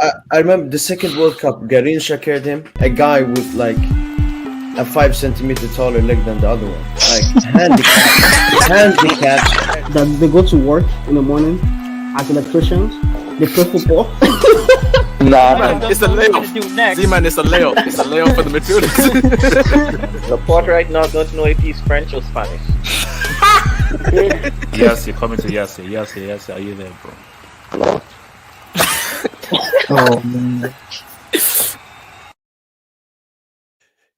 I remember the second World Cup, Garincha carried him. A guy with like a 5 centimeter taller leg than the other one. Like handicap. That they go to work in the morning as electricians. They play football. Nah, Man, it's a layup. layup. Z-Man, it's a layup. It's a layup for the midfielders. the pod right now don't know if he's French or Spanish. Yes, you're coming to yes. Are you there, bro? Hello? Oh man.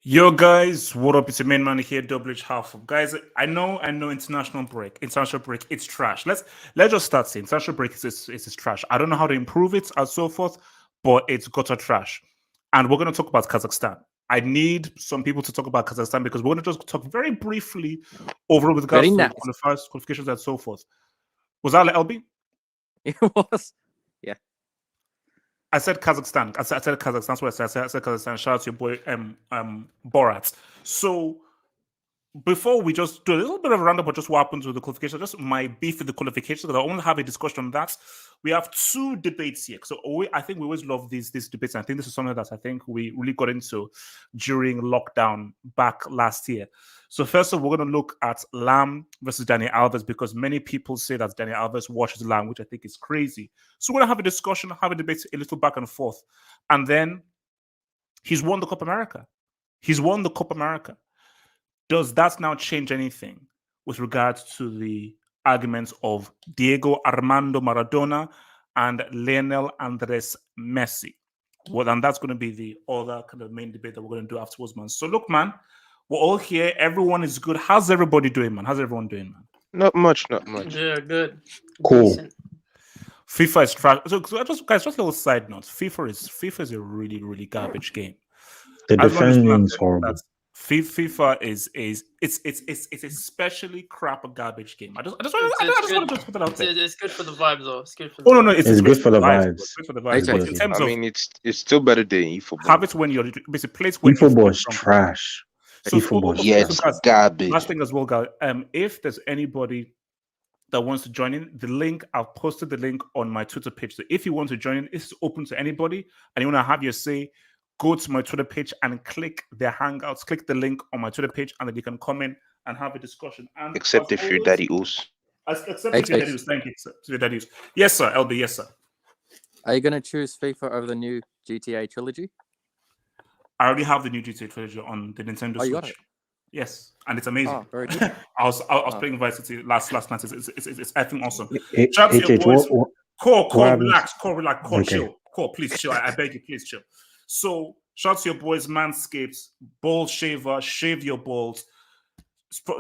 Yo, guys, what up? It's your main man here, WH Half. Guys, I know, international break, it's trash. Let's just start saying international break is trash. I don't know how to improve it and so forth, but it's gutter trash. And we're going to talk about Kazakhstan. I need some people to talk about Kazakhstan because we're going to just talk very briefly over with regards to qualifications and so forth. Was that LB? It was. Yeah. I said Kazakhstan. I said Kazakhstan. That's what I said. I said Kazakhstan. Shout out to your boy Borat. So before we just do a little bit of a roundup of just what happens with the qualification, just my beef with the qualification, because I only have a discussion on that. We have two debates here. So I think we always love these debates. And I think this is something that I think we really got into during lockdown back last year. So first of all, we're going to look at Lahm versus Danny Alvarez because many people say that Danny Alvarez washes Lahm, which I think is crazy. So we're going to have a discussion, have a debate, a little back and forth. And then he's won the Copa America. Does that now change anything with regards to the arguments of Diego Armando Maradona and Lionel Andres Messi? Well, and that's going to be the other kind of main debate that we're going to do afterwards, man. So look, man, we're all here. Everyone is good. How's everybody doing, man? Man? Not much. Yeah, good. Cool. Decent. FIFA is trash. So just a little side note. FIFA is a really, really garbage game. The defending is horrible. FIFA is it's especially crap a garbage game. I just want to put that out there. It's good for the vibes, though. It's good for. It's good for the vibes. It's good for the vibes. But In terms I mean, it's still better than eFootball. have it when you're basically place when eFootball is trash. So Yes, garbage. last thing as well, guys. If there's anybody that wants to join in, the link I've posted the link on my Twitter page. So if you want to join in, it's open to anybody, and you want to have your say. Go to my Twitter page and click their Hangouts. Click the link on my Twitter page, and then you can come in and have a discussion. And Except if you're Daddy Oos. Except if you're Daddy Oos. Thank you, sir. To your Daddy Oos. Yes, sir. LB, yes, sir. Are you going to choose FIFA over the new GTA trilogy? I already have the new GTA trilogy on the Nintendo Switch. You got it? Yes, and it's amazing. Oh, very good. I was playing Vice City last night. It's effing awesome. H- Shout out to your H- boys. what- Cole, what relax. Okay. Chill. Cole, please chill. I beg you, please chill. So, shout out to your boys, Manscaped, Ball Shaver, shave your balls.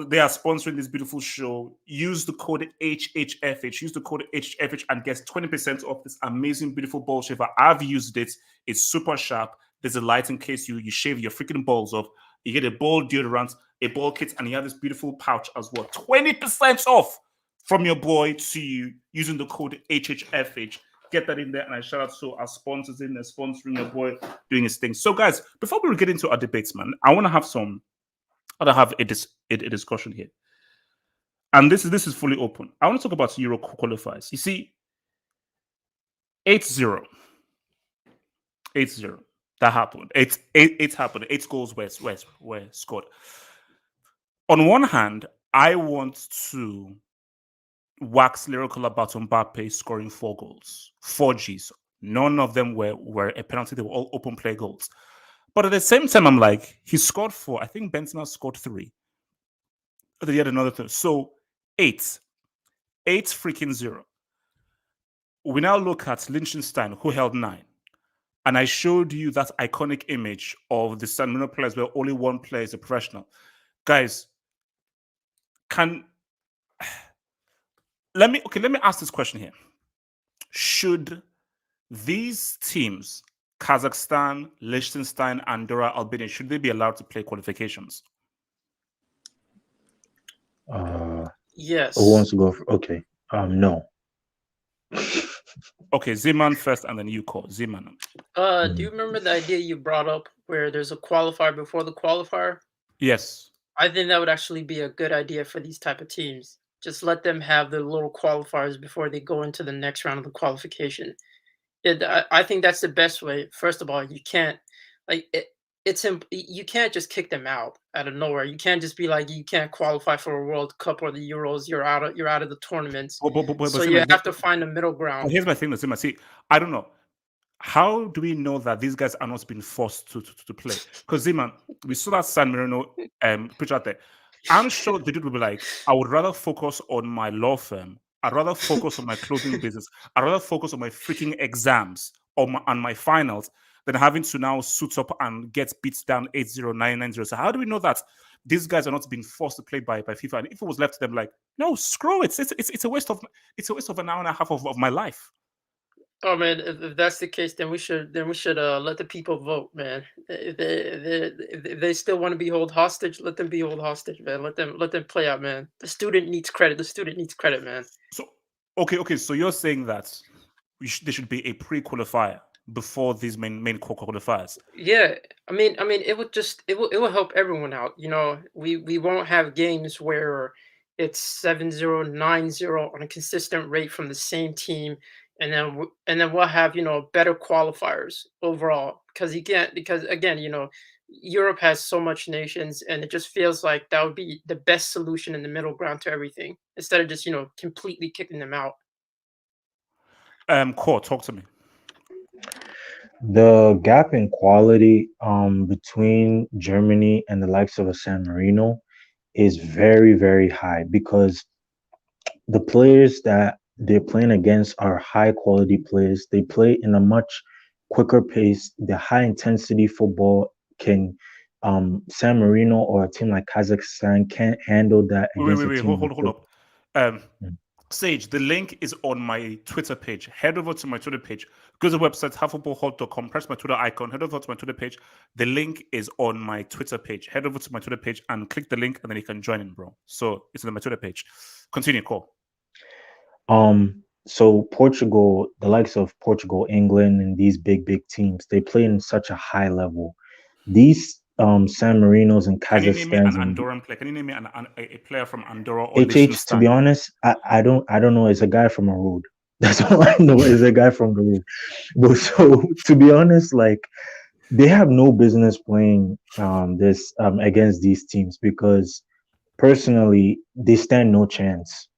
They are sponsoring this beautiful show. Use the code HHFH. Use the code HHFH and get 20% off this amazing, beautiful ball shaver. I've used it. It's super sharp. There's a light in case you shave your freaking balls off. You get a ball deodorant, a ball kit, and you have this beautiful pouch as well. 20% off from your boy to you using the code HHFH. Get that in there, and I shout out to our sponsors in there, sponsoring your boy, doing his thing. So, guys, before we get into our debates, man, I want to have a discussion here. And this is fully open. I want to talk about Euro qualifiers. You see, 8-0. That happened. It happened. 8 goals were scored. On one hand, I want to wax lyrical about Mbappe scoring 4 goals, 4 Gs. None of them were a penalty. They were all open play goals. But at the same time, I'm like, he scored 4. I think Benzema scored 3. They had another 3. So 8 freaking 0. We now look at Liechtenstein, who held 9. And I showed you that iconic image of the San Marino players where only one player is a professional. Guys, let me ask this question here. Should these teams, Kazakhstan, Liechtenstein, Andorra, Albania, should they be allowed to play qualifications? Yes. Who wants to go? Okay. No. Okay, Zeman first, and then you call Zeman. Do you remember the idea you brought up where there's a qualifier before the qualifier? Yes. I think that would actually be a good idea for these type of teams. Just let them have the little qualifiers before they go into the next round of the qualification. I think that's the best way. First of all, you can't like it. You can't just kick them out of nowhere. You can't just be like you can't qualify for a World Cup or the Euros. You're out of the tournaments. So you have to find a middle ground. Here's my thing, Nasima. See, I don't know. How do we know that these guys are not being forced to play? Because Zeman, we saw that San Marino pitch out there. I'm sure the dude will be like, I would rather focus on my law firm. I'd rather focus on my clothing business. I'd rather focus on my freaking exams or on my finals than having to now suit up and get beat down 8-0, 9-0. So how do we know that these guys are not being forced to play by FIFA? And if it was left to them, like, no, screw it. It's a waste of an hour and a half of my life. Oh man, if that's the case, then we should let the people vote, man. If they still want to be held hostage, let them be held hostage, man. Let them play out, man. The student needs credit. The student needs credit, man. So okay. So you're saying that there should be a pre-qualifier before these main qualifiers? Yeah, I mean, it will help everyone out. You know, we won't have games where it's 7-0, 9-0 on a consistent rate from the same team, and then we'll have better qualifiers overall because again Europe has so much nations, and it just feels like that would be the best solution in the middle ground to everything instead of just completely kicking them out. Core, talk to me. The gap in quality between Germany and the likes of a San Marino is very, very high because the players that they're playing against are high quality players. They play in a much quicker pace. The high intensity football can San Marino or a team like Kazakhstan can't handle that against Wait, a team. hold up. Sage, the link is on my Twitter page. Head over to my Twitter page. Go to the website, halffootballhall.com. Press my Twitter icon. Head over to my Twitter page. The link is on my Twitter page. Head over to my Twitter page and click the link, and then you can join in, bro. So it's on my Twitter page. Continue, Cole. So Portugal, the likes of Portugal, England, and these big teams, they play in such a high level. These San Marinos and Can you name me an Kazakhstans Andorran player? Can you name me a player from Andorra or HH, to Liechtenstein? be honest, I don't know. It's a guy from a road. That's all I know. Is a guy from the road. But so to be honest, like they have no business playing this against these teams because personally they stand no chance.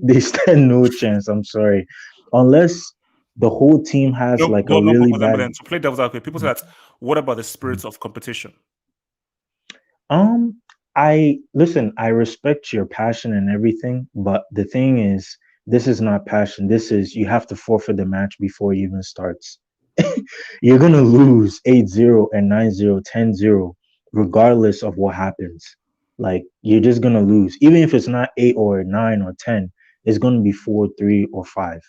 They stand no chance. I'm sorry, unless the whole team has No, like no, a no, really but bad. then to play devil's advocate, people say that. What about the spirits of competition? I listen, I respect your passion and everything, but the thing is, this is not passion. This is you have to forfeit the match before it even starts. You're gonna lose 8-0 and 9-0, 10-0, regardless of what happens. Like you're just gonna lose. Even if it's not 8 or 9 or 10, it's gonna be 4, 3, or 5.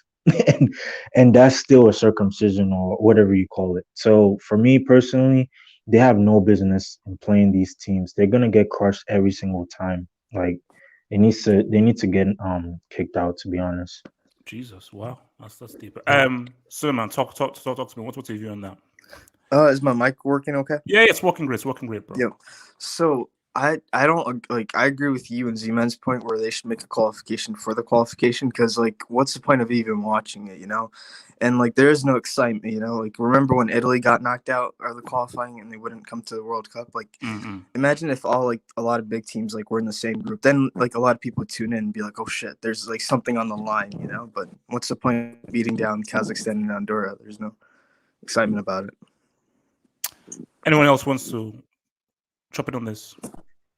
And that's still a circumcision or whatever you call it. So for me personally, they have no business in playing these teams. They're gonna get crushed every single time. Like they need to get kicked out, to be honest. Jesus, wow, that's deep. Suleiman, talk to me. What's your view on that? Is my mic working okay? Yeah, it's working great. It's working great, bro. Yep. So I don't like I agree with you and Z-Man's point where they should make a qualification for the qualification because like what's the point of even watching it, And like there is no excitement, Like remember when Italy got knocked out of the qualifying and they wouldn't come to the World Cup? Like imagine if all like a lot of big teams like were in the same group. Then like a lot of people would tune in and be like, oh shit, there's like something on the line, But what's the point of beating down Kazakhstan and Andorra? There's no excitement about it. Anyone else wants to chop in on this?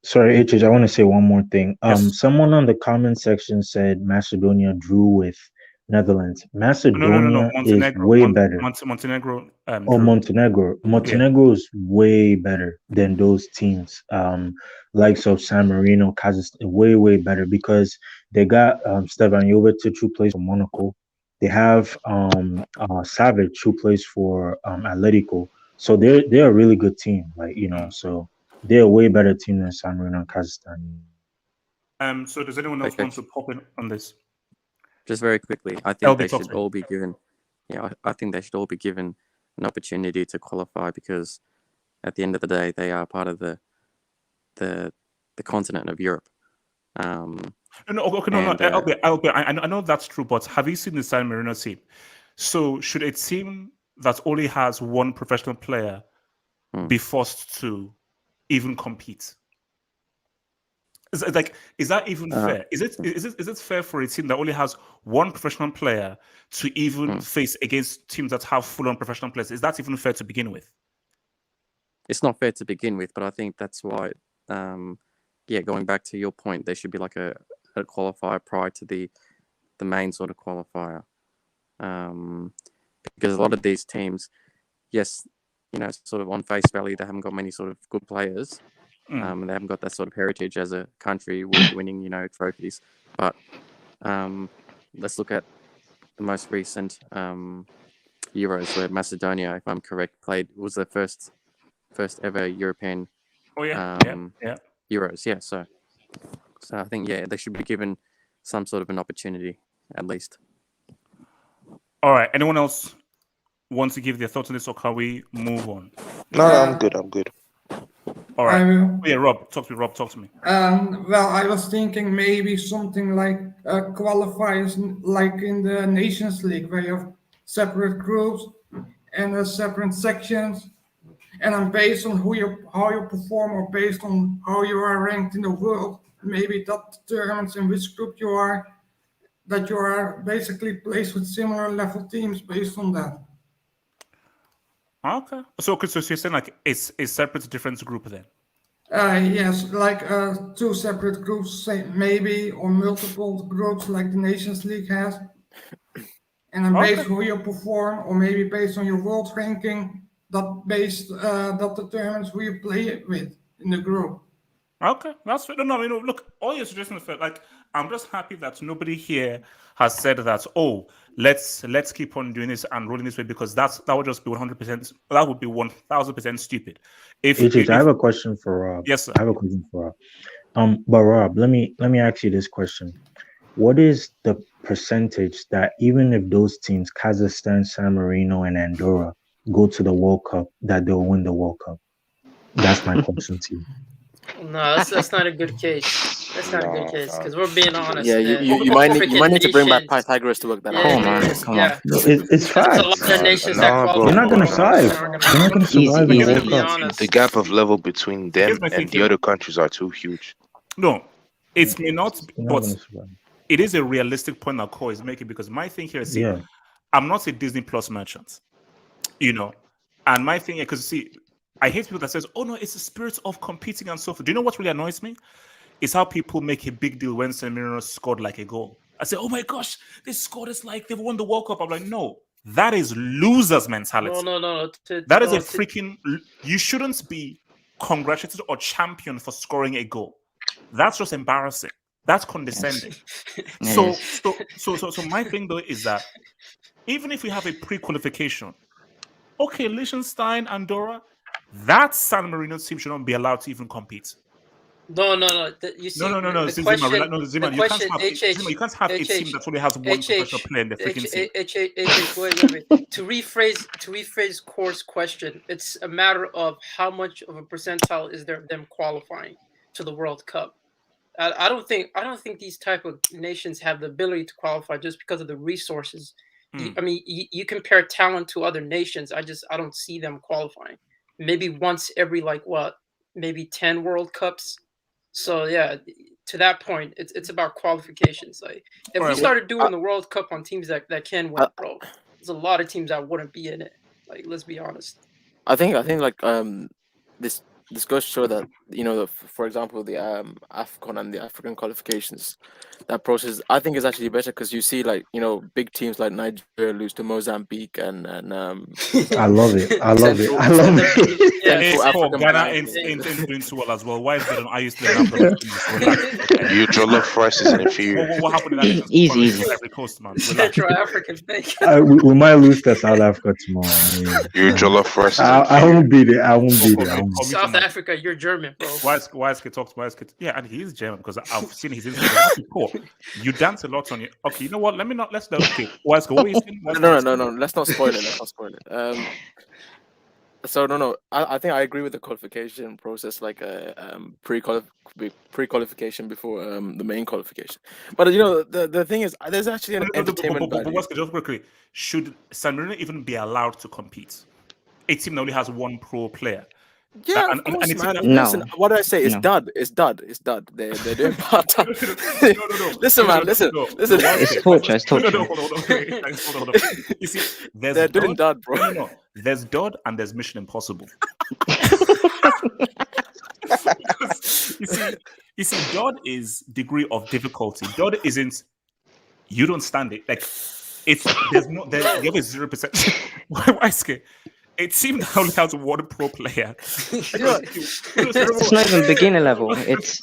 Sorry, HH, I want to say one more thing. Yes. Someone on the comment section said Macedonia drew with Netherlands. Macedonia is way better. Montenegro. Montenegro is way better than those teams. Likes of San Marino, Kazakhstan, way better because they got Stevan Jovetic who plays for Monaco. They have Savic who plays for Atletico. So they're a really good team. So they're a way better team than San Marino and Kazakhstan. So does anyone else want to pop in on this? Just very quickly, I think they should all be given. Yeah, I think they should all be given an opportunity to qualify because, at the end of the day, they are part of the continent of Europe. No. I know that's true, but have you seen the San Marino team? So should a team that only has one professional player be forced to even compete? Is that even fair? Is it fair for a team that only has one professional player to even face against teams that have full-on professional players? Is that even fair to begin with? It's not fair to begin with, but I think that's why. Going back to your point, there should be like a qualifier prior to the main sort of qualifier, because a lot of these teams, yes, sort of on face value, they haven't got many sort of good players. They haven't got that sort of heritage as a country with winning, trophies. But let's look at the most recent Euros, where Macedonia, if I'm correct, was the first ever European. Euros. Yeah, so I think they should be given some sort of an opportunity at least. All right. Anyone else wants to give their thoughts on this, or can we move on? No, I'm good. All right. Yeah, Rob, talk to me. Well, I was thinking maybe something like qualifiers, like in the Nations League, where you have separate groups and separate sections, and based on how you perform, or based on how you are ranked in the world, maybe that determines in which group you are. That you are basically placed with similar level teams based on that. Okay. So you're saying like it's a separate different group then? Yes, like two separate groups, say maybe, or multiple groups like the Nations League has. And then based on who you perform, or maybe based on your world ranking, that determines who you play with in the group. Okay, that's fair. No, look, all your suggestions are fair. Like, I'm just happy that nobody here has said that, let's keep on doing this and rolling this way, because that would just be 100%. That would be 1,000% stupid. I have a question for Rob. Yes, sir. I have a question for Rob. But Rob, let me ask you this question: what is the percentage that even if those teams, Kazakhstan, San Marino, and Andorra, go to the World Cup, that they'll win the World Cup? That's my question to you. No, that's not a good case. That's not a good case, because we're being honest. Yeah, you might need to bring back Pythagoras to work that out. Come on. It's facts. A lot of nations that You're not going to survive. You're not going to survive in the World Cup. The gap of level between them and the other countries are too huge. No, it may not, but it is a realistic point that Cole is making, because my thing here is, I'm not a Disney Plus merchant, and my thing here, because I hate people that says, oh no, it's the spirit of competing and so forth. Do you know what really annoys me? It's how people make a big deal when San Marino scored like a goal. I say, oh my gosh, they scored, it's like they've won the World Cup. I'm like, no, that is losers mentality. No. That is a freaking, you shouldn't be congratulated or championed for scoring a goal. That's just embarrassing. That's condescending. So my thing though is that even if we have a pre-qualification, okay, Liechtenstein, Andorra, that San Marino team should not be allowed to even compete. No. You see, No. Zima, you can't have a team that only has one professional player in the freaking team. Wait. To rephrase Core's question, it's a matter of how much of a percentile is there of them qualifying to the World Cup. I don't think these type of nations have the ability to qualify just because of the resources. You compare talent to other nations. I don't see them qualifying. Maybe once every maybe 10 World Cups. So yeah, to that point, it's about qualifications. Like if we started doing the World Cup on teams that can win, bro, there's a lot of teams that wouldn't be in it. Like, let's be honest. I think this goes to show that for example, the AFCON and the African qualifications, that process I think is actually better, because you see big teams like Nigeria lose to Mozambique and I love it. Ghana ain't doing too well as well. Why is that? I used to Your jollof rice is inferior. What happened in that? Easy. Every coast, man. Central African thing. We might lose to South Africa tomorrow. Your jollof rice is I won't beat it. South Africa, you're German, bro. Wise talks to Wise. Yeah, and he is German, because I've seen his Instagram. Cool. You dance a lot on your. Okay, you know what? Let's not. Okay, Wise, what are you saying? No. Let's not spoil it. So no. I think I agree with the qualification process, like pre-qualification before the main qualification. But the thing is, there's actually an entertainment But value. what's just quickly? Should San Marino even be allowed to compete? A team that only has one pro player. Yeah, And- of and- course, and it's- man. No. Listen, what did I say? It's No. dud. It's dud. It's dud. They're doing part time. No. Listen, man. Listen. Listen. It's torture. It's torture. No, hold on. Okay, thanks, hold on. You see, there's They're doing Dodd, dud, bro. No. There's Dodd and there's Mission Impossible. you see, Dodd is degree of difficulty. Dodd isn't. You don't stand it. Like it's the other is 0%. Why scared? A team that only has one pro player. It's not even beginner level. It's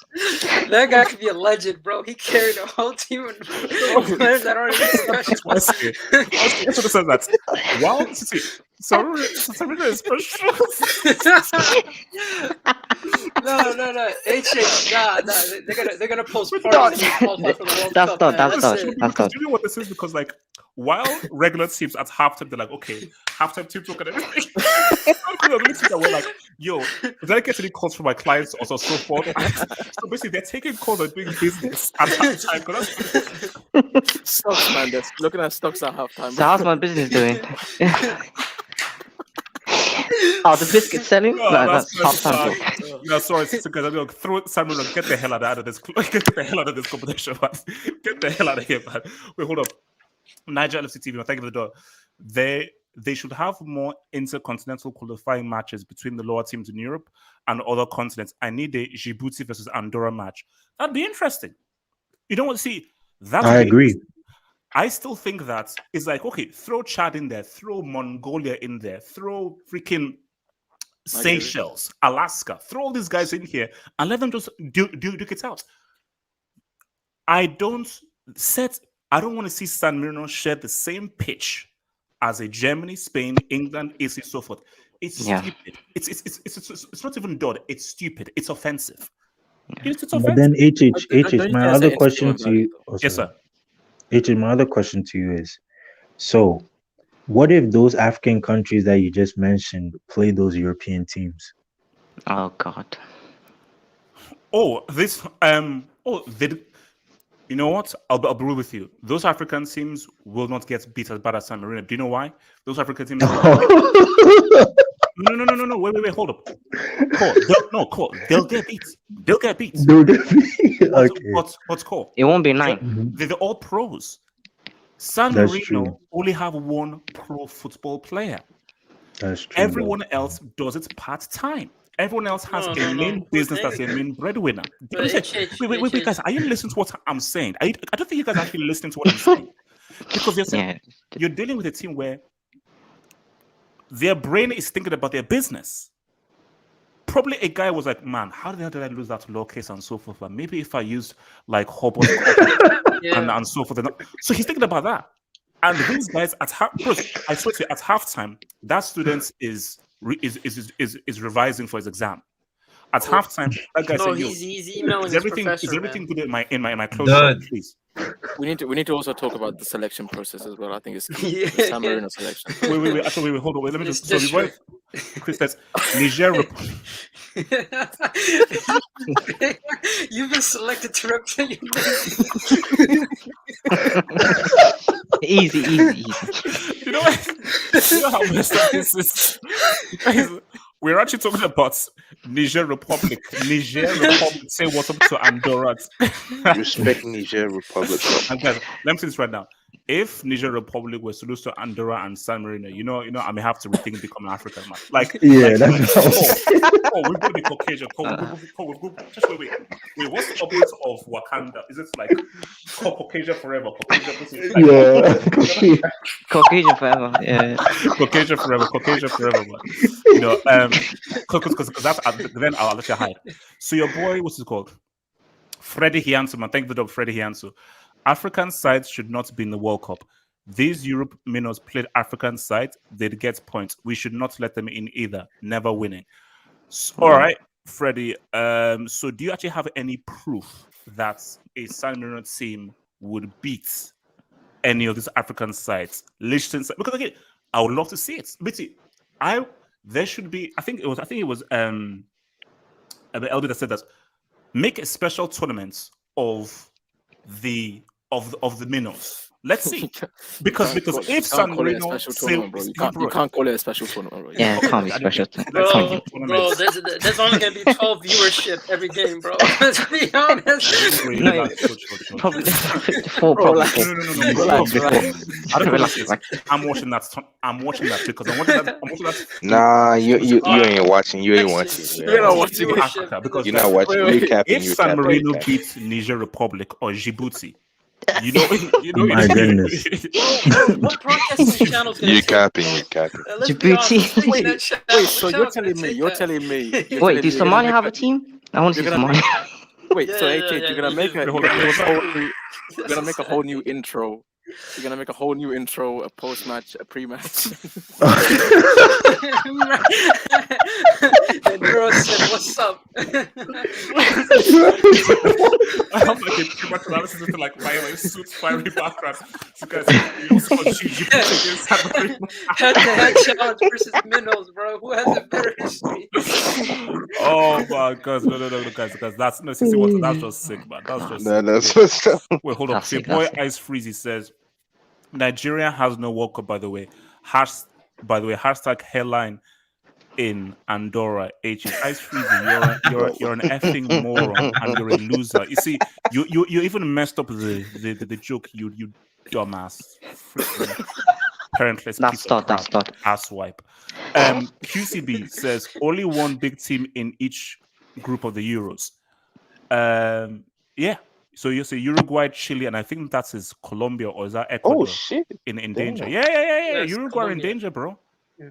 That guy could be a legend, bro. He carried a whole team of players that aren't even special. That's what it says that. Wow, Sarina is special. No. They're gonna postpone this. That's Dodd. Because you know what this is? Because like while regular teams at halftime they're like, okay, halftime team talk and everything. We're like, yo, did I get any calls from my clients or so forth? So basically they're taking calls and doing business at halftime. Stocks, man. They're looking at stocks at halftime. so how's my business doing? Oh, the biscuit selling? No, That's half fine. time. No, sorry, because I'm going to throw Samuel and get the hell out of this. Get the hell out of this competition, man. Get the hell out of here, man. Wait, hold up. Niger LFC TV, thank you for the door. They should have more intercontinental qualifying matches between the lower teams in Europe and other continents. I need a Djibouti versus Andorra match. That'd be interesting. You don't want to see that. I agree. I still think that it's like, okay, throw Chad in there, throw Mongolia in there, throw freaking Seychelles, Alaska, throw all these guys in here and let them just duke it out. I don't want to see San Marino share the same pitch as a Germany, Spain, England, AC, so forth. It's stupid. It's not even done. It's stupid. It's offensive. It's offensive. But then HH, my other question to you. Yes, sir. HH, my other question to you is, so what if those African countries that you just mentioned play those European teams? Oh God. You know what? I'll be real with you. Those African teams will not get beat as bad as San Marino. Do you know why? Those African teams. No. Wait. Hold up. Cole. They'll get beat. Okay. What's Cole? It won't be 9. They're all pros. San That's Marino true. only have one pro football player. That's true. Everyone else does it part-time. Everyone else has a main business that's a main breadwinner. Wait, guys, are you listening to what I'm saying? I don't think you guys are actually listening to what I'm saying. Because you're dealing with a team where their brain is thinking about their business. Probably a guy was like, man, how the hell did I lose that low case and so forth? Maybe if I used like Hobart and so forth. So he's thinking about that. And these guys I swear to you, at halftime, that student is revising for his exam. At halftime, that guy said, he's emailing is his everything professor, good in my clothes? Please. We need to also talk about the selection process as well. I think it's Yeah. the San Marino selection. Wait. Actually, hold on. Let me just. This So we went. Chris says Niger. You've been selected to represent your Easy. You know how messed up this is? Guys, we're actually talking about Niger Republic. Say what's up to Andorra. Respect Niger Republic. And guys, let me say this right now. If Niger Republic was to lose to Andorra and San Marino, you know, I may have to rethink becoming African man. We're going to be Caucasian. Just wait. What's the opposite of Wakanda? Is it like Caucasian forever? Caucasian forever. Yeah. Caucasian forever, man. You know, because that's then I'll let you hide. So your boy, what's it called? Freddie Hiansu, man. Thank you for the dog, Freddie Hiansu. African sides should not be in the World Cup. These Europe minnows played African sides. They'd get points. We should not let them in either. Never winning. So, all right, Freddie. So do you actually have any proof that a San Marino team would beat any of these African sides? Liechtenstein? Because again, I would love to see it. But there should be. I think it was LB that said that make a special tournament of the minnows. Let's see, because if San Marino you can't call it a special tournament, bro. Yeah, it can't be special. Bro, there's only gonna be 12 viewership every game, bro. Let's be honest. No, probably 4 probably. I'm watching that because I'm watching that. Nah, you ain't watching. You ain't watching. You're not watching Africa because you're not watching. You're capping. If San Marino beats Niger Republic or Djibouti, you know, My goodness. What broadcasting channel's gonna You're capping. Djibouti. Wait, so you're telling me. Wait, do Somalia have a team? I want to see Somalia. Wait, so you're gonna make a whole new intro. You're gonna make a whole new intro, a post-match, a pre-match. And bro said, "What's up?" I'm like a pre-match analysis with like suits, fiery backgrounds. Because Head-to-head challenge versus minnows, bro. Who has a better history? Oh my God! No, guys, because that's that's just sick, man. That's just that's what's up. Wait, hold on. Your boy Ice Freezy says Nigeria has no World Cup, by the way. Hashtag headline in Andorra. Ice Freezy, you're an effing moron and you're a loser. You see, you even messed up the joke. You dumbass. Parentless piece of crap, asswipe. QCB says only one big team in each group of the Euros. Yeah. So you say Uruguay, Chile, and I think that is Colombia, or is that Ecuador? Oh shit! In danger. Yeah. Yes, Uruguay are in danger, bro.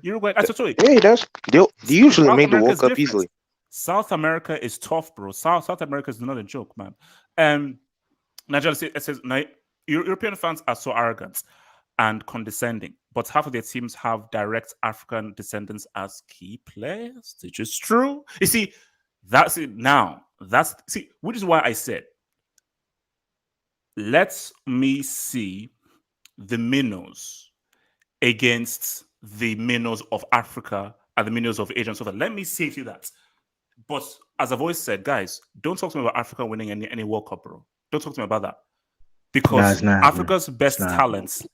Uruguay. Sorry. Hey, they usually South make the America World is Cup different. easily. South America is tough, bro. South America is not a joke, man. Nigeria says European fans are so arrogant and condescending, but half of their teams have direct African descendants as key players, which is true. You see, that's it now. Which is why I said, let me see the minnows against the minnows of Africa and the minnows of Asia and so forth. Let me see if you that. But as I've always said, guys, don't talk to me about Africa winning any World Cup, bro. Don't talk to me about that. Because Africa's best talent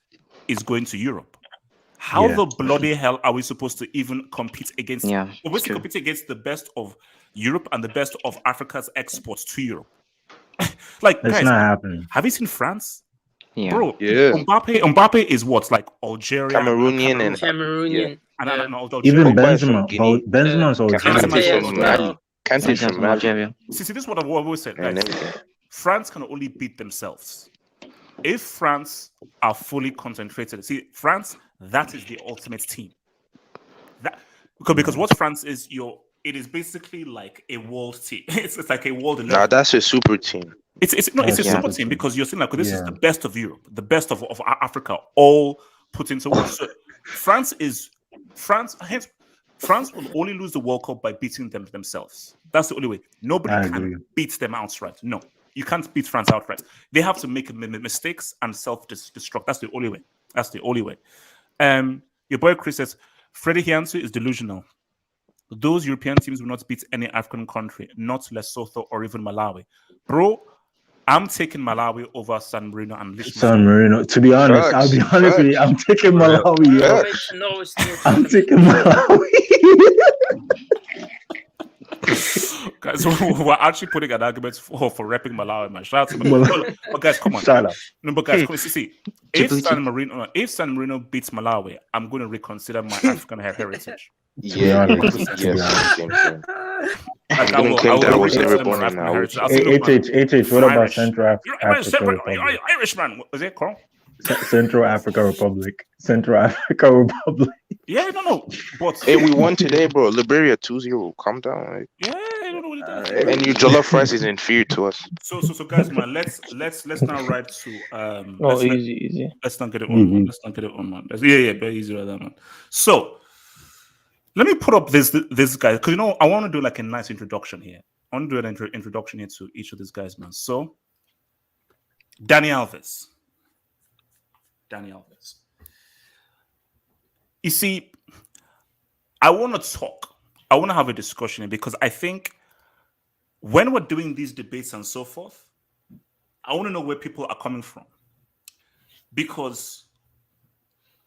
is going to Europe. How the bloody hell are we supposed to even compete against? We're supposed to compete against the best of Europe and the best of Africa's exports to Europe. Like, it's guys, not happening. Have you seen France? Yeah. Bro, yeah. Mbappe is what, like Algeria, Cameroonian. And even Benzema. Benzema's Algeria. Kante's from Algeria. See, this is what I've always said. Guys. France can only beat themselves. If France are fully concentrated, see, France, that is the ultimate team. Because what France is, it is basically like a world team. It's like a world. Nah, that's a super team. It's a super team because you're saying like this is the best of Europe, the best of Africa, all put into one. So France will only lose the World Cup by beating them themselves. That's the only way. Nobody can beat them outright. No, you can't beat France outright. They have to make mistakes and self-destruct. That's the only way. Your boy Chris says Freddie Hiansu is delusional. Those European teams will not beat any African country, not Lesotho or even Malawi. Bro, I'm taking Malawi over San Marino and Liechtenstein. San Marino. To be honest, I'll be honest with you. I'm taking Malawi. I'm taking Malawi. Guys, we're actually putting an argument for repping Malawi, man. Shout out to Malawi. But guys, come on. No, but guys, come on. See. If San Marino beats Malawi, I'm going to reconsider my African heritage. Yeah, yes. I'm going to claim that I was never born in now. HH, what about Central Africa Republic? Irishman, is it Carl? Central Africa Republic. Yeah, no. But hey, we won today, bro. Liberia 2-0. Calm down. Right? Yeah, I don't know what and your jollof rice is inferior to us. So guys, man, let's now write to easy. Let's not get it on, man. Let's not get it on, man. Very easy right there, man. So let me put up this guy because I want to do like a nice introduction here. I want to do an introduction here to each of these guys, man. So Danny Alvarez. You see, I want to talk. I want to have a discussion because I think when we're doing these debates and so forth, I want to know where people are coming from. Because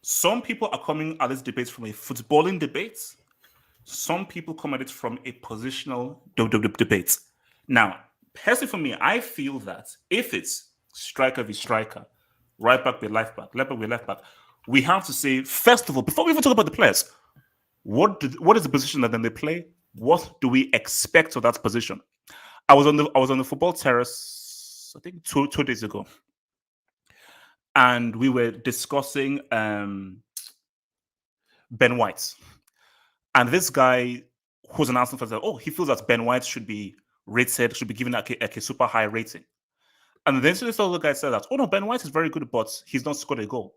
some people are coming at this debate from a footballing debate. Some people come at it from a positional debate. Now, personally for me, I feel that if it's striker v striker, right back with left back, left back with left back, we have to say, first of all, before we even talk about the players, what is the position that then they play? What do we expect of that position? I was on the football terrace, I think two days ago, and we were discussing Ben White. And this guy who's an Arsenal fan said, oh, he feels that Ben White should be rated, should be given like a super high rating. And then this other guy said that, oh no, Ben White is very good, but he's not scored a goal.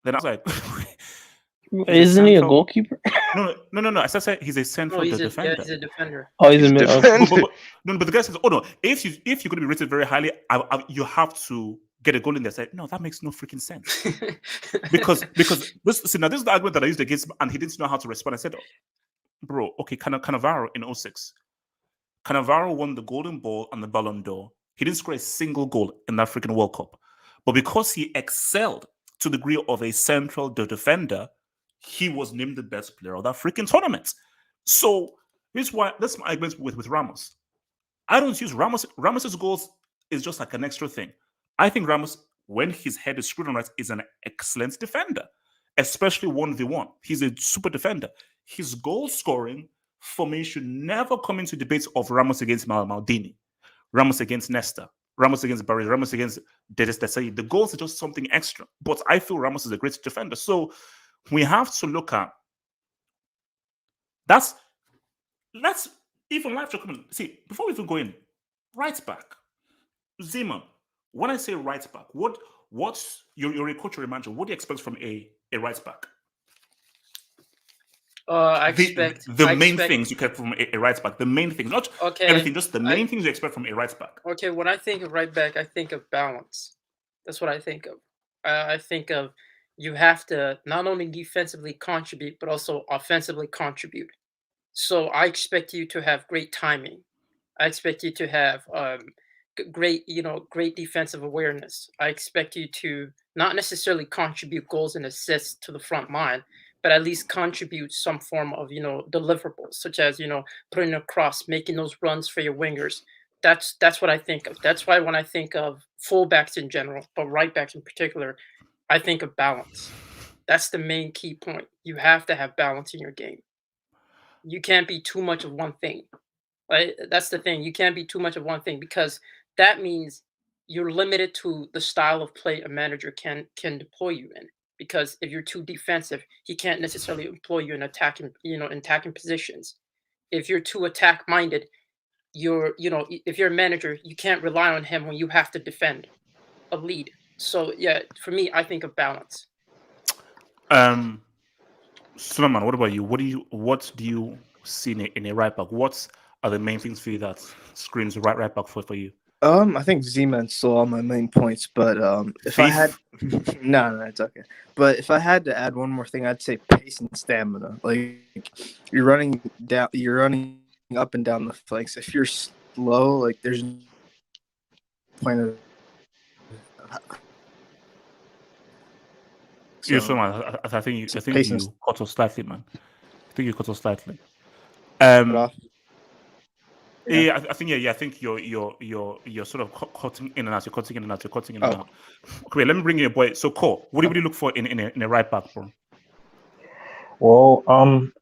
Then I was like, isn't he a goalkeeper? No. I said he's a central defender. Yeah, he's a defender. Oh, he's a defender. But the guy says, oh no, if you're going to be rated very highly, you have to get a goal in there. I said, no, that makes no freaking sense. because this is the argument that I used against him, and he didn't know how to respond. I said, bro, okay, Cannavaro in 06. Cannavaro won the Golden Ball and the Ballon d'Or. He didn't score a single goal in that freaking World Cup. But because he excelled to the degree of a central defender, he was named the best player of that freaking tournament. So that's my argument with Ramos. I don't use Ramos. Ramos's goals is just like an extra thing. I think Ramos, when his head is screwed on right, is an excellent defender, especially 1v1. He's a super defender. His goal scoring for me should never come into debates of Ramos against Maldini, Ramos against Nesta, Ramos against Barry, Ramos against Desai. The goals are just something extra. But I feel Ramos is a great defender. So we have to look at let's even live comment. See, before we even go in, right back, Zeman. When I say right back, what's you're a coach or a manager? What do you expect from a right back? I expect the main things you get from a right back. The main things, not everything, just the main things you expect from a right back. Okay, when I think of right back, I think of balance. That's what I think of. I think of you have to not only defensively contribute, but also offensively contribute. So I expect you to have great timing. I expect you to have great defensive awareness. I expect you to not necessarily contribute goals and assists to the front line, but at least contribute some form of deliverables, such as putting across, making those runs for your wingers. That's what I think of. That's why when I think of fullbacks in general, but right backs in particular, I think of balance. That's the main key point. You have to have balance in your game. You can't be too much of one thing. Right? That's the thing. You can't be too much of one thing because that means you're limited to the style of play a manager can deploy you in. Because if you're too defensive, he can't necessarily employ you in attacking positions. If you're too attack minded, if you're a manager, you can't rely on him when you have to defend a lead. So yeah, for me, I think of balance. Suleiman, what about you? What do you see in a right back? What are the main things for you that screams right back for you? I think Z-Man stole all my main points, but if I had no, it's okay. But if I had to add one more thing, I'd say pace and stamina. Like you're running up and down the flanks. If you're slow, like there's no point of. So, I think you cut off slightly, man. I think you cut off slightly. Yeah, I think I think you're sort of cutting in and out. You're cutting in and out. Okay, let me bring you a boy. So, Cole, what do you look for in a right back, bro? Well,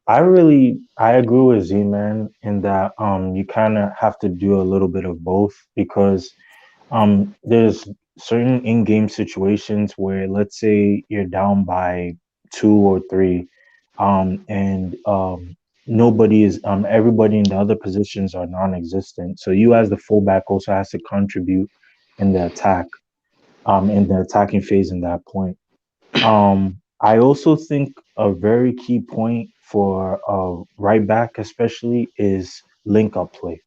I agree with Z-Man in that you kind of have to do a little bit of both because there's certain in-game situations where, let's say, you're down by 2 or 3, and everybody in the other positions are non-existent. So you as the fullback also has to contribute in the attack, in the attacking phase in that point. I also think a very key point for right back especially is link-up play.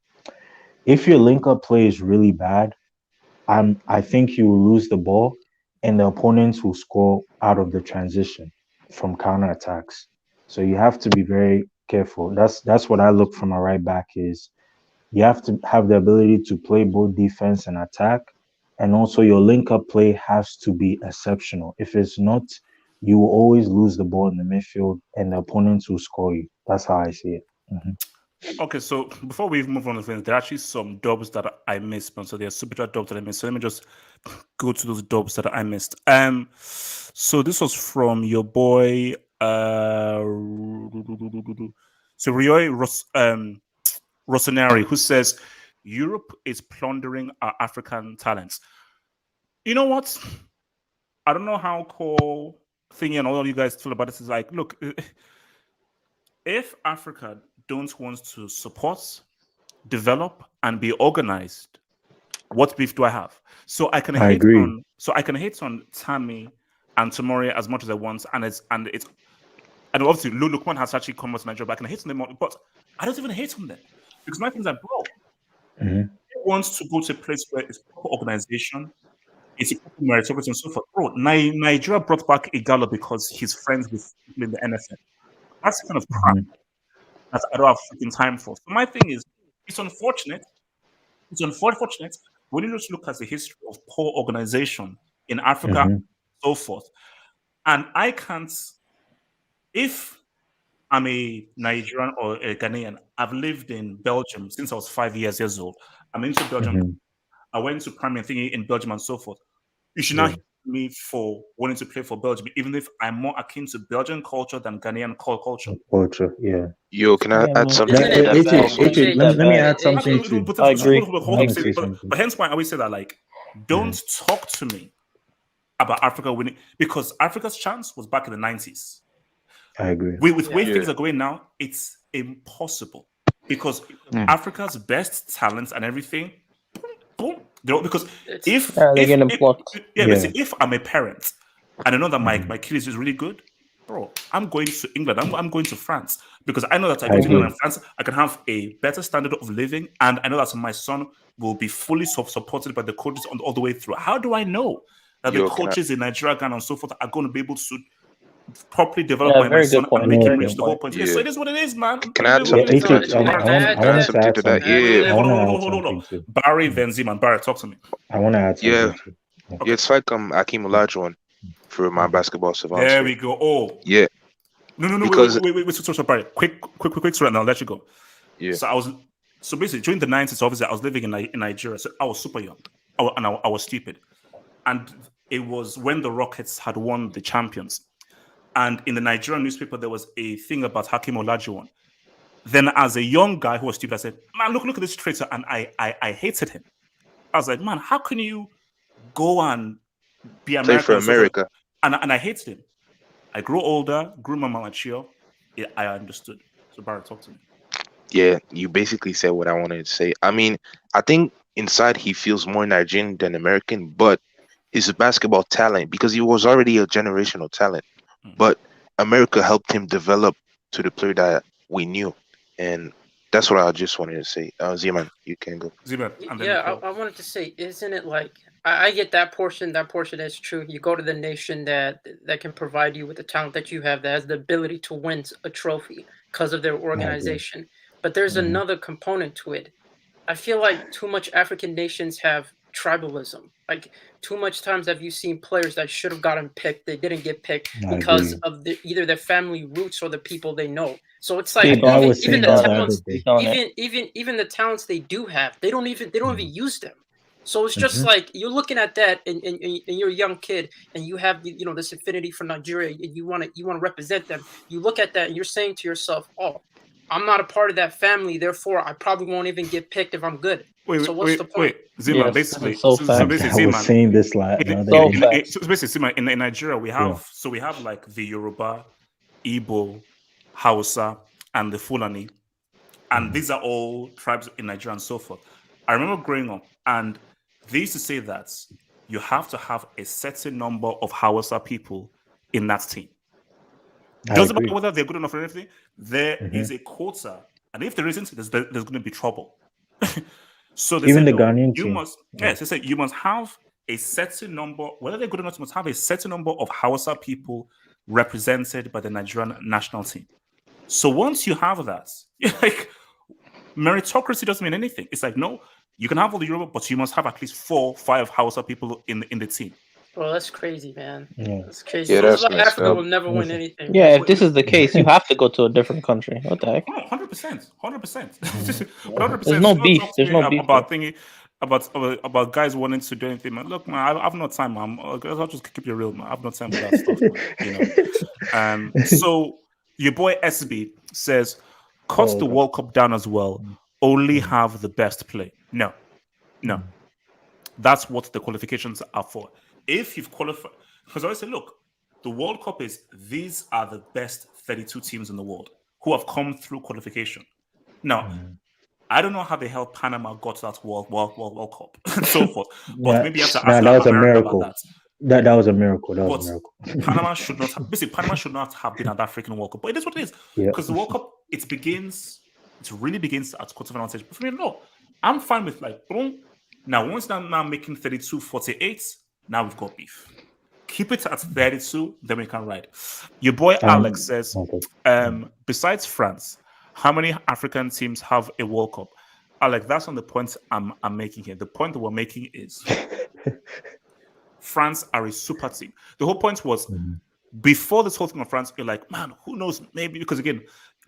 If your link-up play is really bad, I think you will lose the ball and the opponents will score out of the transition from counterattacks. So you have to be very careful. That's what I look from a right back is you have to have the ability to play both defense and attack, and also your link up play has to be exceptional. If it's not, you will always lose the ball in the midfield, and the opponents will score you. That's how I see it. Okay, so before we move on to things, there are actually some dubs that I missed, man. So there are super chat dubs that I missed. So let me just go to those dubs that I missed. So this was from your boy so Rioy Rossoneri, who says Europe is plundering our African talents. You know what? I don't know how Cole Thingy and all of you guys feel about this. Is like, look, if Africa don't want to support, develop, and be organized, what beef do I have? So I can hate agree. on Tammy and Tomori as much as I want, and obviously Lukman has actually come to Nigeria, but I can hate on them, but I don't even hate on them because my things are bro. He wants to go to a place where it's proper organization, it's a proper meritocracy and so forth. Bro, Nigeria brought back Igalo because he's friends with people in the NFL. That's the kind of crap that I don't have freaking time for. So my thing is, it's unfortunate. It's unfortunate when you just look at the history of poor organization in Africa and so forth. And I can't, if I'm a Nigerian or a Ghanaian, I've lived in Belgium since I was 5 years old. I'm into Belgium. I went to primary thingy in Belgium and so forth. You should not hate me for wanting to play for Belgium, even if I'm more akin to Belgian culture than Ghanaian culture. Yo, can I add something to that? Let me add something too. I agree. But hence why I always say that, like, don't talk to me about Africa winning, because Africa's chance was back in the 90s. I agree. With the way things are going now, it's impossible because Africa's best talents and everything, boom. Because if I'm a parent and I know that my kid is really good, bro, I'm going to England. I'm going to France because I know that I go to England and France, I can have a better standard of living, and I know that my son will be fully supported by the coaches all the way through. How do I know that the coaches in Nigeria, Ghana, and so forth are going to be able to properly develop my son and make him reach the whole point? Yeah, so it is what it is, man. Can I add something to that? Hold on. Barry Benzema. Barry, talk to me. I want to add something too. Yeah, it's like Akeem Olajuwon for my basketball savants. There we go. Oh, yeah. No. Because wait. So Barry, quick, right now. I'll let you go. Yeah. So basically during the 90s, obviously I was living in Nigeria, so I was super young, I was stupid, and it was when the Rockets had won the champions. And in the Nigerian newspaper, there was a thing about Hakeem Olajuwon. Then, as a young guy who was stupid, I said, "Man, look at this traitor," and I hated him. I was like, "Man, how can you go and be American?" Play for America. And I hated him. I grew older, grew my mature. I understood. So, Barry, talk to me. Yeah, you basically said what I wanted to say. I mean, I think inside he feels more Nigerian than American, but his basketball talent, because he was already a generational talent. But America helped him develop to the player that we knew, and that's what I just wanted to say. Zeman, you can go. Zeman, I wanted to say, isn't it like I get that portion? That portion is true. You go to the nation that can provide you with the talent that you have, that has the ability to win a trophy because of their organization. But there's another component to it. I feel like too much African nations have tribalism. Like, too much times have you seen players that should have gotten picked, they didn't get picked because of either their family roots or the people they know. So it's like even the talents they do have, they don't even use them. So it's just like you're looking at that, and you're a young kid, and you have this affinity for Nigeria, and you want to represent them. You look at that, and you're saying to yourself, "Oh, I'm not a part of that family, therefore I probably won't even get picked if I'm good." So what's the point? Zima, basically, I was saying this like basically, Zima, in Nigeria, we have like the Yoruba, Igbo, Hausa, and the Fulani, and these are all tribes in Nigeria and so forth. I remember growing up, and they used to say that you have to have a certain number of Hausa people in that team. Doesn't matter whether they're good enough or anything. There is a quota, and if there isn't, there's going to be trouble. So they even said, the Ghanaian team. They said you must have a certain number, whether they're good enough, you must have a certain number of Hausa people represented by the Nigerian national team. So once you have that, like meritocracy doesn't mean anything. It's like, no, you can have all the Europa, but you must have at least 4-5 Hausa people in the team. Well, that's crazy, man. Yeah. That's crazy. Yeah, This is that's why messed Africa up. will never win anything. Yeah, man. if this is the case, you have to go to a different country. What the heck? 100%, 100%. But There's 100%. no Don't beef. talk to There's me no beef. about thingy, about guys wanting to do anything, man. Look, man, I've no time, man. I'll just keep you real, man. I've no time for that stuff, man. So your boy SB says, cut the World Cup down as well. Only have the best play. No. That's what the qualifications are for. If you've qualified, because I always say, look, the World Cup is these are the best 32 teams in the world who have come through qualification. Now, I don't know how the hell Panama got that World Cup and so forth, but maybe you have to ask that was a America miracle. about that. That was a miracle. That But was a miracle. Panama should not have, basically, Panama should not have been at that freaking World Cup. But it is what it is. Yeah. Because the World Cup, it really begins at quarterfinal stage. But for me, no, I'm fine with like, boom. Now, once I'm now making 32-48, now we've got beef. Keep it at 32, then we can ride. Your boy Alex says, besides France, how many African teams have a World Cup? Alex, that's not the point I'm making here. The point that we're making is France are a super team. The whole point was before this whole thing of France, you're like, man, who knows? Maybe because again,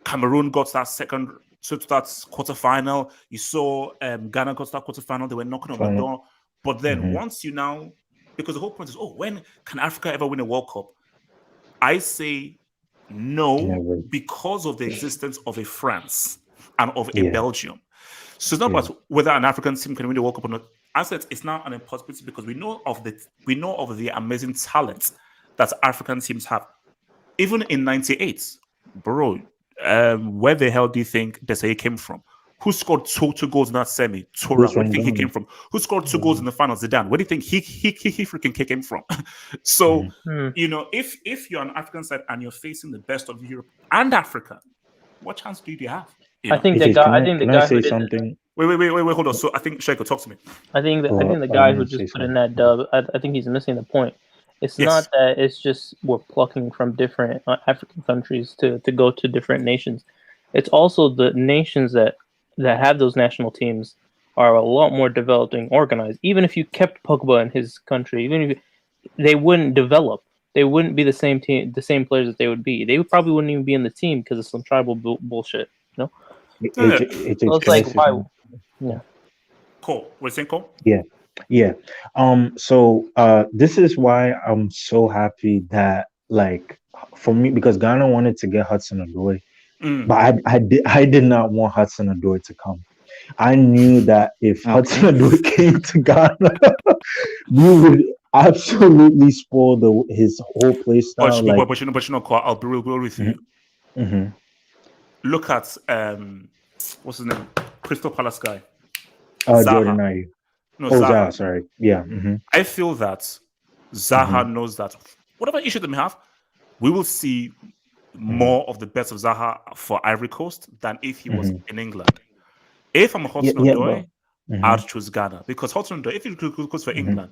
Cameroon got that second, so that's quarterfinal. You saw Ghana got that quarterfinal. They were knocking on the door. But then once you now, because the whole point is, when can Africa ever win a World Cup? I say no, because of the existence of a France and of a Belgium. So it's not about whether an African team can win the World Cup or not. I said it's now an impossibility because we know of the amazing talent that African teams have. Even in '98, bro, where the hell do you think Desai came from? Who scored two goals in that semi? Tora. Where do you think he came from? Who scored 2 goals in the final? Zidane. Where do you think he freaking came from? So if you're an African side and you're facing the best of Europe and Africa, what chance do you have? I think the guy. Can I say something? Wait, hold on. So I think Sheiko, talk to me. I think the guy who just put in that dub. I think he's missing the point. It's not that it's just we're plucking from different African countries to go to different nations. It's also the nations that have those national teams are a lot more developed and organized. Even if you kept Pogba in his country, even if they wouldn't develop, they wouldn't be the same team, the same players that they would be. They probably wouldn't even be in the team because of some tribal bullshit. So it's like why? Yeah. Cool. We're saying cool. Yeah. So this is why I'm so happy that, like, for me, because Ghana wanted to get Hudson-Odoi, but I did not want Hudson-Odoi to come. I knew that if Hudson-Odoi came to Ghana, we would absolutely spoil his whole play style. But you know, I'll be real with you. Look at what's his name? Crystal Palace guy. Jordan Ayew. No, Zaha, sorry. Yeah. I feel that Zaha knows that whatever issue they may have, we will see more of the best of Zaha for Ivory Coast than if he was in England. If I'm a Hudson-Odoi, I'd choose Ghana because Hudson-Odoi, if he goes for England,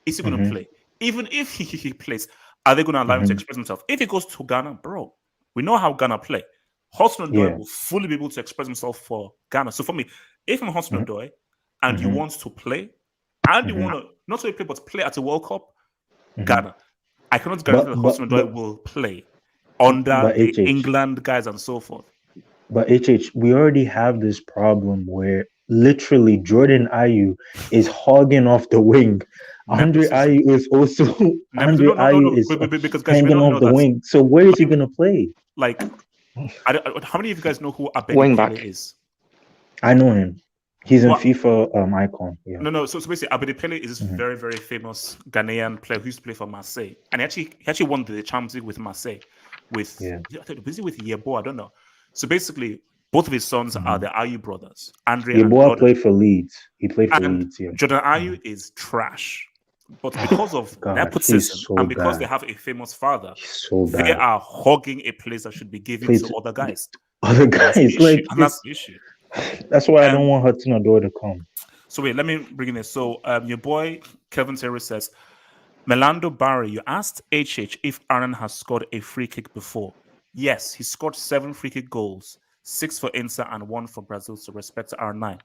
is he going to play? Even if he plays, are they going to allow him to express himself? If he goes to Ghana, bro, we know how Ghana play. Hudson-Odoi will fully be able to express himself for Ghana. So for me, if I'm a Hudson-Odoi and you want to play, and you want to not only play but play at a World Cup, Ghana, I cannot guarantee that Hudson-Odoi will play under the England guys and so forth. But we already have this problem where literally Jordan Ayew is hogging off the wing. Andre Ayew is also hanging off the wing. So where is he going to play? Like, how many of you guys know who Abedi is? I know him. He's in FIFA icon. Yeah. No. So basically, Abedi Pele is this very, very famous Ghanaian player who used to play for Marseille, and he actually won the Champions League with Marseille. Was he with Yeboah? I don't know. So basically, both of his sons are the Ayew brothers. Yeboah played for Leeds. He played for Leeds. Yeah. Jordan Ayew is trash, but because of nepotism and because they have a famous father, they are hogging a place that should be given to other guys. That's the issue. That's why I don't want Hudson-Odoi to come. So wait, let me bring in this. So your boy Kevin Terry says, Melando Barry, you asked HH if Aaron has scored a free kick before. Yes, he scored 7 free kick goals, 6 for Inter and 1 for Brazil. So respect to R9.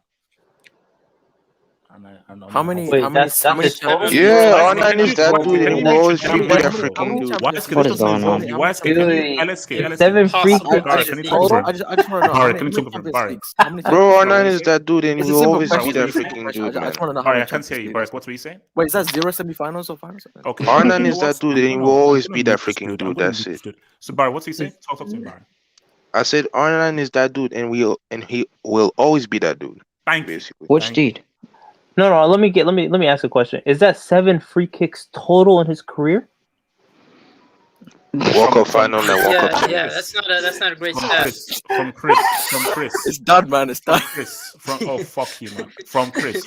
How many? Wait, how many? that's How many his total? champions? Yeah, R9 is that dude, Can and you will mute always your be why that how many freaking dude. why is What is doesn't going involve on? you? Why is can you Wait, LSK? it's Seven free impossible kicks. Barry, to can you see. talk Hold over on, him? I just want to know Barry, how can many, you how many talk over him? Champions Barry? Leagues? How many Bro, Champions R9 Leagues? is that dude, and It's a will simple always question. be that It's a simple freaking question. dude, I just man. want to know how Barry, many I can't hear Champions you. Leagues. Barry, what were you saying? Wait, is that 0 semifinals or finals? Okay. R9 You know is that what? dude, I'm and will always gonna be that mute this freaking dude. I'm dude. gonna That's mute this it. dude. So Barry, what's he saying? Talk to me, Barry. I said R9 is that dude, and he will always be that dude. Thank you. Basically. Which Thank you. dude? No. Let me ask a question. Is that 7 free kicks total in his career? World Cup final and World Cup Yeah, finals. that's not a great From stat. Chris. It's done, man. It's done. From Chris. Oh fuck you, man. From Chris.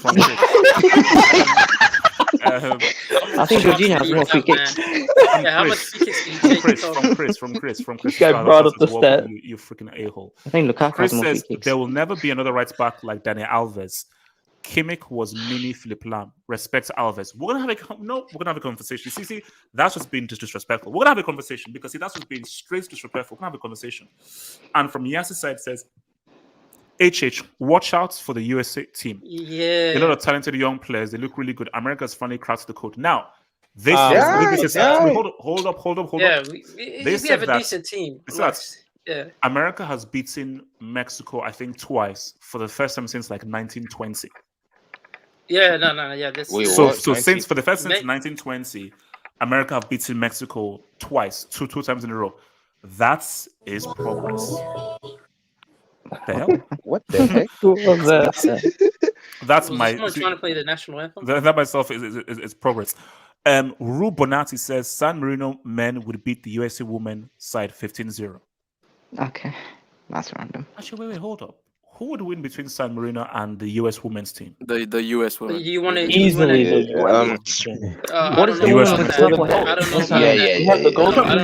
Um, I think Jorginho has more free kicks. Yeah, how much free kicks did he take? From Chris. This guy brought up the stat. You freaking a-hole. I think Lukaku Chris has more free says kicks. there will never be another right back like Danny Alves. Kimmich was mini Philip Lahm. Respect to Alves. We're gonna have a conversation. See, that's just being disrespectful. We're gonna have a conversation because that's just being straight disrespectful. We're gonna have a conversation. And from Yas's side says, HH, watch out for the USA team. Yeah. A lot of talented young players. They look really good. America's finally cracked the code. Now, they Yeah. hold up. Yeah, we have a decent team. Yeah. America has beaten Mexico, I think, twice for the first time since like 1920. Yeah, no, yeah. So since for the first since 1920, America have beaten Mexico twice, two times in a row. That is progress. What the hell? What the heck? What was that? That's Was my. someone trying to play the national anthem? That myself is progress. Ru Bonatti says San Marino men would beat the USA women side 15-0. Okay, that's random. Actually, wait, hold up. Who would win between San Marino and the US women's team? The US women. You want to easily What is the US woman with women. purple hair? I don't know about Yeah. that. I don't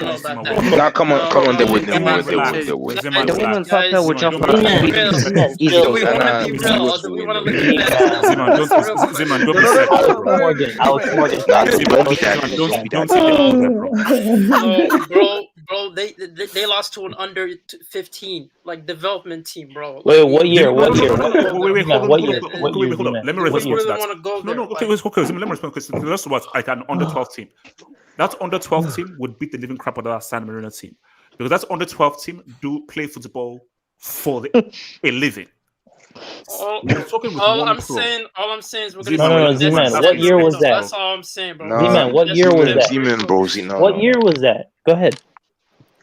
know about that. Now come on, they would. The woman with purple hair with just Do we want to be real or do we want to look at that? Ziman, don't be sad, bro. Bro, they lost to an under 15 like development team, bro. Wait, what year? What year? Wait, hold on. Let me respond to that. Want to go there, Okay, let me respond because that's what like an under 12 team. That under 12 team would beat the living crap out of that San Marino team because that's under 12 team do play football for a living. All I'm saying is we're No, Z-Man, what year was that? That's all I'm saying, bro. Z-Man, what year was that? Z-Man, bro. Z-Man. What year was that? Go ahead.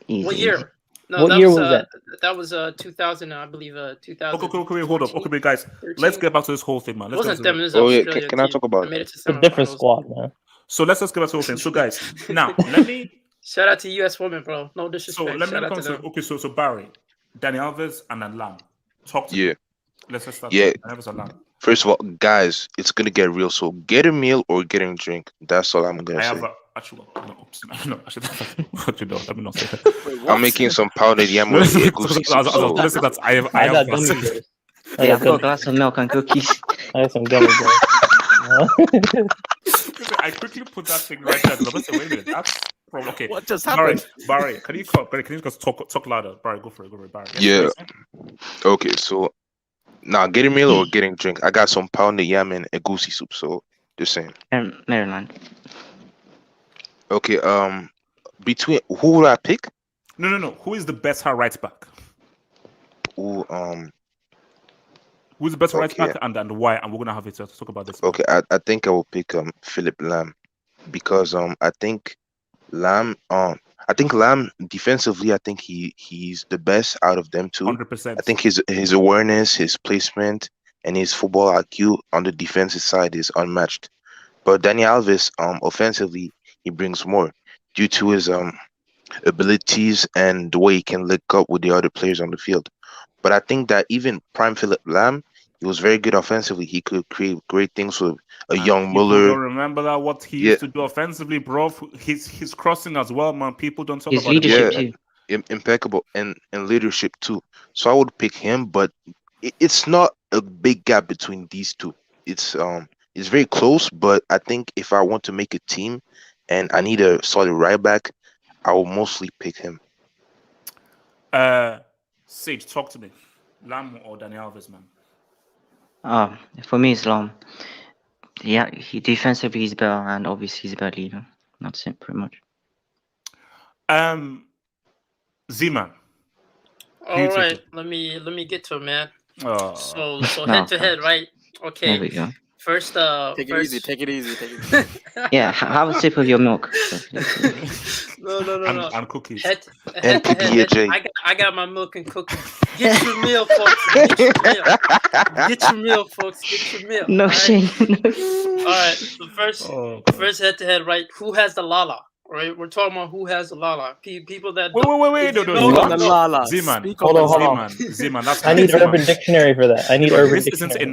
What year? No, what year was that? That was 2000, I believe. 2000. Okay, hold up. Okay, guys, let's get back to this whole thing, man. It wasn't them. It was yeah, Australia can I team. talk about I made it? it to It's a different squad, man. So let's just get back to the whole thing. So, guys, now let me. Shout out to US women, bro. No disrespect. So let me Shout out come to to them. okay. So Barry, Danny Alves, and then Lahm. Talk to me. Let's just start. Yeah. Alves and Lahm. First of all, guys, it's gonna get real. So get a meal or get a drink. That's all I'm gonna say. Actually, let me not say that. I'm making some powdered yam with egusi soup. I got gummy bears. Yeah, I've got a glass of milk and cookies. I have some gummy bears. I quickly put that thing right there. Wait a minute. That's okay. What just happened? Barry, can you talk louder? Barry, go for it, Barry. Yeah. Okay, so now getting meal or getting drink. I got some pounded yam and egusi soup. So just saying. Maryland. Okay. Between who would I pick? No. Who is the better right back? Ooh, Who's the best right back and why? And we're gonna have it to talk about this. Okay, I think I will pick Philip Lahm because I think Lahm defensively I think he's the best out of them two. 100%. I think his awareness, his placement, and his football IQ on the defensive side is unmatched. But Danny Alves offensively he brings more due to his abilities and the way he can link up with the other players on the field. But I think that even prime Philip Lahm, he was very good offensively. He could create great things with a young Muller. Don't remember that what he used to do offensively, bro. He's crossing as well, man. People don't talk His about leadership too. Impeccable and leadership too. So I would pick him, but it's not a big gap between these two. It's very close, but I think if I want to make a team and I need a solid right back, I will mostly pick him. Sage, talk to me. Lahm or Danny Alves, man? For me, it's Lahm. Yeah, defensively he's better, and obviously he's a better leader. That's it, pretty much. Z-Man. All right, let me get to it, man. Oh. So head to head, right? Okay. There we go. First, Take it easy. Take it easy. Yeah, have a sip of your milk. No. And cookies. Head to head. I got my milk and cookies. Get your meal, folks. Get your meal, folks. Get your meal. No shame. All right. So first head to head, right? Who has the Lala? Right, we're talking about who has the Lala. People that wait, no, Lala. Z-Man, hold on. Z-Man, that's I need Urban Dictionary for that. I need Urban Dictionary.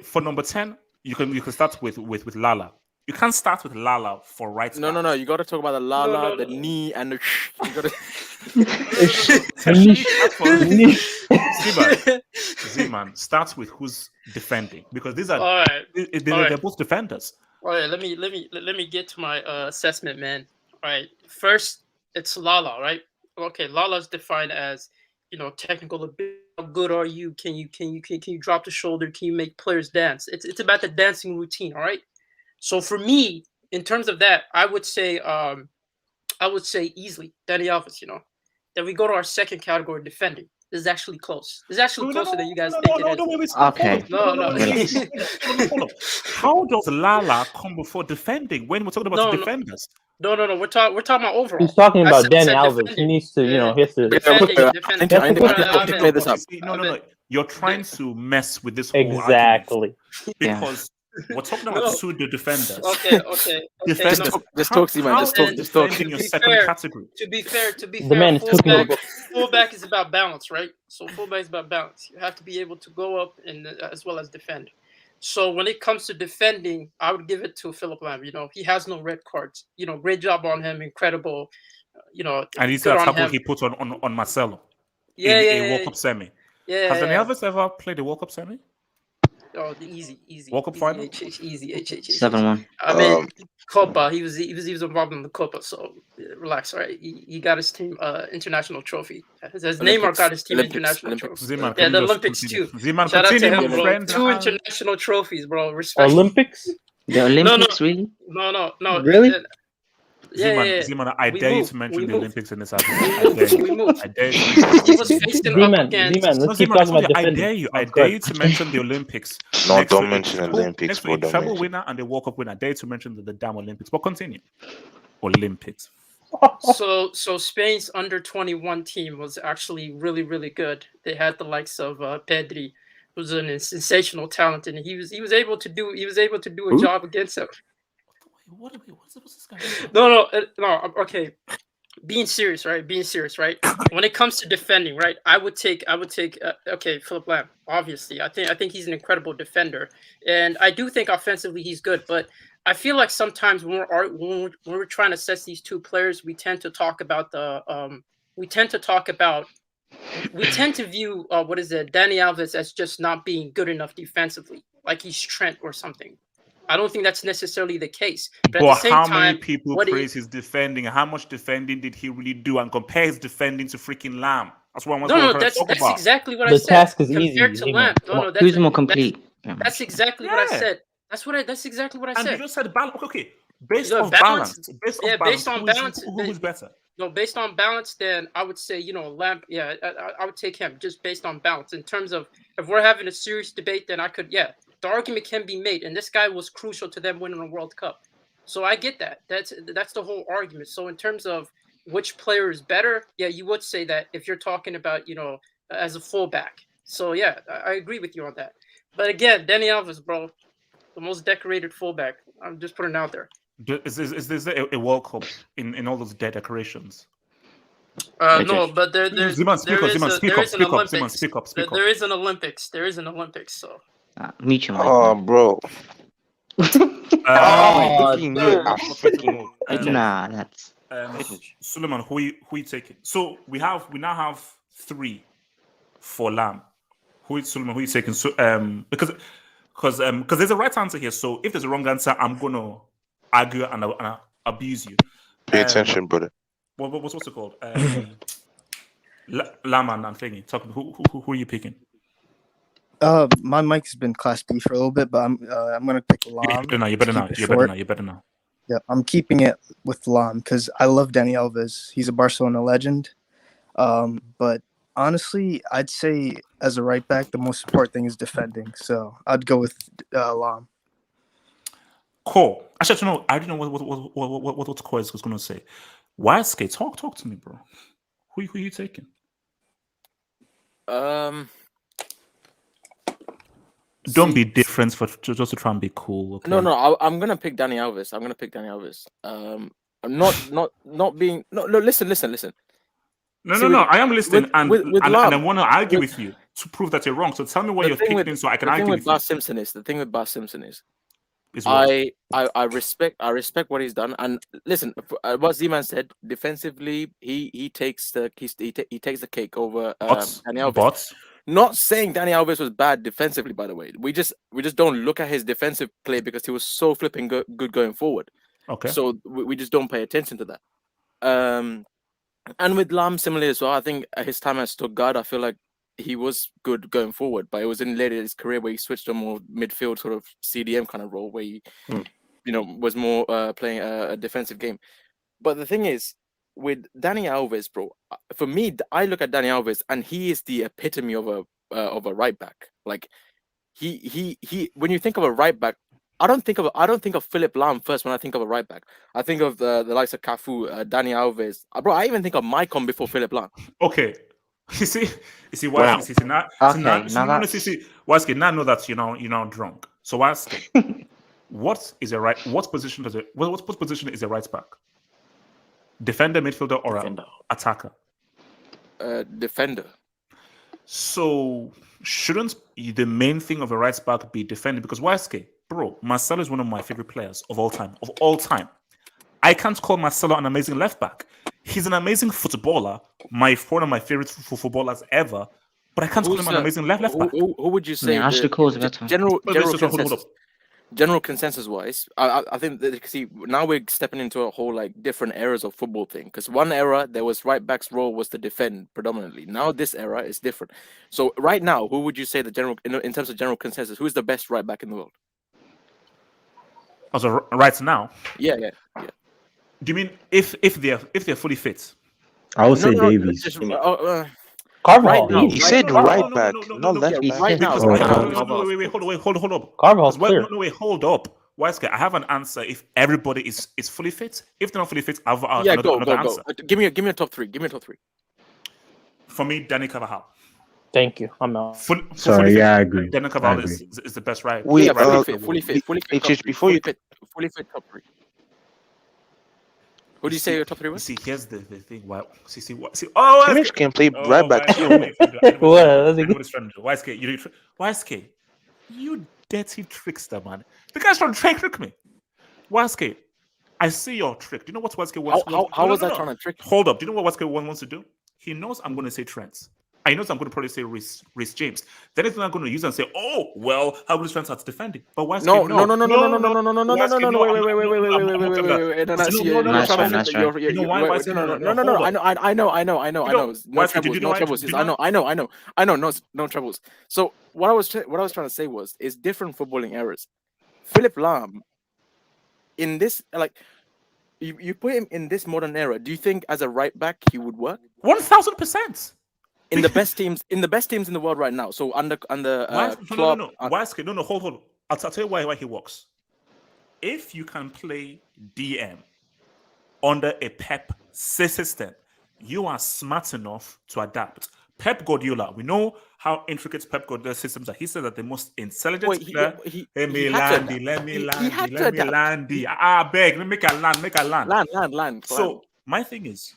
For number 10, you can start with Lala. You can't start with Lala for right back. No. You got to talk about the Lala, the knee, and the. You got to. Z-Man, start with who's defending, because these are they're both defenders. All right, let me get to my assessment, man. All right, first it's Lala, right? Okay, Lala's defined as, technical ability. How good are you? Can you drop the shoulder? Can you make players dance? It's about the dancing routine, all right? So for me, in terms of that, I would say easily Danny Alves. Then we go to our second category, defending. This is actually close. This is actually closer than you guys think it is. Okay. No. How does Lala come before defending when we're talking about defenders? No. We're talking about overall. He's talking about Danny Alves. He needs to, he has to. Play this up. No. You're trying to mess with this whole exactly argument because we're talking about pseudo defenders. Okay. Defenders. Just talk, Z-Man. Just talk. In your second category. To be fair, the man is fullback is about balance, right? So fullback is about balance. You have to be able to go up and as well as defend. So when it comes to defending, I would give it to Philipp Lahm. He has no red cards. Great job on him, incredible. And he's that tackle he put on Marcelo. In a World Cup semi. Yeah. Has Danny Alves ever played a World Cup semi? Oh, easy. World Cup final? Easy. 7-1. I mean, Copa. He was involved in the Copa, so relax. All right, he got his team international trophy. His Neymar got his team international trophy. Z-Man, the Olympics too. Z-Man, shout out to him, bro. Friend. 2 international trophies, bro. Respect. Olympics? The Olympics, really? No. Really? Z-Man, I dare you to mention the Olympics in this album. I dare you. He was facing up against. Let's keep talking about defending. I dare you to mention the Olympics. No, don't mention Olympics. Next week, treble winner and the World Cup winner. I dare you to mention the damn Olympics. But continue. Olympics. So Spain's under-21 team was actually really, really good. They had the likes of Pedri, who's a sensational talent, and he was able to do a job against him. What's this guy? No. Okay, being serious, right? When it comes to defending, right? I would take. Philipp Lahm. Obviously, I think he's an incredible defender, and I do think offensively he's good. But I feel like sometimes when we're trying to assess these two players, we tend to talk about we tend to view Danny Alves as just not being good enough defensively, like he's Trent or something. I don't think that's necessarily the case. But at the same how time, many people praise his defending? How much defending did he really do? And compare his defending to freaking Lahm. That's what I'm that's exactly what I said. The task is easy. Compared to Lahm. No, who's more complete? That's exactly what I said. That's exactly what I said. And you just said balance. Okay, based on balance. Who's better? No, based on balance, then I would say, Lahm. Yeah, I would take him just based on balance. In terms of if we're having a serious debate, then I could, the argument can be made, and this guy was crucial to them winning a World Cup. So I get that. That's the whole argument. So in terms of which player is better, you would say that if you're talking about, as a fullback. So I agree with you on that. But again, Danny Alves, bro, the most decorated fullback. I'm just putting it out there. Is there a World Cup in all those decorations? No, but there is an Olympics. There is an Olympics. So. Meet you, bro. Nah, that's. Suleiman, who you taking? So we now have 3 for Lahm. Who you taking? So because there's a right answer here. So if there's a wrong answer, I'm gonna argue and abuse you. Pay attention, brother. What's it called? Lahm and thingy. Talk. Who are you picking? My mic's been Class B for a little bit, but I'm gonna pick Lahm. You better now. You better now. Yeah, I'm keeping it with Lahm because I love Danny Alves. He's a Barcelona legend. But honestly, I'd say as a right back, the most important thing is defending. So I'd go with Lahm. Cool. Actually, no, I don't know what Core is going to say. YSK, talk to me, bro. Who you taking? Don't be different for just to try and be cool. Okay? No. I'm gonna pick Danny Alves. I'm not being no. Listen. No. I am listening, and I want to argue with you to prove that you're wrong. So tell me what you're picking, so I can argue with you. The thing with Bas Simpson is I respect what he's done. And listen, what Z-Man said defensively, he takes the cake over Danny Alves. But not saying Danny Alves was bad defensively, by the way. We just don't look at his defensive play because he was so flipping good going forward. Okay. So we just don't pay attention to that. And with Lahm, similarly as well, I think his time at Stuttgart, I feel like he was good going forward, but it was in later in his career where he switched to a more midfield sort of CDM kind of role where he, was more playing a defensive game. But the thing is, with Danny Alves, bro, for me, I look at Danny Alves and he is the epitome of a right back. Like he when you think of a right back, I don't think of Philip Lahm first when I think of a right back. I think of the likes of Cafu, Danny Alves. Bro, I even think of Maicon before Philip Lahm. Okay. You see why now now know that you're now drunk. So YSK, what position is a right back? Defender, midfielder, or attacker? Defender. So shouldn't the main thing of a right back be defending? Because YSK, bro, Marcelo is one of my favorite players of all time. I can't call Marcelo an amazing left back. He's an amazing footballer, one of my favorite footballers ever. But I can't call him an amazing left back. Who would you say? General consensus wise, I think that, see, now we're stepping into a whole like different eras of football thing. Because one era there was right back's role was to defend predominantly. Now this era is different. So right now, who would you say in terms of general consensus, who is the best right back in the world? Also, right now? Yeah. Do you mean if they're fully fit? I would say Davies. Carvajal. Right he said right back, not left back. Right now. Wait, hold up. Carvajal's clear. Hold up. YSK, I have an answer if everybody is fully fit. If they're not fully fit, I've go. answer. Give me a top three. For me, Danny Carvajal. Thank you. I'm not. Sorry, I agree. Danny Carvajal is the best right. Fully fit. Fully fit top three. Who do you say your top three was? See, here's the thing. Kimmich can play right back too. YSK, you dirty trickster, man. The guy's trying to trick me. YSK, I see your trick. Do you know what YSK wants? How was I trying to trick you? Hold up. Do you know what YSK wants to do? He knows I'm going to say Trent. I know I'm going to probably say Reece James. Then it's not going to use and say, "Oh, well, how will Trent start defending?" But why? No. Wait. No troubles. So what I was trying to say is different footballing eras. Philip Lahm, in this, like, you put him in this modern era. Do you think as a right back he would work? 1000%. In the best teams in the world right now. So under Klopp. No. Hold. I'll tell you why he works. If you can play DM under a Pep system, you are smart enough to adapt. Pep Guardiola, we know how intricate Pep Guardiola's systems are. He said that the most intelligent player. Let me land. Beg, let me make a land. So my thing is,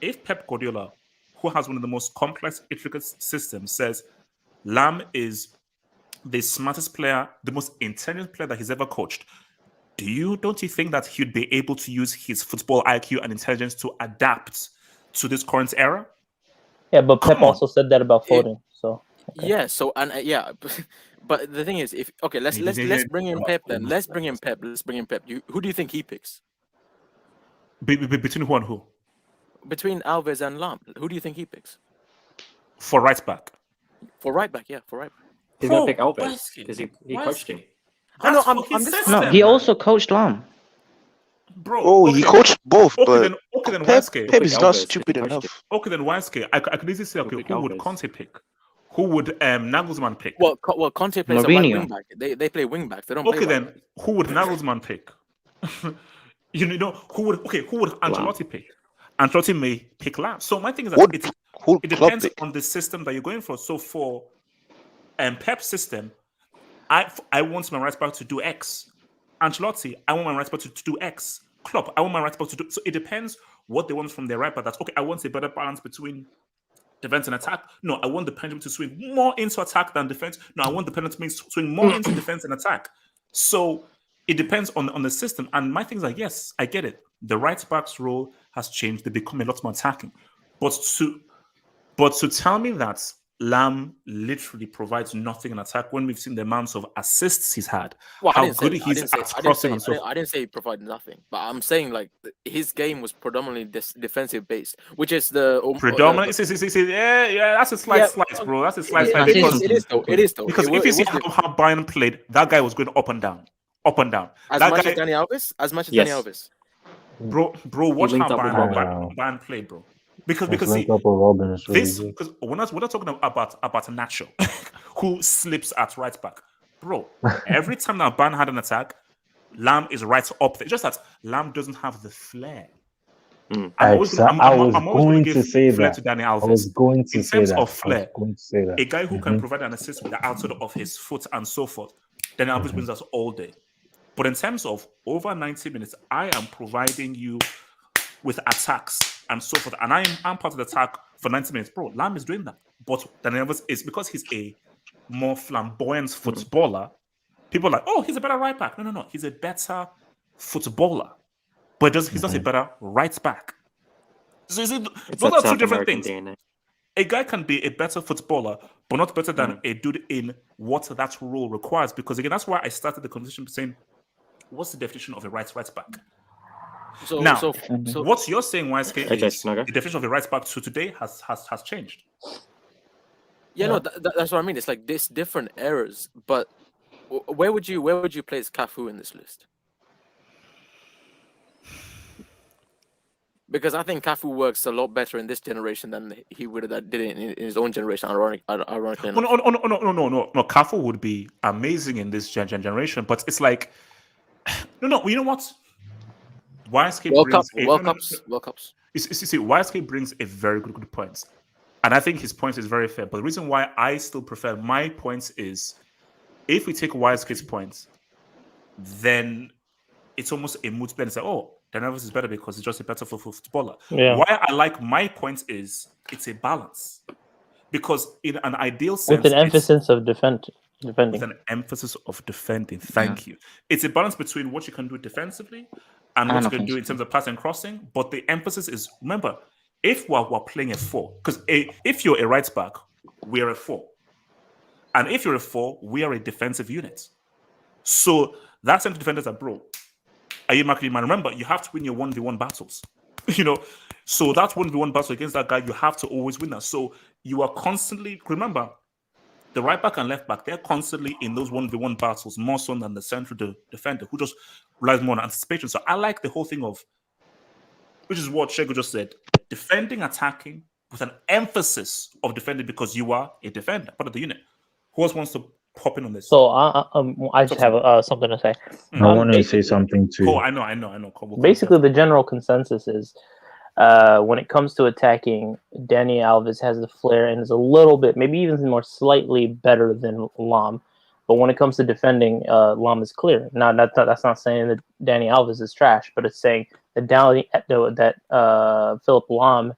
if Pep Guardiola, who has one of the most complex, intricate systems, says Lahm is the smartest player, the most intelligent player that he's ever coached, don't you think that he'd be able to use his football IQ and intelligence to adapt to this current era? Yeah, but Pep also said that about Foden. So okay. Yeah. So but the thing is, let's bring in Pep then. Let's bring in Pep. Who do you think he picks? Between who and who? Between Alves and Lahm, who do you think he picks? For right back. For right back, yeah, for right back. He's Bro, gonna pick Alves Wesley, because he coached him. I know. That's I'm just. No, he also coached Lahm. Bro, Oh, he coached both, okay, but then Pep, Wesley. Pep is not Alves, stupid he coached enough. Okay, then Wesley. I could easily say, okay, pick who would Alves. Conte pick? Who would Nagelsmann pick? Well, Conte plays a right Mourinho. wing back. They play wing backs. They don't Okay, play then right back. who would Nagelsmann pick? you know who would Ancelotti pick? Ancelotti may pick Lahm. So my thing is that Who'd it Klopp depends pick? on the system that you're going for. So for Pep's system, I want my right back to do X. Ancelotti, I want my right back to do X. Klopp, I want my right back to do. So it depends what they want from their right back. That's okay. I want a better balance between defense and attack. No, I want the pendulum to swing more into attack than defense. No, I want the pendulum to swing more into defense and attack. So it depends on the system. And my things are, yes, I get it. The right back's role has changed. They become a lot more attacking. But to tell me that Lahm literally provides nothing in attack when we've seen the amounts of assists he's had, Well, how good he is at crossing and so I didn't say he provided nothing, but I'm saying like his game was predominantly defensive based, which is the predominantly. Yeah, that's a slight, bro. That's a slight. It is though. Because if you see how Bayern played, that guy was going up and down. As much as Danny Alves, Danny Alves. Bro, watch how Bayern played, bro. Because see, because we're not talking about Nacho, who slips at right back, bro. Every time that Bayern had an attack, Lahm is right up there. Just that Lahm doesn't have the flair. I was going to say that. To Danny Alves. I was going to in say terms that. of flair, a guy who can provide an assist with the outside of his foot and so forth, Danny Alves wins us all day. But in terms of over 90 minutes, I am providing you with attacks and so forth, and I'm part of the attack for 90 minutes. Bro, Lahm is doing that. But Danny Alves is, because he's a more flamboyant footballer, people are like, oh, he's a better right back. No. He's a better footballer. But he's not a better right back. So those are two different things. DNA. A guy can be a better footballer, but not better than a dude in what that role requires. Because again, that's why I started the conversation saying, what's the definition of a right back? So what you're saying, YSK, is the definition of a right back to today has changed. Yeah, no, that's what I mean. It's like this different eras, but where would you place Cafu in this list? Because I think Cafu works a lot better in this generation than he would have did in his own generation. Ironically, no. Cafu would be amazing in this generation, but it's like, no. You know what? YSK World Cups. You see, YSK brings a very good point, and I think his point is very fair. But the reason why I still prefer my points is, if we take YSK's points, then it's almost a moot point. It's like, oh, Danny Alves is better because he's just a better footballer. Yeah. Why I like my point is it's a balance, because in an ideal sense, with an emphasis of defending. With an emphasis of defending. Thank you. It's a balance between what you can do defensively and what you can do in terms of passing and crossing. But the emphasis is, remember, if we're playing a 4, because if you're a right back, we're a 4. And if you're a 4, we are a defensive unit. So that central defenders are, bro, are you marking man? Remember, you have to win your 1v1 battles. So that 1v1 battle against that guy, you have to always win that. So you are constantly, remember, the right back and left back, they're constantly in those 1v1 battles more so than the central defender, who just relies more on anticipation. So I like the whole thing of, which is what Shego just said, defending, attacking with an emphasis of defending because you are a defender, part of the unit. Who else wants to pop in on this? So I just have something to say. I want to say something too. Cool, I know. Cool, basically, the general consensus is, when it comes to attacking, Danny Alves has the flair and is a little bit, maybe even more slightly better than Lahm. But when it comes to defending, Lahm is clear. Now, that's not saying that Danny Alves is trash, but it's saying that Philipp Lahm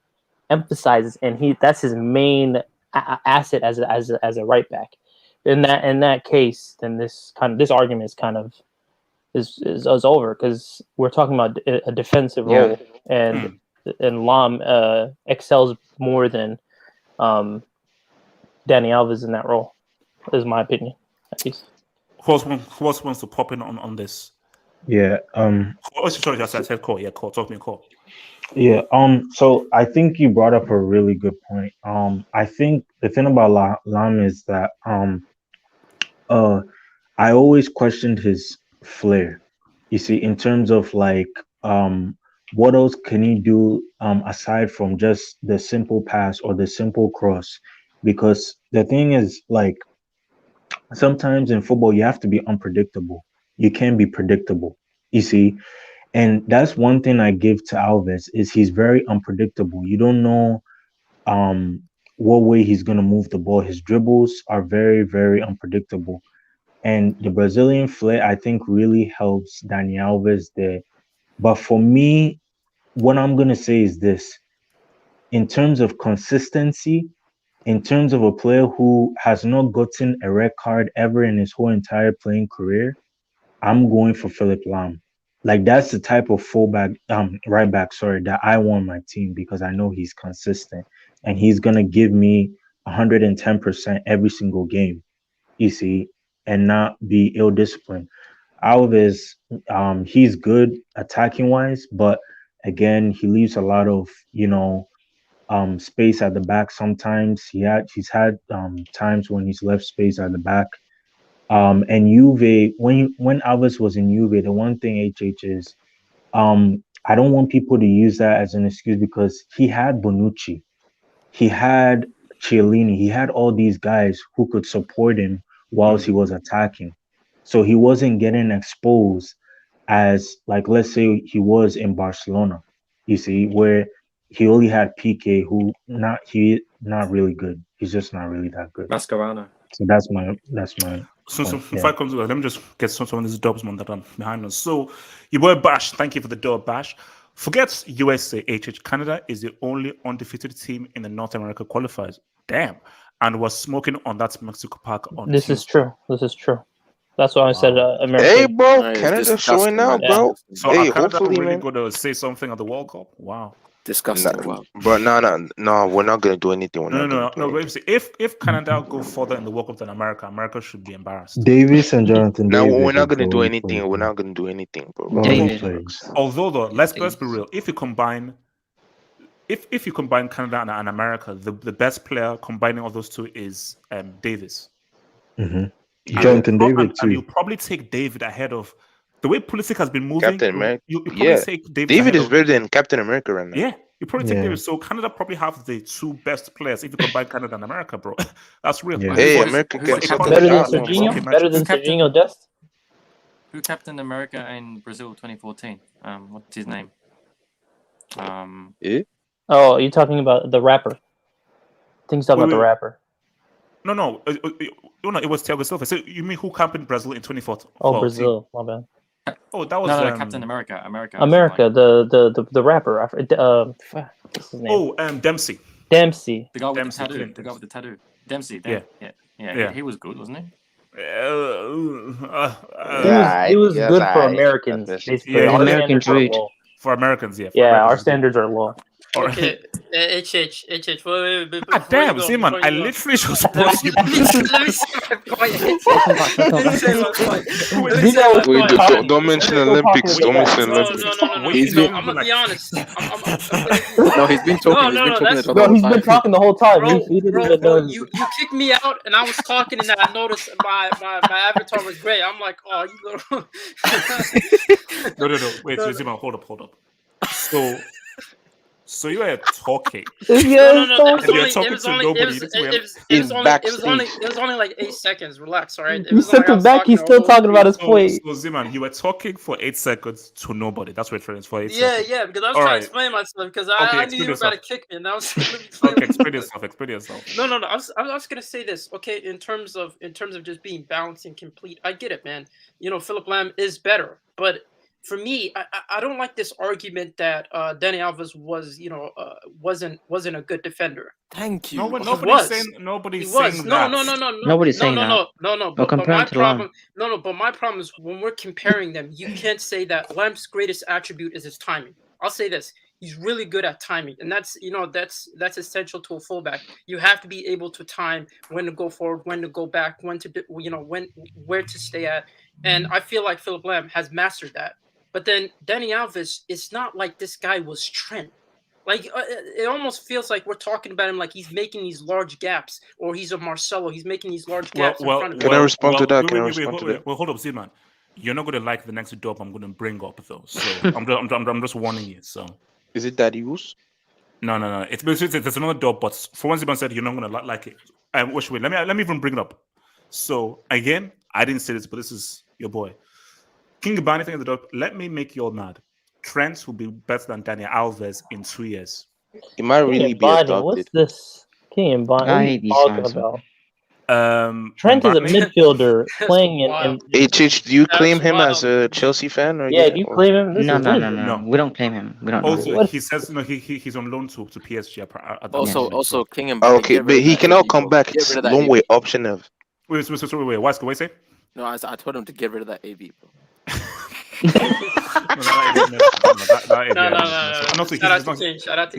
emphasizes, and that's his main asset as a right back. In that case, then this argument is kind of is over, because we're talking about a defensive role, and Lahm excels more than Danny Alves in that role, is my opinion, at least. Who else wants to pop in on this? Yeah. Sorry, I said call. Yeah, call. Talk to me, call. Yeah. So I think you brought up a really good point. I think the thing about Lam is that uh I always questioned his flair. You see, in terms of like what else can he do aside from just the simple pass or the simple cross? Because the thing is like sometimes in football you have to be unpredictable. You can't be predictable. You see, and that's one thing I give to Alves is he's very unpredictable. You don't know what way he's gonna move the ball. His dribbles are very, very unpredictable. And the Brazilian flair, I think, really helps Dani Alves there. But for me, what I'm gonna say is this: in terms of consistency, in terms of a player who has not gotten a red card ever in his whole entire playing career, I'm going for Philip Lahm. Like that's the type of fullback, right back, sorry, that I want on my team because I know he's consistent and he's gonna give me 110% every single game. You see, and not be ill disciplined. Alves, he's good attacking wise, but again, he leaves a lot of space at the back. Sometimes he's had times when he's left space at the back. And Juve, when Alves was in Juve, the one thing HH is, I don't want people to use that as an excuse because he had Bonucci, he had Chiellini, he had all these guys who could support him whilst he was attacking. So he wasn't getting exposed as like let's say he was in Barcelona, you see, where he only had PK who not really good. He's just not really that good. Mascherano. So that's my So point. if I come to let me just get some of these dubs, man, that are behind us. So your boy Bash, thank you for the dub, Bash. Forget USA, Canada is the only undefeated team in the North America qualifiers. Damn. And was smoking on that Mexico Park on This Tuesday. is true. This is true. That's why I said America. Hey, bro, It's Canada showing disgusting, out, man. bro. So Hey, are Canada hopefully, really man. going to say something at the World Cup? Wow. Disgusting. Wow. But no, we're not gonna do anything. We're No, not no, gonna no, do no. anything. Wait, if Canada go further in the World Cup than America, America should be embarrassed. Davis and Jonathan Now David. we're not are gonna do glory anything. players, We're man. not gonna do anything, bro. Glory David. players. Although though, let's be real. If you combine if you combine Canada and America, the best player combining all those two is Davis. hmm Yeah. Jonathan David And too. you probably take David ahead of the way Pulisic has been moving. Captain America. You probably Yeah, take David David ahead is of, better than Captain America right now. yeah. You probably take Yeah. David. So Canada probably have the two best players if you combine Canada and America, bro. That's real. Yeah. Hey, Who's- America who's can the set captain? the Better than shot now, bro. Serginho? Better than Captain- Serginho Dest? Who captained America in Brazil 2014? What's his name? Yeah. Oh, you're talking about the rapper. I think he's talking about the Wait. rapper. No, it was Thiago Silva. So you mean who camped Brazil in 2014? Oh, Brazil. My bad. Oh, that was No, Captain America. America. America, the rapper. What's his name? Oh, Dempsey. Dempsey. The guy with Dempsey, the tattoo. Clint The guy with the tattoo. Dempsey. Yeah. Yeah. He was good, wasn't he? He was good for alright. Americans, That's basically. Yeah, Our Americans standards are rate. low. For Americans, yeah. For Yeah, Americans, our standards are low. Okay, HH, wait, God before damn, you go, Zeman, before I you go. literally just Let me, brought you. let me say my point. Let me say my point. Let me say Dino my is Wait, point. don't mention Still Olympics. talking Don't about mention No, Olympics. no, no, no, no. He's No, been- I'm gonna be honest. No, he's been talking. He's been talking that's the No, whole he's been time. talking the whole time. bro, He didn't bro, even bro. know. You kicked me out, and I was talking, and then I noticed my avatar was gray. I'm like, oh, you go. No. Wait, Zeman, hold up. So you were talking. This No. guy's And you're talking. talking to nobody. It was only like 8 seconds. Relax, all right. It You wasn't sent like I him was back. talking He's the still whole talking about his So point. Zeman, you were talking for 8 seconds to nobody. That's what it is for 8 Yeah, seconds. yeah, because I was All trying right. to explain myself because Okay, I knew you were explain about to kick me, and I was Okay, explain yourself. No. I was gonna say this. Okay, in terms of just being balanced and complete, I get it, man. You know, Philip Lahm is better, but for me, I don't like this argument that Danny Alves wasn't a good defender. Thank you. Nobody's saying He that. was. No. Nobody's saying that. No. But compare him to Lahm. But my problem is when we're comparing them, you can't say that Lamb's greatest attribute is his timing. I'll say this: he's really good at timing, and that's essential to a fullback. You have to be able to time when to go forward, when to go back, when to where to stay at. And I feel like Philip Lahm has mastered that. But then Danny Alves, it's not like this guy was Trent. Like it almost feels like we're talking about him like he's making these large gaps, or he's a Marcelo. He's making these large gaps in front of him. Can I respond to that? Can I respond to that? Well, hold up, Z-Man. You're not going to like the next dub I'm going to bring up, though. So I'm just warning you. So is it that use? No. It's another dub, but for one, Z-Man said you're not going to like it. Wait. Let me even bring it up. So again, I didn't say this, but this is your boy. King Bani thing of the dub. Let me make you all mad. Trent will be better than Danny Alves in 2 years. It might really be adopted. What's this? King Bani. What are you talking about? Trent is a Mbani? midfielder playing in. Hey, Chich, do you claim him as a Chelsea fan? Or Yeah, do you claim him? No. We don't claim him. We don't. Also, he says he's on loan to PSG. Also, King and okay, but he cannot come back. It's long way option of. Wait. What you say? No, I told him to get rid of that AB, bro. He's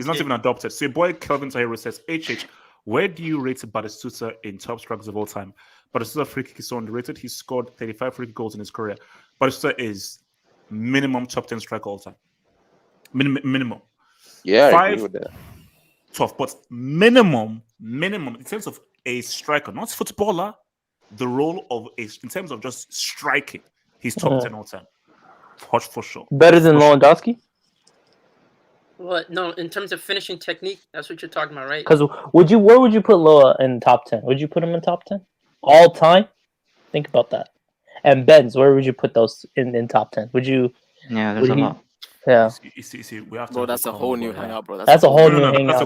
not even adopted. So your boy Kelvin Tahiro says, HH, where do you rate Batistuta in top strikers of all time? Batistuta free kick is so underrated. He scored 35 free kick goals in his career. Batistuta is minimum top 10 striker all time. Minimum. Yeah, 5, I agree with that. Tough, but minimum in terms of a striker, not footballer, the role of in terms of just striking, he's top 10 all time. For sure. Better than Lewandowski? What? No, in terms of finishing technique, that's what you're talking about, right? Because where would you put Loa in top 10? Would you put him in top 10? All time? Think about that. And Benz, where would you put those in top 10? Would you? Yeah, there's a lot. Yeah. You see, we have to. Bro, that's a whole new hangout, bro. That's a whole new hangout. That's a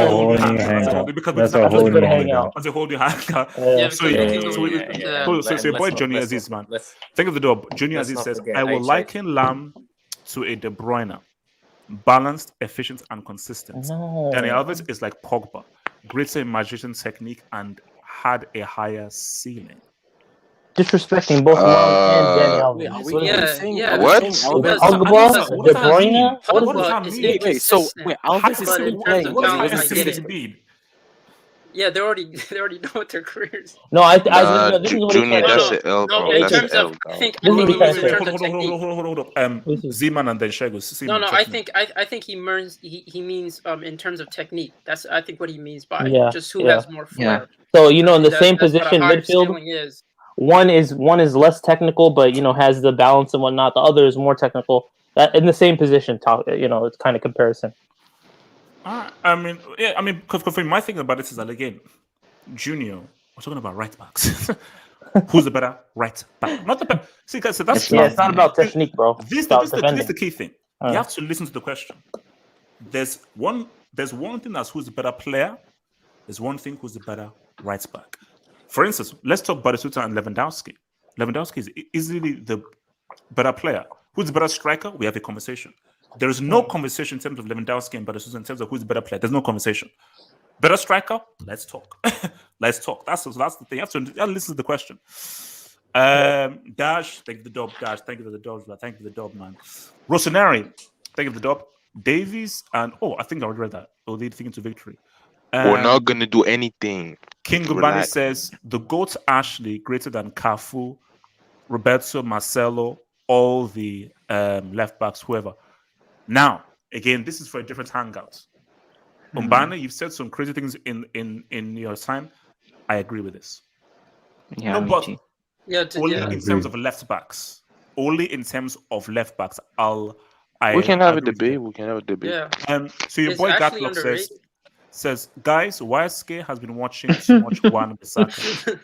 whole new hangout. That's a whole new hangout. That's a whole new hangout. So your boy Johnny Aziz, man. Think of the dub. Johnny Aziz says, I will liken Lahm to a De Bruyne. Balanced, efficient, and consistent. No. Danny Alves is like Pogba. Greater imagination technique and had a higher ceiling. Disrespecting both Lahm and Danny Alves. What? Pogba, De Bruyne. What does that mean? Alves is still playing. What does that mean? Yeah, they already know what their careers. No, this is what Junior, that's an L, bro. in That's terms an L, of, bro. I think technique. Hold up. Z-Man and then Shagos. No, I think he means in terms of technique. That's I think what he means by just who has more flair. So in the same position midfield, one is less technical, but has the balance and whatnot. The other is more technical. That in the same position, it's kind of comparison. Because my thing about this is that again, Junior, we're talking about right backs. Who's the better right back? Not the better. See, guys, so that's it's not about technique, bro. This is the key thing. You have to listen to the question. There's one thing that's who's the better player. There's one thing who's the better right back. For instance, let's talk Batistuta and Lewandowski. Lewandowski is easily the better player. Who's the better striker? We have a conversation. There is no conversation in terms of Lewandowski and Batistuta in terms of who's the better player. There's no conversation. Better striker? Let's talk. Let's talk. That's the thing. You have to listen to the question. Dash, thank you for the dub. Dash, thank you for the dub. Thank you for the dub, man. Rossoneri, thank you for the dub. Davies and I think I already read that. Will lead thing to victory. We're not gonna do anything. King Gubani says the GOAT Ashley greater than Cafu, Roberto, Marcelo, all the left backs, whoever. Now, again, this is for a different hangout. Mbana, you've said some crazy things in your time. I agree with this. Yeah, but only in terms of left backs. Only in terms of left backs. We can have a debate. Yeah. So your boy Gatlock says, guys, YSK has been watching too much Wan Bissaka.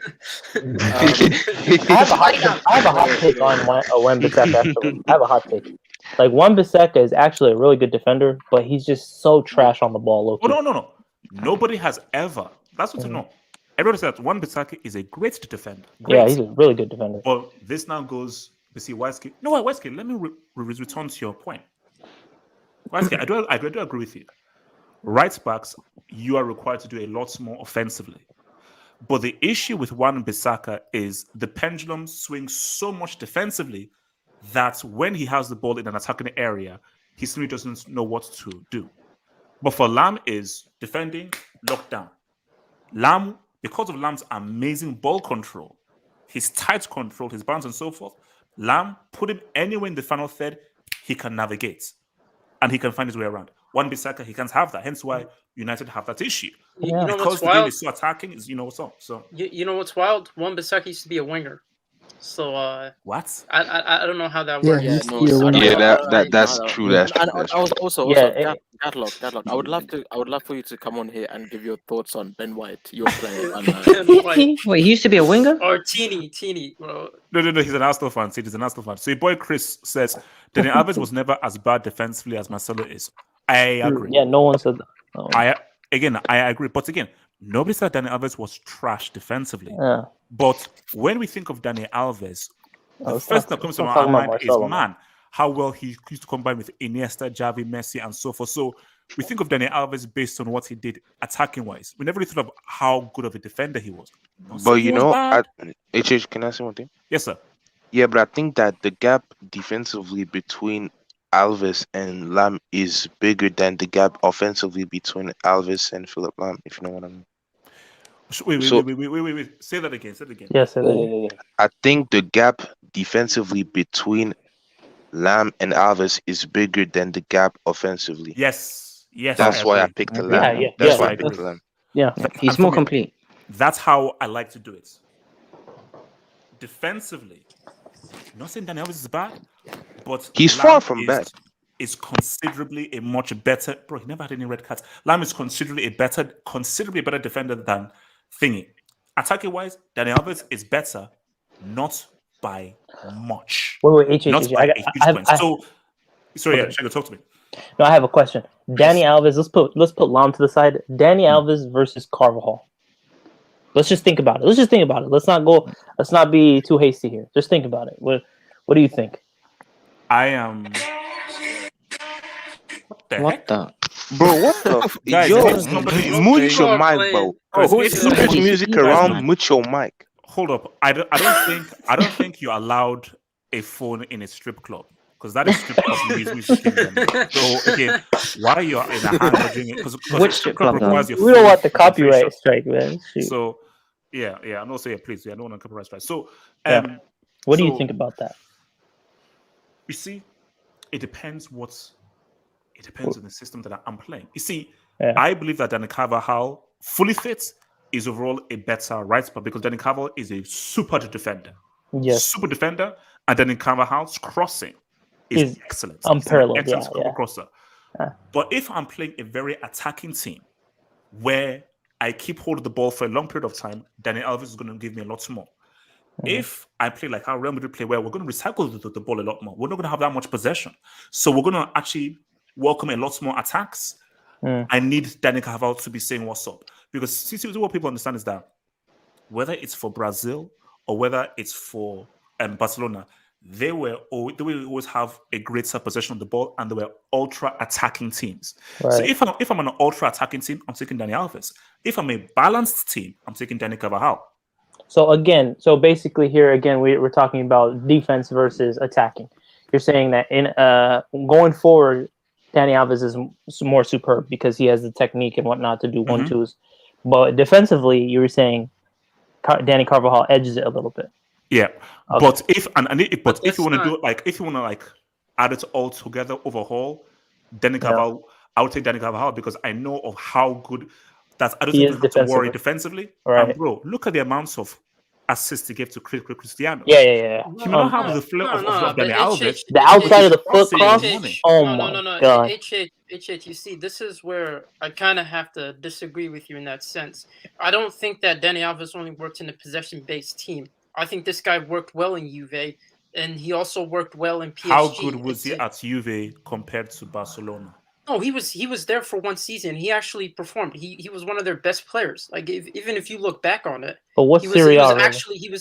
I have a hot take on Wan Bissaka. Actually, I have a hot take. Like Wan Bissaka is actually a really good defender, but he's just so trash on the ball. Oh no! Nobody has ever. That's what to know. Everybody says Wan Bissaka is a great defender. Great. Yeah, he's a really good defender. Well, this now goes. You see, YSK. No, YSK. Let me return to your point. YSK, I do agree with you. Right backs, you are required to do a lot more offensively. But the issue with Wan Bissaka is the pendulum swings so much defensively that when he has the ball in an attacking area, he simply doesn't know what to do. But for Lahm is defending, lockdown. Lahm, because of Lahm's amazing ball control, his tight control, his balance and so forth, Lahm, put him anywhere in the final third, he can navigate and he can find his way around. Wan-Bissaka, he can't have that. Hence why United have that issue. You know Because what's the game wild? is so attacking, is what's up. So You know what's wild? Wan-Bissaka used to be a winger. So what? I don't know how that Yeah, works. he Yeah, used to no, be a I don't winger. Yeah, know. that's No, true. no. That's true. And That's I was true. also Yeah, Gatlock. I would love for you to come on here and give your thoughts on Ben White, your player, and Like, Wait, he used to be a winger? or Teeny, bro. No. He's an Arsenal fan. See, he's an Arsenal fan. So your boy Chris says Danny Alves was never as bad defensively as Marcelo is. I agree. Yeah, no one said that. No. I agree. But again, nobody said Danny Alves was trash defensively. Yeah. But when we think of Danny Alves, the Let's first not- thing that comes let's to not my talk about mind is Marcelo, man. how well he used to combine with Iniesta, Xavi, Messi, and so forth. So we think of Danny Alves based on what he did attacking wise. We never really thought of how good of a defender he was. Not But saying he was bad. HH, can I say one thing? Yes, sir. Yeah, but I think that the gap defensively between Alves and Lahm is bigger than the gap offensively between Alves and Philip Lahm, if you know what I mean. Wait. Say that again. Say that again. Yes, say that again. I think the gap defensively between Lahm and Alves is bigger than the gap offensively. Yes. That's why I agree. picked the agree. Lahm. Yeah, That's yeah, why I yeah. picked the Lahm. Yeah. He's And for more me, complete. That's how I like to do it. Defensively, I'm not saying Danny Alves is bad, but He's Lahm far from bad. is considerably a much better. Bro, he never had any red cards. Lahm is considerably a better defender than Thingy. Attacking wise, Danny Alves is better, not by much. Wait, Not by a huge point. So, sorry, Okay. Shago, talk to me. No, I have a question. Danny Alves, let's put Lahm to the side. Danny Alves versus Carvajal. Let's just think about it. Let's not be too hasty here. Just think about it. What do you think? I am. What the heck? Bro, what the Guys, yo, if somebody is mute playing- your mic, bro. Guys, If you put music around, mute your mic. Hold up. I don't think you're allowed a phone in a strip club because that is strip club music. So again, while you're in a hand watching it, because Which strip club club, requires your We don't full want the concentration. copyright strike, man. Shoot. So yeah, I'm not saying please. Yeah, I don't want to copyright strike. So Yeah. What do you so, think about that? You see, it depends on the system that I'm playing. You see, Yeah. I believe that Danny Carvajal fully fit is overall a better right back because Danny Carvajal is a super defender. Yes. Super defender, and Danny Carvajal's crossing is excellent. He's an Unparalleled. excellent Yeah. crosser. But if I'm playing a very attacking team where I keep hold of the ball for a long period of time, Danny Alves is going to give me a lot more. If I play like how Real Madrid play, where we're going to recycle the ball a lot more, we're not going to have that much possession. So we're going to actually welcome a lot more attacks. I need Danny Carvajal to be saying what's up. Because see, what people understand is that whether it's for Brazil or whether it's for Barcelona, they will always have a greater possession of the ball and they were ultra attacking teams. Right. So if I'm an ultra attacking team, I'm taking Dani Alves. If I'm a balanced team, I'm taking Danny Carvajal. So basically here again we're talking about defense versus attacking. You're saying that in going forward, Danny Alves is more superb because he has the technique and whatnot to do 1-2s. But defensively, you were saying Danny Carvajal edges it a little bit. Yeah, Okay. but if you want to do it if you want to add it all together overhaul, Danny Carvajal, I would take Danny Carvajal because I know of how good that I don't He think is we have to worry defensively. defensively. Right. And bro, look at the amounts of assists he gave to Cristiano. Yeah. He may not have the flow of Danny Alves. The outside of the foot cross. Money. Oh No. my god. HH, you see, this is where I kind of have to disagree with you in that sense. I don't think that Danny Alves only worked in a possession-based team. I think this guy worked well in Juve, and he also worked well in PSG. How good was he at Juve compared to Barcelona? No, he was there for one season. He actually performed. He was one of their best players. Like even if you look back on it, But what's he was Serie A,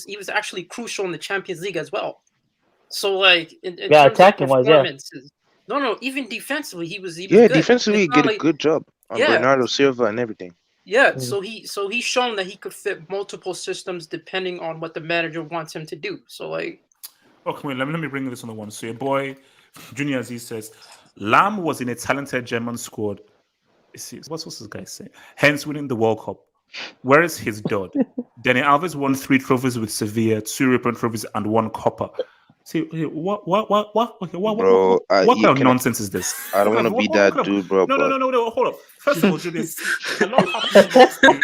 he was actually crucial in the Champions League as well. So like in terms attacking of wise, yeah. performances, no, even defensively he was Yeah, good. defensively, he It's not did a good job on Bernardo Silva and everything. Yeah, so he's shown that he could fit multiple systems depending on what the manager wants him to do. So like, okay, wait, let me bring this on the one. So your boy Junior Aziz says Lahm was in a talented German squad. What's this guy saying? Hence winning the World Cup. Where is his dud? Danny Alves won 3 trophies with Sevilla, 2 European trophies, and 1 Copa. See, what, okay, Bro, what kind of nonsense is this? I don't want to be that dude, bro. No, hold up. First of all, Julius, I love how people want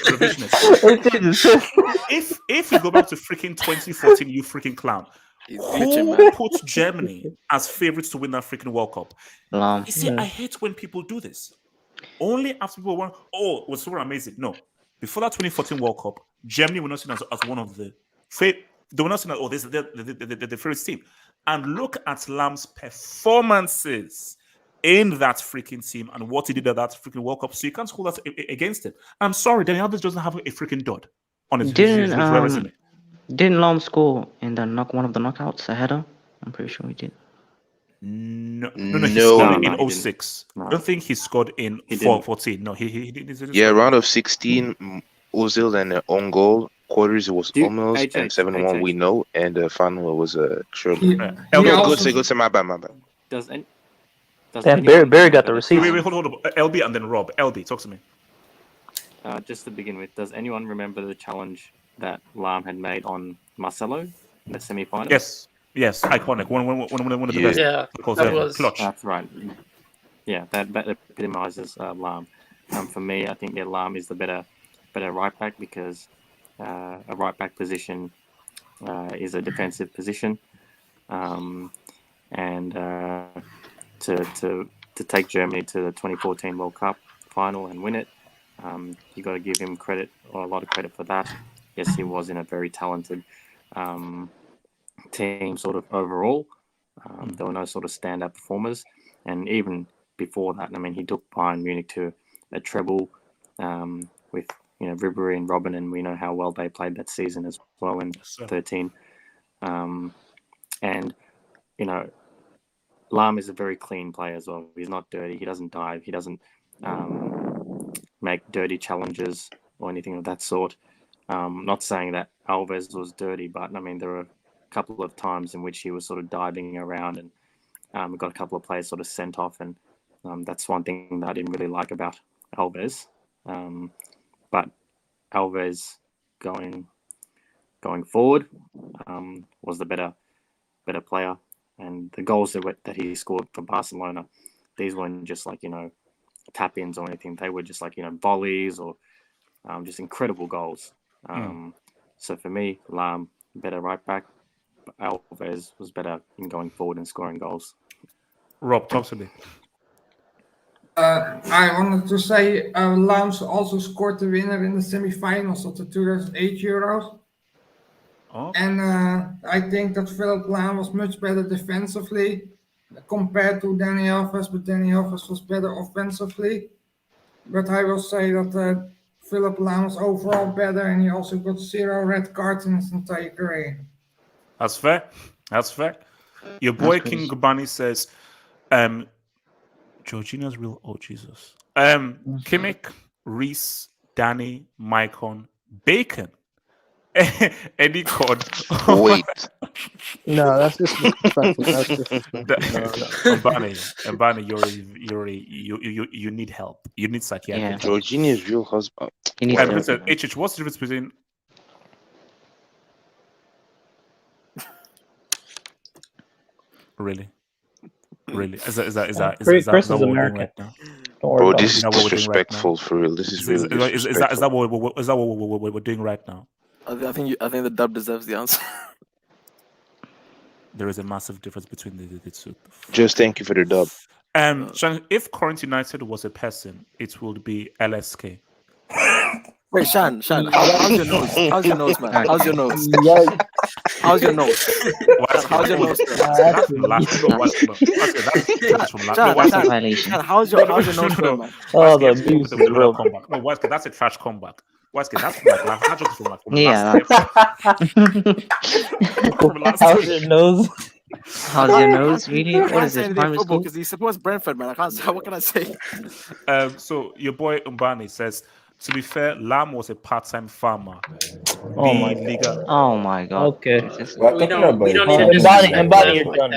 to be revisionists. If we go back to freaking 2014, you freaking clown, who put Germany as favorites to win that freaking World Cup? Lahm. You see, I hate when people do this. Only after people want, oh, it was so amazing. No, before that 2014 World Cup, Germany were not seen as one of the they were not seen as, oh, this is the favorite team. And look at Lahm's performances in that freaking team and what he did at that freaking World Cup. So you can't hold that against him. I'm sorry, Danny Alvarez doesn't have a freaking dud on his resume. Didn't Lahm score in the one of the knockouts, a header? I'm pretty sure he did. No, he scored in 06. I don't think he scored in 14. No, he didn't. Yeah, round of 16, Ozil and an own goal. Quarters it was Hummels, and 7-1 we know, and the final was Shirley. Go say my bad. Barry got the receipt. Wait, hold on. LB and then Rob. LB, talk to me. Just to begin with, does anyone remember the challenge that Lahm had made on Marcelo in the semi-final? Yes, iconic. One of the best. Yeah, that was clutch. That's right. Yeah, that epitomizes Lahm. For me, I think Lahm is the better right back because a right back position is a defensive position, and to take Germany to the 2014 World Cup final and win it, you got to give him credit, or a lot of credit for that. Yes, he was in a very talented team, sort of overall. There were no sort of stand-up performers, and even before that, I mean, he took Bayern Munich to a treble with Ribery and Robben, and we know how well they played that season as well in 13. And Lahm is a very clean player as well. He's not dirty. He doesn't dive. He doesn't make dirty challenges or anything of that sort. Not saying that Alves was dirty, but I mean, there were a couple of times in which he was sort of diving around, and we got a couple of players sort of sent off, and that's one thing that I didn't really like about Alves. But Alves going forward was the better player, and the goals that he scored for Barcelona, these weren't just like tap-ins or anything. They were just like volleys or just incredible goals. So for me, Lahm better right back, but Alves was better in going forward and scoring goals. Rob, talk to me. I wanted to say Lahm also scored the winner in the semi-finals of the 2008 Euros. Oh. And I think that Philipp Lahm was much better defensively compared to Danny Alvarez, but Danny Alvarez was better offensively. But I will say that Philipp Lahm was overall better, and he also got 0 red cards in his entire career. That's fair. Your boy King Gubani says, Georgina's real. Oh Jesus. Kimmich, Reese, Danny, Maicon, Bacon. Any code. Wait. No, that's just Mbani, you need help. You need psychiatric help. Georgina's real husband. Listen, HH, what's the difference between Really? Is that Chris what is we're doing American. right now? Bro, this is disrespectful for real. This is really disrespectful. Is that what we're doing right now? I think the dub deserves the answer. There is a massive difference between the two. Just thank you for the dub. Shan, if Current United was a person, it would be LSK. Wait, Shan, how's your nose? How's your nose, man? How's your nose? How's your nose? How's your nose? How's your nose, man? Oh, the abuse is real. No, that's a trash comeback. That's not just from How's your nose? How's your nose, really? What is it? Primary school? Because he supports Brentford, man. What can I say? So your boy Umbani says, to be fair, Lahm was a part-time farmer. Oh my god. Okay. We don't need to Mbani, you're done.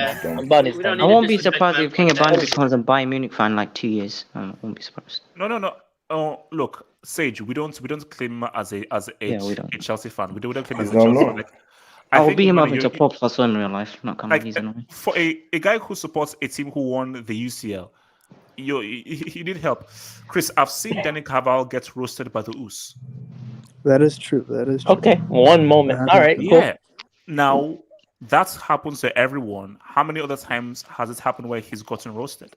Mbani's done. I won't be surprised if King Mbani becomes a Bayern Munich fan in like 2 years. I won't be surprised. No. Look, Sage, we don't claim as a Chelsea fan. We don't claim as a No, Chelsea no. fan. I'll think, beat him man, up into pop for so in real life. Not gonna like he's annoying. for a guy who supports a team who won the UCL, you need help. Chris, I've seen Danny Carvalho get roasted by the Us. That is true. That is true. Okay, one moment. That All is right, true. cool. Yeah. Now that happens to everyone. How many other times has it happened where he's gotten roasted?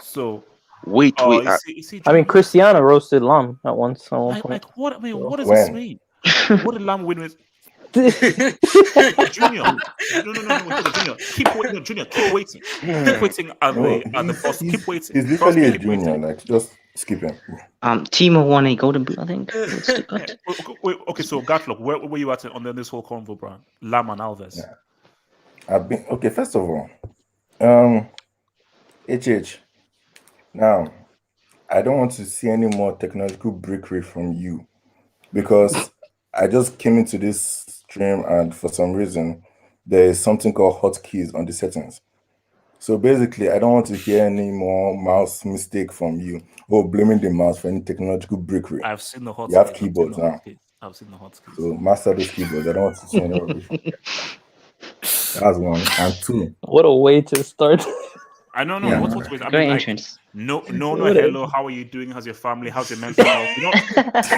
So Wait. you see, I mean, Cristiano roasted Lahm at one point. like what? I mean, what does When? this mean? What did Lahm win with? Junior, no, Junior, keep waiting. No, Junior, keep waiting. Keep waiting at the boss. Keep waiting. He's literally a junior. Like, just skip him. Timo won a golden boot, I think. With Stuttgart. Okay, so Gatlock, where were you at on this whole convo, bro? Lahm and Alves. Yeah. I've been okay. First of all, HH. Now, I don't want to see any more technological breakery from you because I just came into this stream and for some reason there is something called hotkeys on the settings. So basically, I don't want to hear any more mouse mistake from you or blaming the mouse for any technological breakery. I've seen the hotkeys. You have keyboards now. I've seen the hotkeys. So master those keyboards. I don't want to see any rubbish. That's one. And two. What a way to start. I don't know. Yeah. What's with? I Great mean, like, entrance. no. Hello, how are you doing? How's your family? How's your mental health? You know,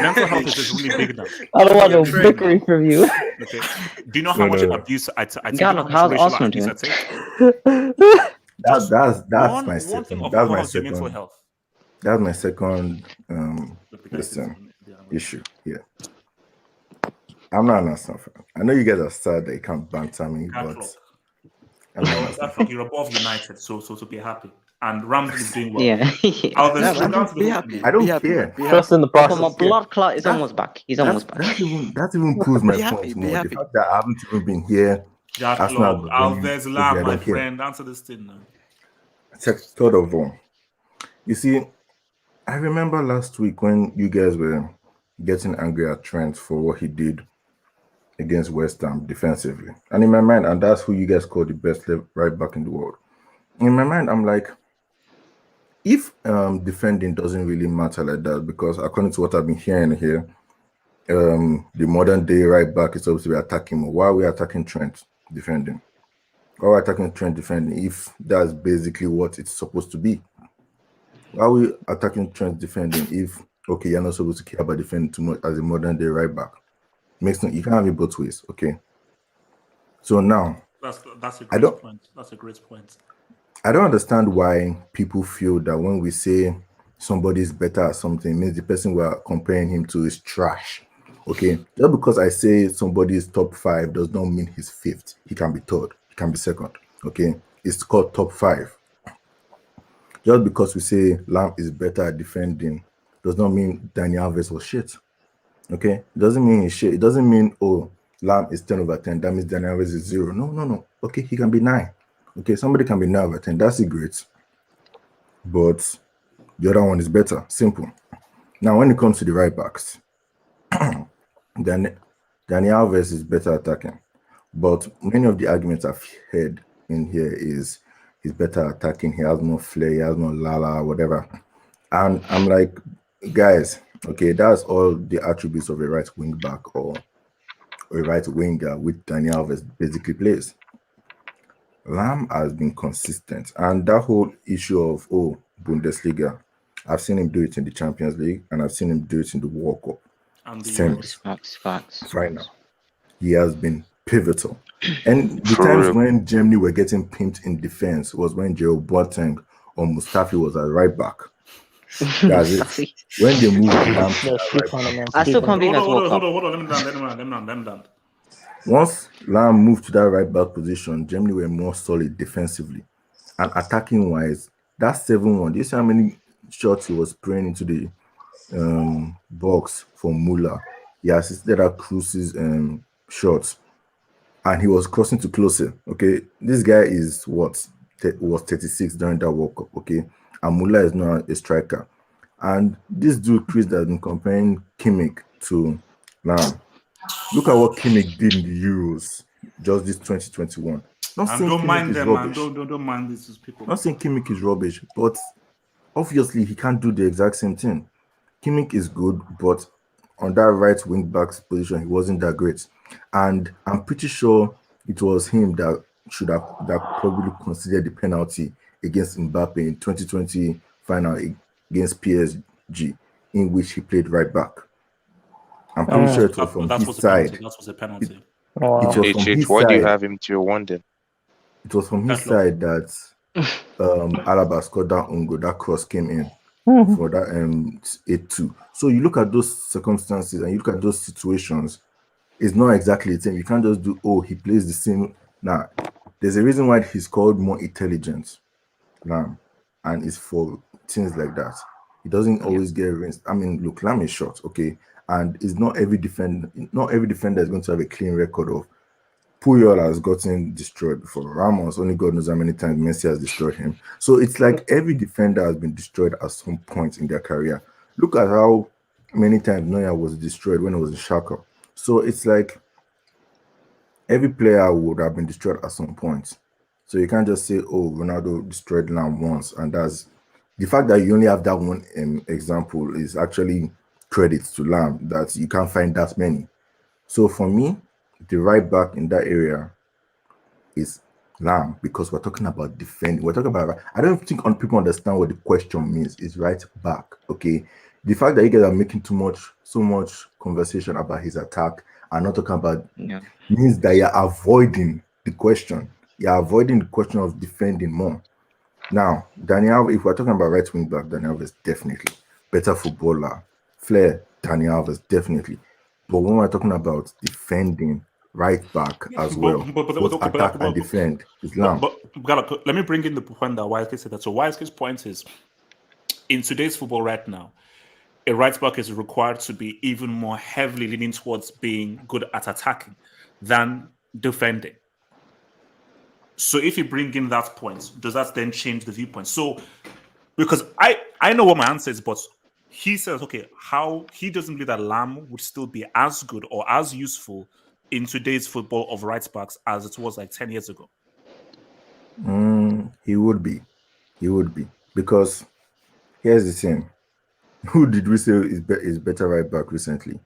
mental health is just really big now. I don't want no bickering from you. Okay. Do you know how much abuse I take? Gatlock, how's Arsenal doing? That's my one second. thing of That's my how's your mental second. health. That's my second issue here. I'm not an Arsenal fan. I know you guys are sad that you can't banter me, but I'm not an Arsenal fan. You're above United, so to be happy. And Ramsey is doing well. Yeah. I don't care. Trust in the process. My blood clot is almost back. He's almost back. That even proves my point more. The fact that I haven't even been here. Alves, Lahm, my friend. Answer this thing now. Third of all, you see, I remember last week when you guys were getting angry at Trent for what he did against West Ham defensively. And in my mind, and that's who you guys call the best right back in the world. In my mind, I'm like, if defending doesn't really matter like that, because according to what I've been hearing here, the modern day right back is supposed to be attacking more. Why are we attacking Trent defending? Why are we attacking Trent defending if that's basically what it's supposed to be? Why are we attacking Trent defending if, okay, you're not supposed to care about defending too much as a modern day right back? Makes no, you can't have it both ways, okay? So now, That's a great point. That's a great point. I don't understand why people feel that when we say somebody's better at something, it means the person we're comparing him to is trash. Okay, just because I say somebody is top 5 does not mean he's 5th. He can be 3rd, he can be 2nd. Okay, it's called top 5. Just because we say Lahm is better at defending does not mean Danny Alvarez was shit. Okay, it doesn't mean he's shit. It doesn't mean, oh, Lahm is 10 over 10. That means Danny Alvarez is 0. No. Okay, he can be 9. Okay, somebody can be 9 over 10. That's great. But the other one is better. Simple. Now, when it comes to the right backs, Danny Alves is better attacking. But many of the arguments I've heard in here is he's better attacking. He has more flair. He has more lala, whatever. And I'm like, guys, okay, that's all the attributes of a right wing back or a right winger, which Danny Alves basically plays. Lahm has been consistent, and that whole issue of Bundesliga, I've seen him do it in the Champions League, and I've seen him do it in the World Cup. And the facts. Right now, he has been pivotal. And the times when Germany were getting pimped in defense was when Jerome Boateng or Mustafi was at right back. That's it. When they moved Lahm, I still can't believe that's World Cup. Hold on. Let me done. Once Lahm moved to that right back position, Germany were more solid defensively. And attacking wise, that 7-1, do you see how many shots he was spraying into the box for Muller? He assisted at Cruz's shots. And he was crossing to closer. Okay, this guy is was 36 during that World Cup. Okay, and Muller is not a striker. And this dude Chris has been comparing Kimmich to Lahm. Look at what Kimmich did in the Euros, just this 2021. Don't mind them, man. Don't mind these people. Not saying Kimmich is rubbish, but obviously he can't do the exact same thing. Kimmich is good, but on that right wing back position, he wasn't that great. And I'm pretty sure it was him that probably considered the penalty against Mbappe in 2020 final against PSG, in which he played right back. I'm pretty sure it was from his side. That was a penalty. It was from his why side. do you have him tier 1 then? It was from his side that Alaba scored that own goal. That cross came in for that 8-2. So you look at those circumstances and you look at those situations, it's not exactly the same. You can't just do, he plays the same. Now, there's a reason why he's called more intelligent, Lahm, and it's for things like that. He doesn't always get rinsed. I mean, look, Lahm is short, okay, and it's not every defender is going to have a clean record of. Puyol has gotten destroyed before. Ramos, only God knows how many times Messi has destroyed him. So it's like every defender has been destroyed at some point in their career. Look at how many times Neuer was destroyed when he was in Schalke. So it's like every player would have been destroyed at some point. So you can't just say, Ronaldo destroyed Lahm once. And that's the fact that you only have that one example is actually credit to Lahm, that you can't find that many. So for me, the right back in that area is Lahm, because we're talking about defending. We're talking about, I don't think people understand what the question means. Is right back, okay? The fact that you guys are making so much conversation about his attack and not talking about means that you're avoiding the question. You're avoiding the question of defending more. Now, Danny Alves, if we're talking about right wing back, Danny Alves definitely better footballer. Flair, Danny Alves definitely. But when we're talking about defending right back as well, both attack and defend, is Lahm. But let me bring in the point that Wisely said that. So Wisely's point is, in today's football right now, a right back is required to be even more heavily leaning towards being good at attacking than defending. So if you bring in that point, does that then change the viewpoint? So, because I know what my answer is, but he says, okay, how he doesn't believe that Lahm would still be as good or as useful in today's football of right backs as it was like 10 years ago. He would be. Because here's the thing. Who did we say is better right back recently?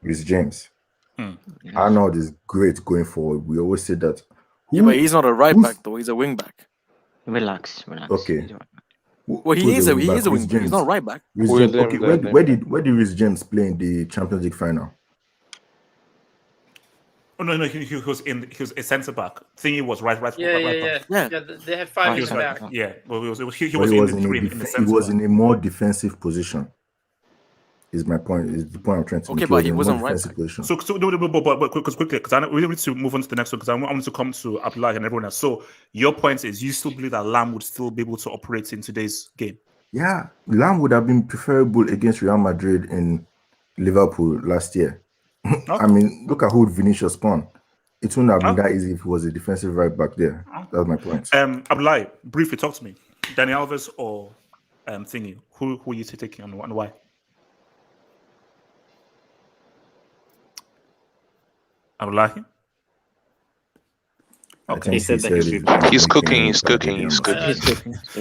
It's James. Arnold is great going forward. We always say that. But he's not a right back though. He's a wing back. Relax. Okay. Well, he is a wing back. He's not right back. Okay, where did Reece James play in the Champions League final? Oh no, he was a centre back. Thingy was right back. Yeah. They had 5 years back. Yeah, well, he was in a more defensive position. Is my point? Is the point I'm trying to make? Okay, but he wasn't right back. Position. So but quickly, because we need to move on to the next one, because I want to come to Abdullah and everyone else. So your point is, you still believe that Lahm would still be able to operate in today's game? Yeah, Lahm would have been preferable against Real Madrid in Liverpool last year. Okay. I mean, look at who Vinicius spawned. It wouldn't have been that easy if he was a defensive right back there. That's my point. Abdullah, briefly talk to me. Danny Alvarez or Thingy? Who are you taking and why? Abdullah? Okay. He said that he's cooking. I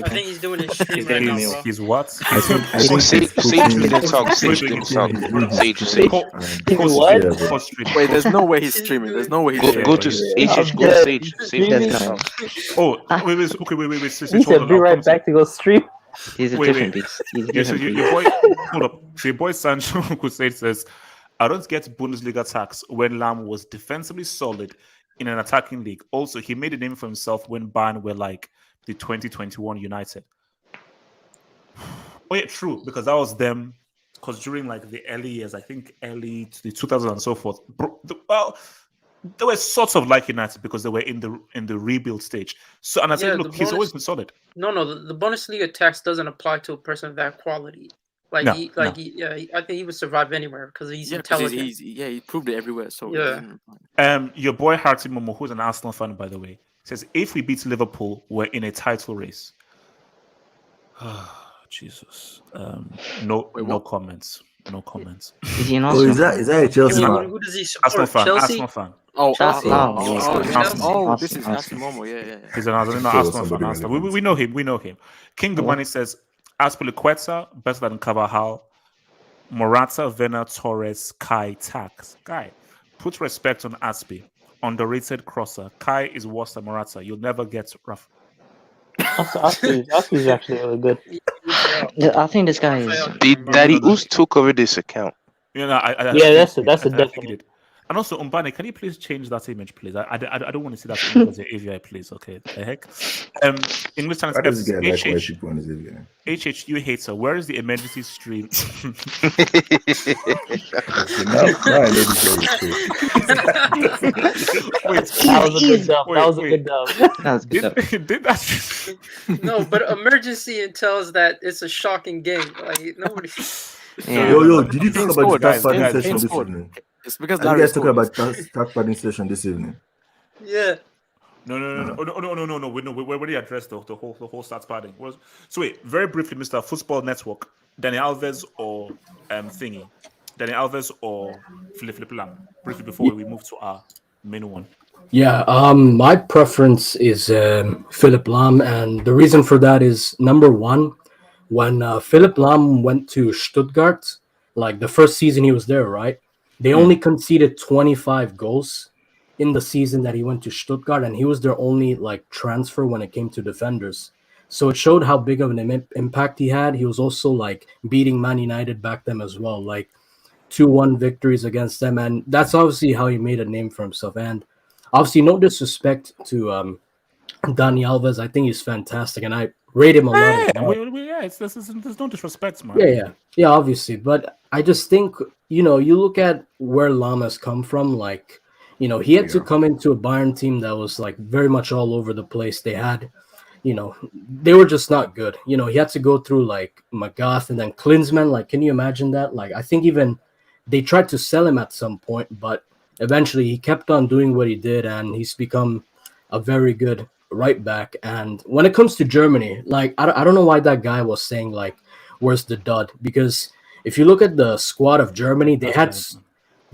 think he's doing his stream right now. He's what? Sage didn't talk. Sage didn't talk. Sage. Wait, there's no way he's streaming. There's no way he's streaming. Go to HH. Go to Sage. Sage doesn't talk. Oh, wait. He said, "Be right back to go stream." He's a different beast. So your boy, hold up. So your boy Sancho Kusait says, "I don't get Bundesliga tax when Lahm was defensively solid in an attacking league. Also, he made a name for himself when Bayern were like the 2021 United." Oh yeah, true, because that was them. Because during like the early years, I think early to the 2000s and so forth. Well, they were sort of like United because they were in the rebuild stage. So, and I said, look, he's always been solid. No, the Bundesliga tax doesn't apply to a person of that quality. I think he would survive anywhere because he's intelligent. He proved it everywhere. So your boy Harty Momo, who's an Arsenal fan, by the way, says if we beat Liverpool, we're in a title race. Jesus. No comments. No comments. Is he not? Oh, is that a Chelsea fan? Who does he support? Arsenal fan. Chelsea. This is Arsenal Momo. Yeah. He's an Arsenal fan. We know him. King Dumani says Aspilicueta better than Carvajal. Morata, Werner, Torres, Kai, Tax. Guy, Put respect on Aspi. Underrated crosser. Kai is worse than Morata. You'll never get rough. Aspi is actually really good. I think this guy is. Daddy Us took over this account. You know, that's a I definite. figured it. And also, Umbani, can you please change that image, please? I don't want to see that image as your AVI, please. Okay, the heck. English Channel Why does this guy like white HH, people on his AVI? HH, you hater. Where is the emergency stream? Okay, now I know this guy is fake. That was a good dub. That was a good dub. That was a good dub. Did that? No, but emergency entails that it's a shocking game. Like nobody. Yo, did you talk about the Guys, start padding guys, session this scored. evening? It's because Are you Larry guys talking scored. about start padding session this evening? Yeah. No. We already addressed the whole stats padding. So wait, very briefly, Mr. Football Network, Danny Alves or Thingy, Danny Alves or Philip Lahm. Briefly before we move to our main one. Yeah, my preference is Philip Lahm, and the reason for that is number one, when Philip Lahm went to Stuttgart, like the first season he was there, right? They only conceded 25 goals in the season that he went to Stuttgart, and he was their only like transfer when it came to defenders. So it showed how big of an impact he had. He was also like beating Man United back then as well, like 2-1 victories against them, and that's obviously how he made a name for himself. And obviously, no disrespect to Danny Alves, I think he's fantastic, and I rate him a lot. There's no disrespect, man. Yeah, obviously, but I just think you look at where Lahm has come from, like. He had to come into a Bayern team that was like very much all over the place. They had, they were just not good. He had to go through like Magath and then Klinsmann. Like, can you imagine that? Like, I think even they tried to sell him at some point, but eventually he kept on doing what he did, and he's become a very good right back. And when it comes to Germany, like, I don't know why that guy was saying like, where's the dud? Because if you look at the squad of Germany, they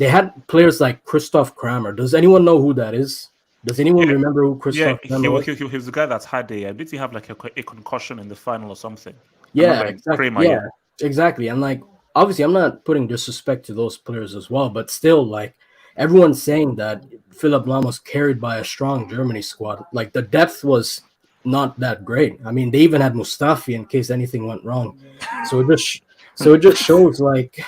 had players like Christoph Kramer. Does anyone know who that is? Does anyone remember who Christoph Kramer was? He was the guy that's had did he have like a concussion in the final or something? Yeah, exactly. Exactly. And like, obviously, I'm not putting disrespect to those players as well, but still, like, everyone's saying that Philip Lahm was carried by a strong Germany squad. Like, the depth was not that great. I mean, they even had Mustafi in case anything went wrong. So it just shows, like,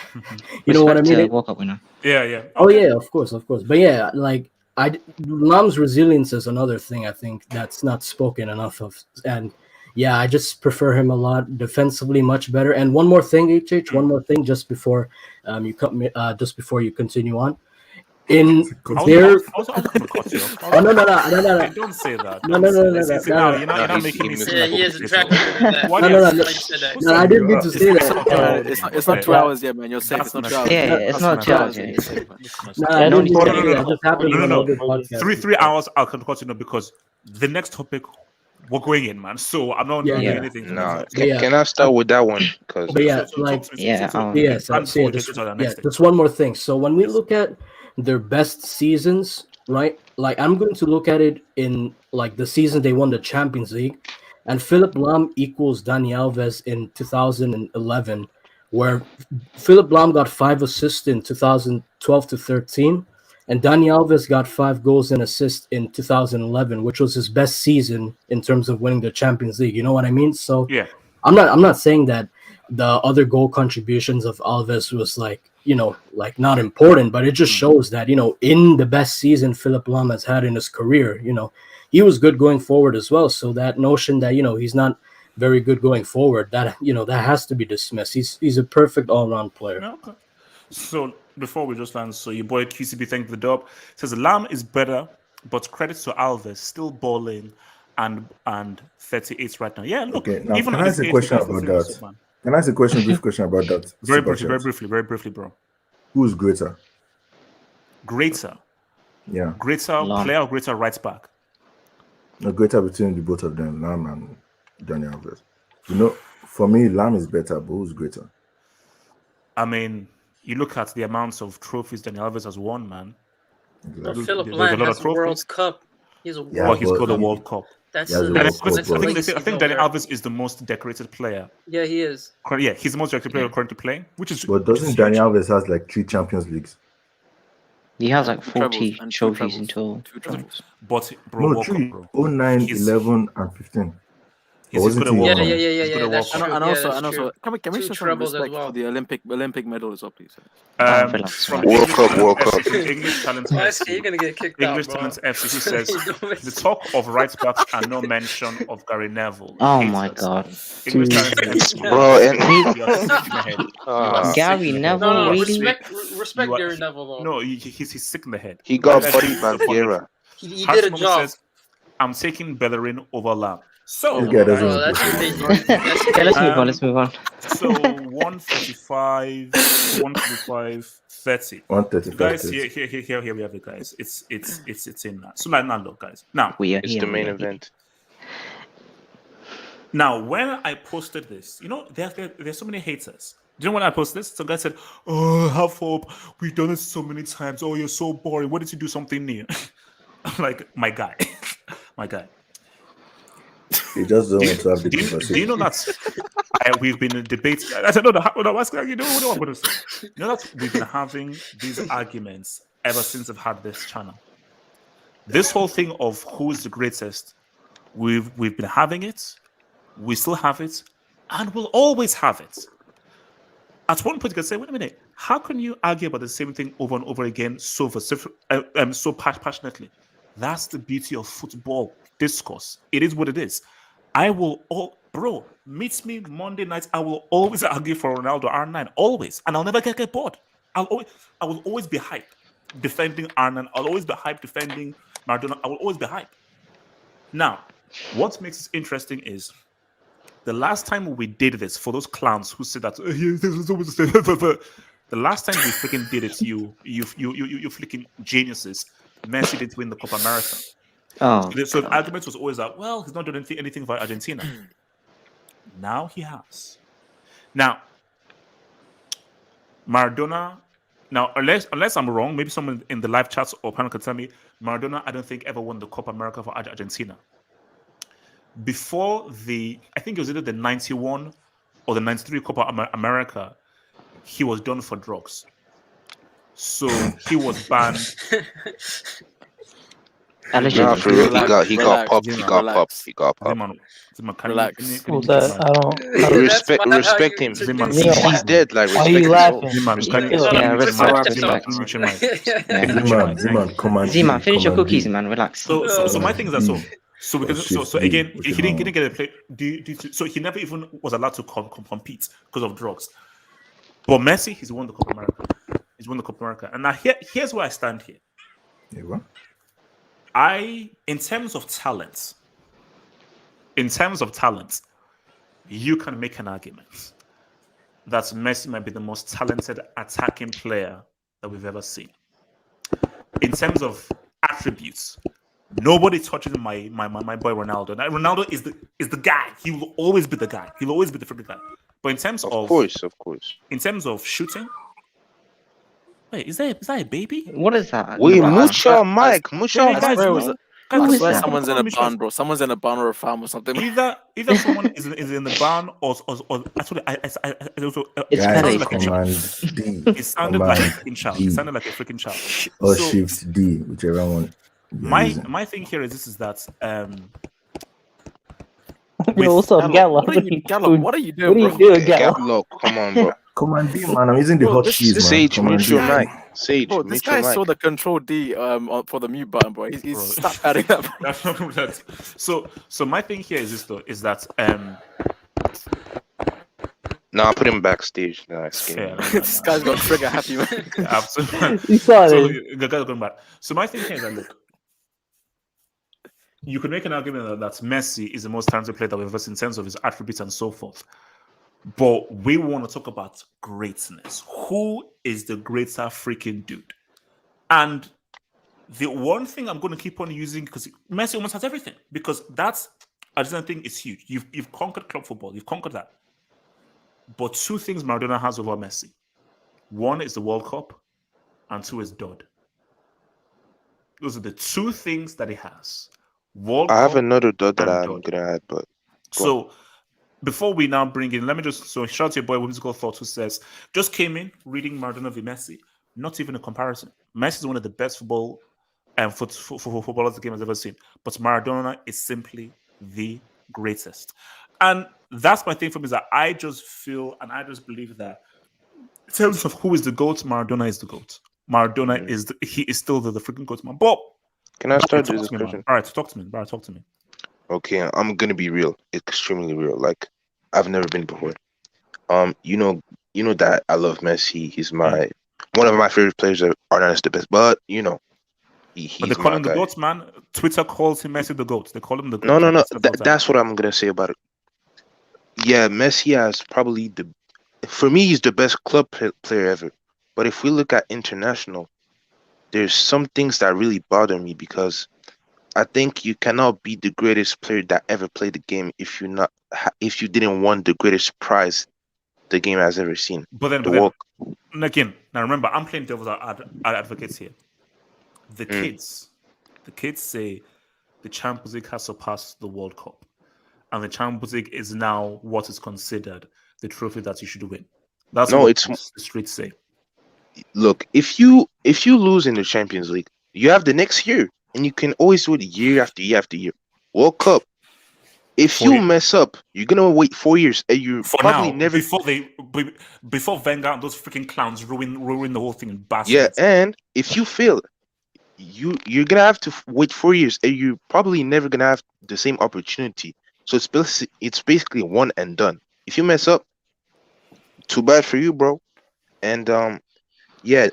you know what I mean? World Cup winner. Yeah. Oh yeah, of course. But yeah, like Lahm's resilience is another thing I think that's not spoken enough of. And yeah, I just prefer him a lot defensively, much better. And one more thing, just before you continue on. In their no. Don't say that. No. You're not making me feel like he is attracted to that. No, I didn't mean to say that. It's not 2 hours yet, man. You're safe. It's not 2 hours. Yeah, it's not 2 hours. No. 3 hours. I'll continue because the next topic we're going in, man. So I'm not doing anything. No, can I start with that one? Because just one more thing. So when we look at their best seasons, right? Like, I'm going to look at it in like the season they won the Champions League, and Philip Lahm equals Danny Alves in 2011, where Philip Lahm got 5 assists in 2012 to 13, and Danny Alves got 5 goals and assists in 2011, which was his best season in terms of winning the Champions League. You know what I mean? So yeah, I'm not saying that the other goal contributions of Alves was like not important, but it just shows that, in the best season Philip Lahm has had in his career, he was good going forward as well. So that notion that, he's not very good going forward, that, that has to be dismissed. He's a perfect all-around player. Okay. So before we just land, so your boy QCB, thank the dub, says Lahm is better, but credit to Alves, still balling and 38 right now. Yeah, look. Okay, now can I ask a question about that? Can I ask a brief question about that? Very briefly, bro. Who's greater? Yeah. Greater player or greater right back? No, greater between the both of them, Lahm and Danny Alves. For me, Lahm is better, but who's greater? I mean, you look at the amounts of trophies Danny Alves has won, man. Exactly. Philip Lahm has a World Cup. He's got the World Cup. I think Danny Alves is the most decorated player. Yeah, he is. Yeah, he's the most decorated player currently playing, which is. But doesn't Danny Alves has like 3 Champions Leagues? He has like Two trebles 40 and two trophies in trebles. total. Two trebles. But bro, No, World Cup, true. bro. 09, He's 11, and 15. Or he's wasn't good at he? World Yeah, Cup. yeah, yeah, yeah, He's good yeah. at World That's Cup. true. And Yeah, also, that's true. can we Two show some trebles as respect well. for the Olympic medal as well, please? Relax, From relax. World Cup. English Talent SK, you're FC. gonna get kicked out, English bro. Talent FC, he says You don't the talk of right backs and no mention of Gary Neville. Oh my Haters. god. English Talent FC. Bro, and You are sick in the head. You are sick Gary in the head. Neville, No, really? respect You are- Gary Neville though. No, he's sick in the head. he got Let's bodied be by upon it. Vieira. He did a Hartman job. says, I'm taking Bellerin over Lahm. So, This guy doesn't Bro, even that's play crazy. football. Okay, let's move on. Let's move on. So 135, 135, 30. 135, Guys, 30. here we have it, guys. It's in now. So now look, guys. Now We are It's here. the we main are here. event. Now, when I posted this, you know, there's so many haters. Do you know when I posted this? Some guy said, "Oh, have hope. We've done it so many times. Oh, you're so boring. Why did you do something new?" I'm like, my guy, my guy. He just don't want to have the Do you conversation. know that we've been in debates? I don't know. You know what I'm going to say. You know that we've been having these arguments ever since I've had this channel. This whole thing of who's the greatest, we've been having it. We still have it, and we'll always have it. At one point, you can say, "Wait a minute, how can you argue about the same thing over and over again so passionately?" That's the beauty of football discourse. It is what it is. Meet me Monday nights. I will always argue for Ronaldo R9, always, and I'll never get bored. I will always be hype defending R9. I'll always be hype defending Maradona. I will always be hype. Now, what makes it interesting is the last time we did this, for those clowns who said that, the last time we freaking did it, you freaking geniuses, Messi didn't win the Copa America. Oh, So the argument was always that, well, he's not doing anything for Argentina. Now he has. Now, Maradona. Now, unless I'm wrong, maybe someone in the live chats or panel can tell me, Maradona, I don't think ever won the Copa America for Argentina. Before I think it was either the 91 or the 93 Copa America, he was done for drugs. So he was banned. Nah, for real, he got popped. Relax. Respect him. Ziman, He's dead. Like, Why are you laughing? Ziman, come on. Ziman, finish your cookies, man. Relax. So my thing is that so because so again he didn't get a play. So he never even was allowed to compete because of drugs. But Messi, he's won the Copa America. And now here's where I stand here. In terms of talent, you can make an argument that Messi might be the most talented attacking player that we've ever seen. In terms of attributes, nobody touches my boy Ronaldo. Now, Ronaldo is the guy. He will always be the guy. He'll always be the freaking guy. But in terms of course. In terms of shooting, wait, is that a baby? What is that? Wait, mucho mic. I swear someone's in a barn, bro. Someone's in a barn or a farm or something. Either someone is in the barn or actually It sounded like a freaking child. It sounded like a freaking child. Or Shift D, whichever one. My thing here is that What's up, Gallo? What are you doing, What are you doing, Gallo? Look, come on, bro. Command D, man. I'm using the hot keys, man. Sage, mute your mic. Sage, Bro, this mute your guy saw mic. the Control D for the mute button, bro. He's stop adding that. Bro. So my thing here is this though, is that Nah, put him backstage. Nah, this guy's got trigger happy, man. Absolutely. You saw So it. the guy's going back. So my thing here is that look, you could make an argument that Messi is the most talented player that we've ever seen in terms of his attributes and so forth. But we want to talk about greatness. Who is the greater freaking dude? And the one thing I'm going to keep on using, because Messi almost has everything, because that's Argentina thing is huge. You've conquered club football. You've conquered that. But two things Maradona has over Messi. One is the World Cup, and two is Dud. Those are the two things that he has. World I Cup have another dot that and I'm Dud. gonna add, but So before we now bring in, let me just shout to your boy Whimsical Thought who says, just came in reading Maradona v Messi. not even a comparison. Messi is one of the best footballers the game has ever seen. But Maradona is simply the greatest. And that's my thing for me, is that I just feel and I just believe that in terms of who is the GOAT, Maradona is the GOAT. Maradona is he is still the freaking GOAT, man. But Can I start talk this to me, man. discussion? All right, talk to me. All right, talk to me. Okay, I'm gonna be real, extremely real. Like I've never been before. You know that I love Messi. He's my one of my favorite players. Arnon is the best, but you know, But they he's call my him the guy. GOAT, man. Twitter calls him Messi the GOAT. They call him the GOAT. No, no, Like, no. they say it all the time. That's what I'm gonna say about it. Yeah, Messi has probably for me, he's the best club player ever. But if we look at international, there's some things that really bother me because I think you cannot be the greatest player that ever played the game if if you didn't win the greatest prize the game has ever seen. But then, again, now remember, I'm playing devil's advocates here. The kids say the Champions League has surpassed the World Cup, and the Champions League is now what is considered the trophy that you should win. That's what the streets say. Look, if you lose in the Champions League, you have the next year, and you can always do it year after year after year. World Cup. If you mess up, you're gonna wait 4 years, and you probably never before Wenger and those freaking clowns ruin the whole thing in baskets. Yeah, and if you fail, you're gonna have to wait 4 years, and you're probably never gonna have the same opportunity. So it's basically one and done. If you mess up, too bad for you, bro. And yeah,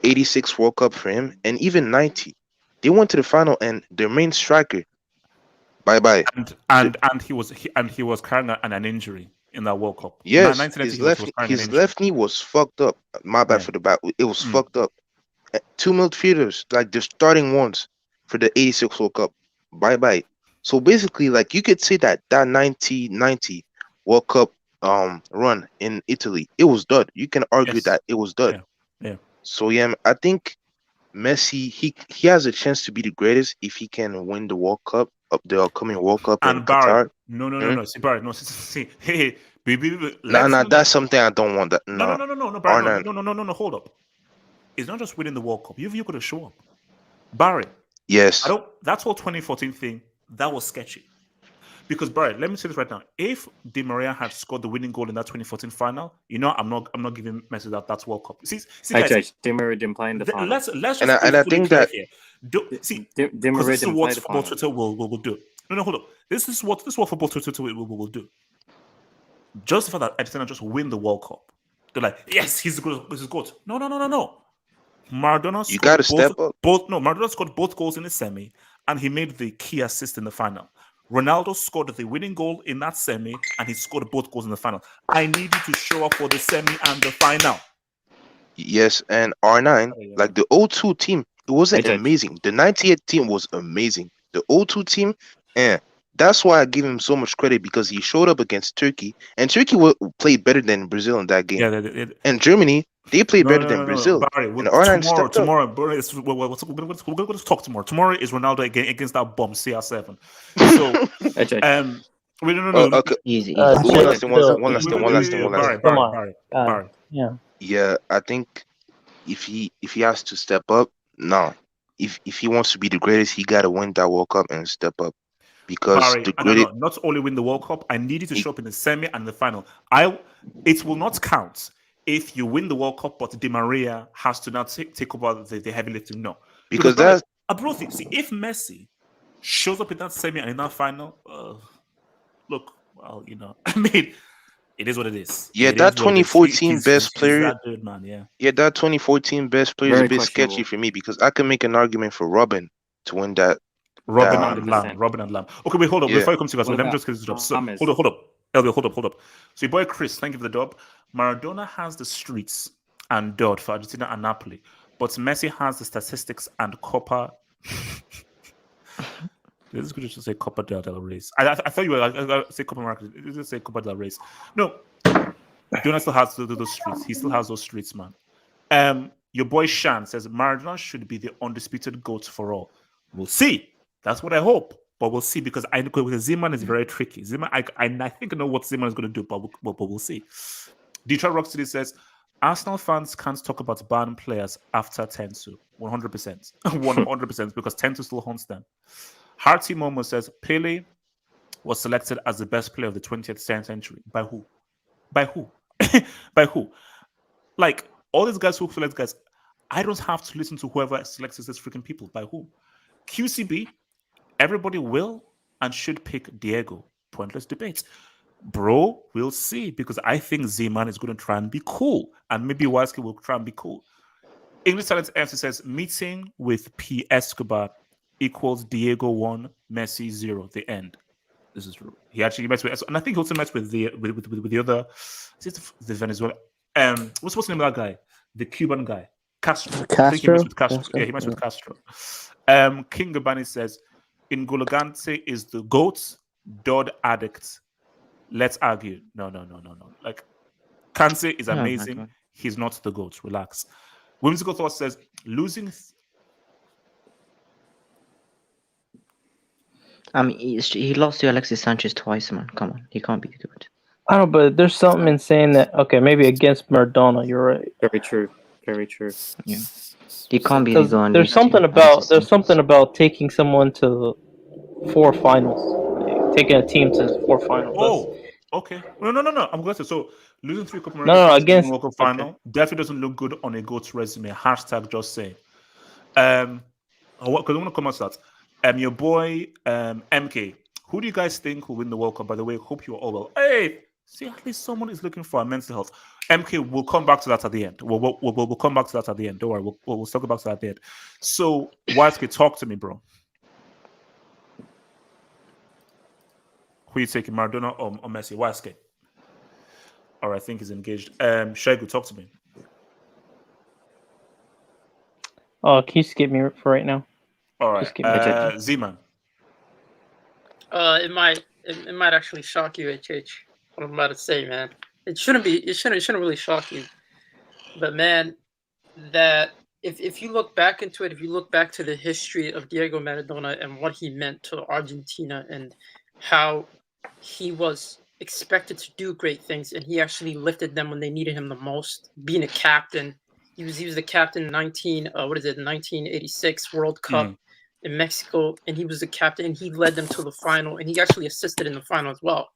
86 World Cup for him, and even 90. They went to the final, and their main striker, bye. And he was carrying an injury in that World Cup. Yes, his left knee was fucked up. My bad for the back. It was fucked up. 2 midfielders, like the starting ones for the 86 World Cup. Bye. So basically, like you could say that 90 World Cup run in Italy, it was done. You can argue that it was done. Yeah. So yeah, I think Messi he has a chance to be the greatest if he can win the World Cup, the upcoming World Cup in Barry, Qatar. No. See, Barry, no. See. Hey. Nah. That's something I don't want. That No, Barry, no. Hold up. It's not just winning the World Cup. You got to show up, Barry. Yes. That whole 2014 thing that was sketchy. Because Barry, let me say this right now: if Di Maria had scored the winning goal in that 2014 final, I'm not giving Messi that World Cup. See, guys, Di Maria didn't play in the final. Let's just and I think that here. Di Maria this is what football Twitter will do. No, hold up. This is what football Twitter will do. Just the fact that Argentina just win the World Cup, they're like, yes, he's good. No. Maradona scored you got to step up. Maradona scored both goals in the semi, and he made the key assist in the final. Ronaldo scored the winning goal in that semi, and he scored both goals in the final. I need you to show up for the semi and the final. Yes, and R9, like the 02 team, it wasn't amazing. The 98 team was amazing. The 02 team, that's why I give him so much credit, because he showed up against Turkey, and Turkey played better than Brazil in that game. Yeah, and Germany, they played better than Brazil. Barry, and R9 tomorrow, we're going to talk tomorrow. Tomorrow is Ronaldo against that bomb CR7. So, no. Okay. Easy. One last thing. Barry. Yeah, I think if he has to step up, if he wants to be the greatest, he got to win that World Cup and step up. Because Barry, not only win the World Cup, I need you to show up in the semi and the final. It will not count if you win the World Cup, but Di Maria has to now take over the heavy lifting. No, because that's a bro thing. See, if Messi shows up in that semi and in that final, look, well, I mean, it is what it is. Yeah, that 2014 best player. That dude, man, yeah, that 2014 best player is a bit sketchy for me, because I can make an argument for Robin to win that. Robin and Lahm. Okay, wait, hold up. Before you come to you guys, let me just get this job. So, hold up. Elvio, hold up. So your boy Chris, thank you for the dub. Maradona has the streets and dirt for Argentina and Napoli, but Messi has the statistics and Copa. This is good to say Copa del Reyes. I thought you were I say Copa America. You just say Copa del Reyes. No, Maradona still has those streets. He still has those streets, man. Your boy Shan says Maradona should be the undisputed GOAT for all. We'll see. That's what I hope, but we'll see, because I know Zeman is very tricky. Zeman, I think I know what Zeman is going to do, but we'll see. Detroit Rock City says Arsenal fans can't talk about banned players after Tensu. 100%. 100% because Tensu still haunts them. Hearty Momo says Pele was selected as the best player of the 20th century. By who? By who? By who? Like, all these guys who select guys, I don't have to listen to whoever selects these freaking people. By who? QCB, everybody will and should pick Diego. Pointless debate. Bro, we'll see, because I think Z-Man is going to try and be cool, and maybe Waski will try and be cool. English Talent MC says, meeting with P. Escobar equals Diego 1, Messi 0, the end. This is true. He actually met with, and I think he also met with the other, is it the Venezuela? What's the name of that guy? The Cuban guy, Castro. I think he met with Castro. Yeah, he met with Castro. King Gabani says, N'Golo is the GOAT, Dodd addict. Let's argue. No. Like, Kante is amazing. He's not the GOAT. Relax. Whimsical Thought says, losing. He lost to Alexis Sanchez twice, man. Come on, he can't be good. I don't know, but there's something in saying that. Okay, maybe against Maradona, you're right. Very true. Very true. Yeah, he can't be the one. There's something about taking someone to 4 finals, taking a team to 4 finals. Oh, okay. No. I'm glad to. So losing 3 Copa No, America against World Cup final definitely doesn't look good on a GOAT's resume. Hashtag just saying. Because I want to come out that. Your boy MK. Who do you guys think will win the World Cup? By the way, hope you're all well. Hey, see, at least someone is looking for mental health. MK, we'll come back to that at the end. We'll come back to that at the end. Don't worry, we'll talk about that at the end. So, Waske, talk to me, bro. Who are you taking, Maradona or Messi? Waske. All right, I think he's engaged. Shaigu, talk to me. Oh, can you skip me for right now? All right, Z-Man. It might actually shock you, HH. What I'm about to say, man. It shouldn't really shock you. But man, that if you look back into it, if you look back to the history of Diego Maradona and what he meant to Argentina and how he was expected to do great things and he actually lifted them when they needed him the most, being a captain. He was the captain in 1986 World Cup in Mexico, and he was the captain, and he led them to the final, and he actually assisted in the final as well.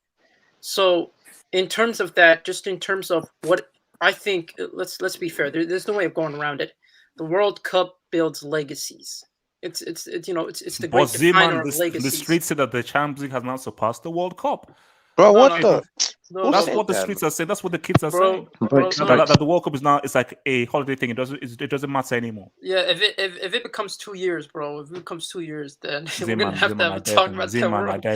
So, in terms of that, just in terms of what I think, let's be fair. There's no way of going around it. The World Cup builds legacies. It's the great definer of legacies. The streets say that the Champions League has now surpassed the World Cup. Bro, what the? That's what the streets are saying. That's what the kids are saying. That the World Cup is now, it's like a holiday thing. It doesn't matter anymore. Yeah, if it becomes 2 years, bro. If it becomes 2 years, then we're gonna have to talk about that.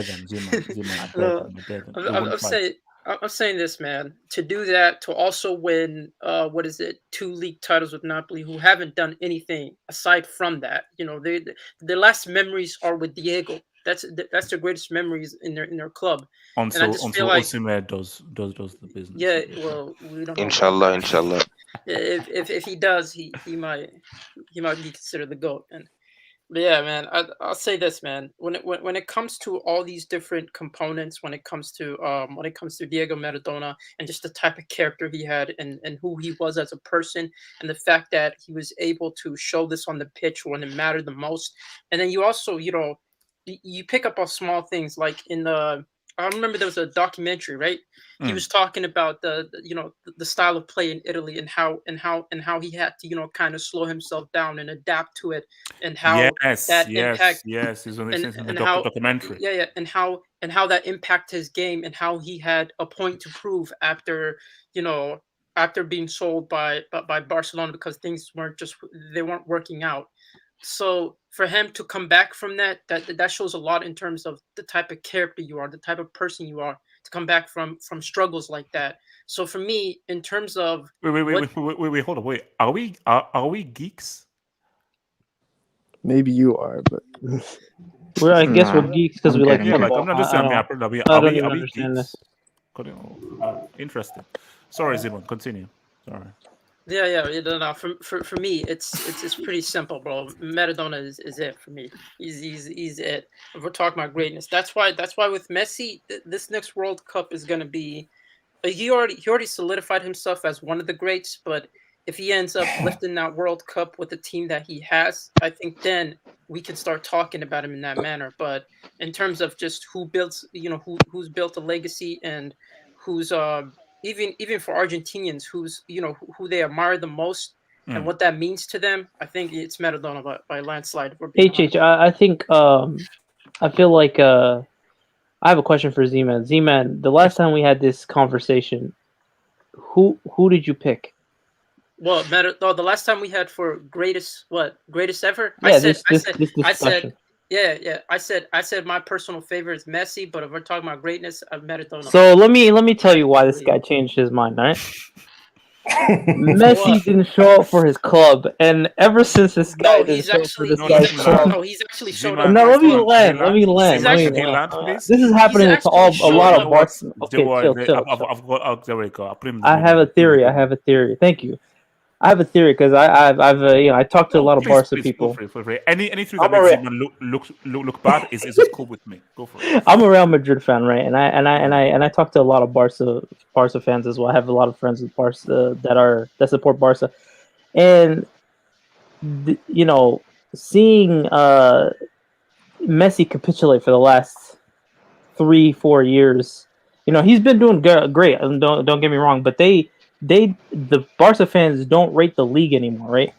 I'm saying this, man. To do that, to also win, 2 league titles with Napoli, who haven't done anything aside from that. Their last memories are with Diego. That's their greatest memories in their club. Until Osimhen does the business. Yeah, well, we don't know. Inshallah. If he does, he might be considered the GOAT. But yeah, man, I'll say this, man. When it comes to all these different components, when it comes to Diego Maradona and just the type of character he had and who he was as a person, and the fact that he was able to show this on the pitch when it mattered the most, and then you also, you pick up on small things like I remember there was a documentary, right? He was talking about the style of play in Italy and how he had to kind of slow himself down and adapt to it, and how impact. Yes, he's on the documentary. Yeah, and how that impacted his game and how he had a point to prove after being sold by Barcelona because things weren't working out. So for him to come back from that shows a lot in terms of the type of character you are, the type of person you are, to come back from struggles like that. So for me, in terms of wait, hold on, wait. Are we geeks? Maybe you are, but I guess we're geeks because we like football. I'm not just saying. I don't understand this. Interesting. Sorry, Zimon. Continue. Sorry. Yeah. No. For me, it's pretty simple, bro. Maradona is it for me. He's it. If we're talking about greatness, that's why with Messi, this next World Cup is gonna be he already solidified himself as one of the greats. But if he ends up lifting that World Cup with the team that he has, I think then we can start talking about him in that manner. But in terms of just who builds, who's built a legacy and who's even for Argentinians, who's who they admire the most and what that means to them, I think it's Maradona by landslide. If we're being honest. I think I feel like I have a question for Z-Man. Z-Man, the last time we had this conversation, who did you pick? Well, the last time we had for greatest ever. Yeah, I said I said my personal favorite is Messi, but if we're talking about greatness, Maradona. So let me tell you why this guy changed his mind, right? Messi didn't show up for his club, and ever since this guy didn't show up for this guy's club, he's actually showed up. No, let me land. This is happening to a lot of Barca. Okay, chill. There we go. I'll put him. I have a theory. Thank you. I have a theory because I talked to a lot of Barca people. Feel free. Anything that makes Zeman look bad is cool with me. Go for it. I'm a Real Madrid fan, right? And I talk to a lot of Barca fans as well. I have a lot of friends with Barca that support Barca, and seeing Messi capitulate for the last 3-4 years, he's been doing great. Don't get me wrong, but the Barca fans don't rate the league anymore, right?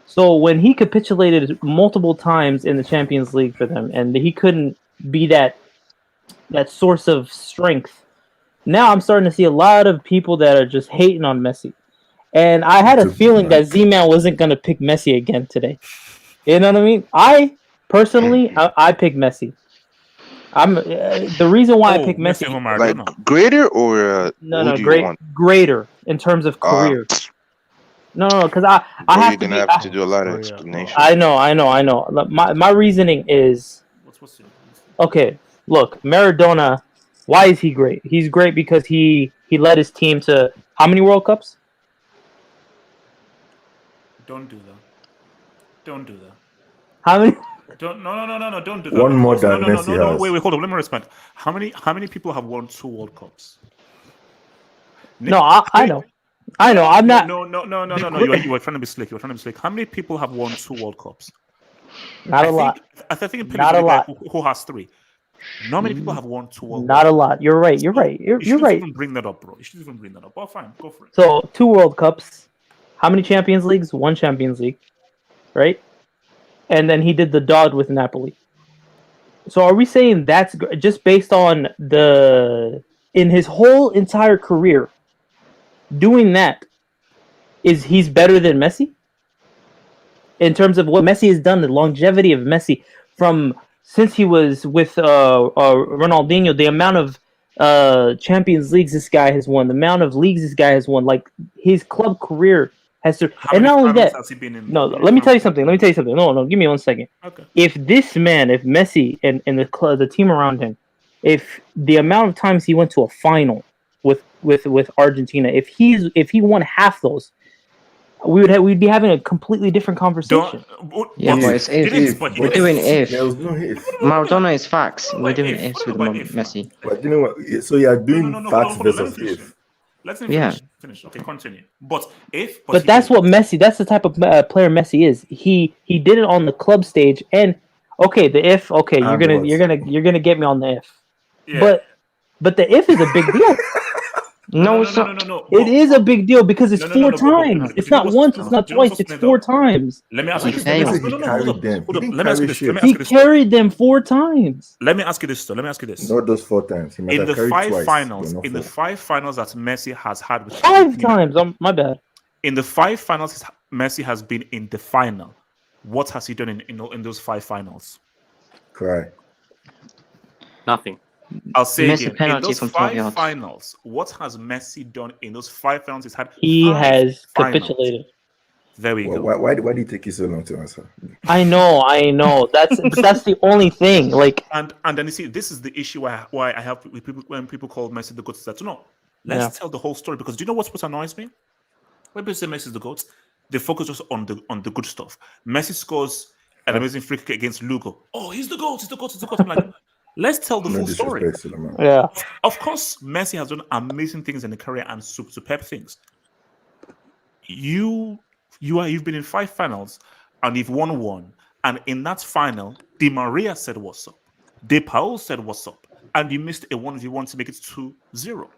So when he capitulated multiple times in the Champions League for them, and he couldn't be that source of strength, now I'm starting to see a lot of people that are just hating on Messi. And I had a feeling that Z-Man wasn't going to pick Messi again today. You know what I mean? I personally, I pick Messi. I'm the reason why I pick Messi. Like greater or greater in terms of career. No, because I have to. You're gonna have to do a lot of explanation. I know. My reasoning is okay. Look, Maradona. Why is he great? He's great because he led his team to how many World Cups? Don't do that. How many? No, don't do that. One more than Messi has. Wait, hold on. Let me respond. How many people have won 2 World Cups? No, I know. I'm not. No. You were trying to be slick. How many people have won 2 World Cups? Not a lot. I think not a lot. Who has 3? Not many people have won 2 World Cups. Not a lot. You're right. You're right. You shouldn't even bring that up, bro. You shouldn't even bring that up. Oh, fine. Go for it. So 2 World Cups. How many Champions Leagues? 1 Champions League, right? And then he did the dud with Napoli. So are we saying that's just based on in his whole entire career, doing that, he's better than Messi? In terms of what Messi has done, the longevity of Messi from since he was with Ronaldinho, the amount of Champions Leagues this guy has won, the amount of leagues this guy has won, like his club career has to, and not only that. No, let me tell you something. No, give me 1 second. Okay. If Messi and the team around him, if the amount of times he went to a final with Argentina, if he won half those, we'd be having a completely different conversation. Yeah, but it's if. We're doing if. There was no if. Maradona is facts. We're doing ifs with Messi. But you know what? So you are doing facts versus if. Let's finish. Okay, continue. But that's what Messi. That's the type of player Messi is. He did it on the club stage, and okay, the if. Okay, you're gonna get me on the if. Yeah. But the if is a big deal. No, it's not. No. It is a big deal because it's 4 times. It's not once. It's not twice. It's 4 times. Let me ask you this. He carried them 4 times. Let me ask you this. Not those 4 times. He In the 5 finals, that Messi has had with 5 times. My bad. In the 5 finals, Messi has been in the final. What has he done in those 5 finals? Cry. Nothing. I'll say Messi again, penalty in those from 5 finals, what has Messi done in those 5 finals? He has capitulated. There we go. Why did it take you so long to answer? I know. That's the only thing. Like, and then you see, this is the issue why I have with people when people call Messi the GOAT. No, let's tell the whole story, because do you know what annoys me? When people say Messi is the GOAT, they focus just on the good stuff. Messi scores an amazing free kick against Lugo. Oh, he's the GOAT. I'm like, Let's tell the No full story. disrespect to the man. Yeah. Of course, Messi has done amazing things in the career and superb things. You've been in 5 finals and you've won 1. And in that final, Di Maria said what's up. De Paul said what's up. And you missed a 1v1 to make it 2-0.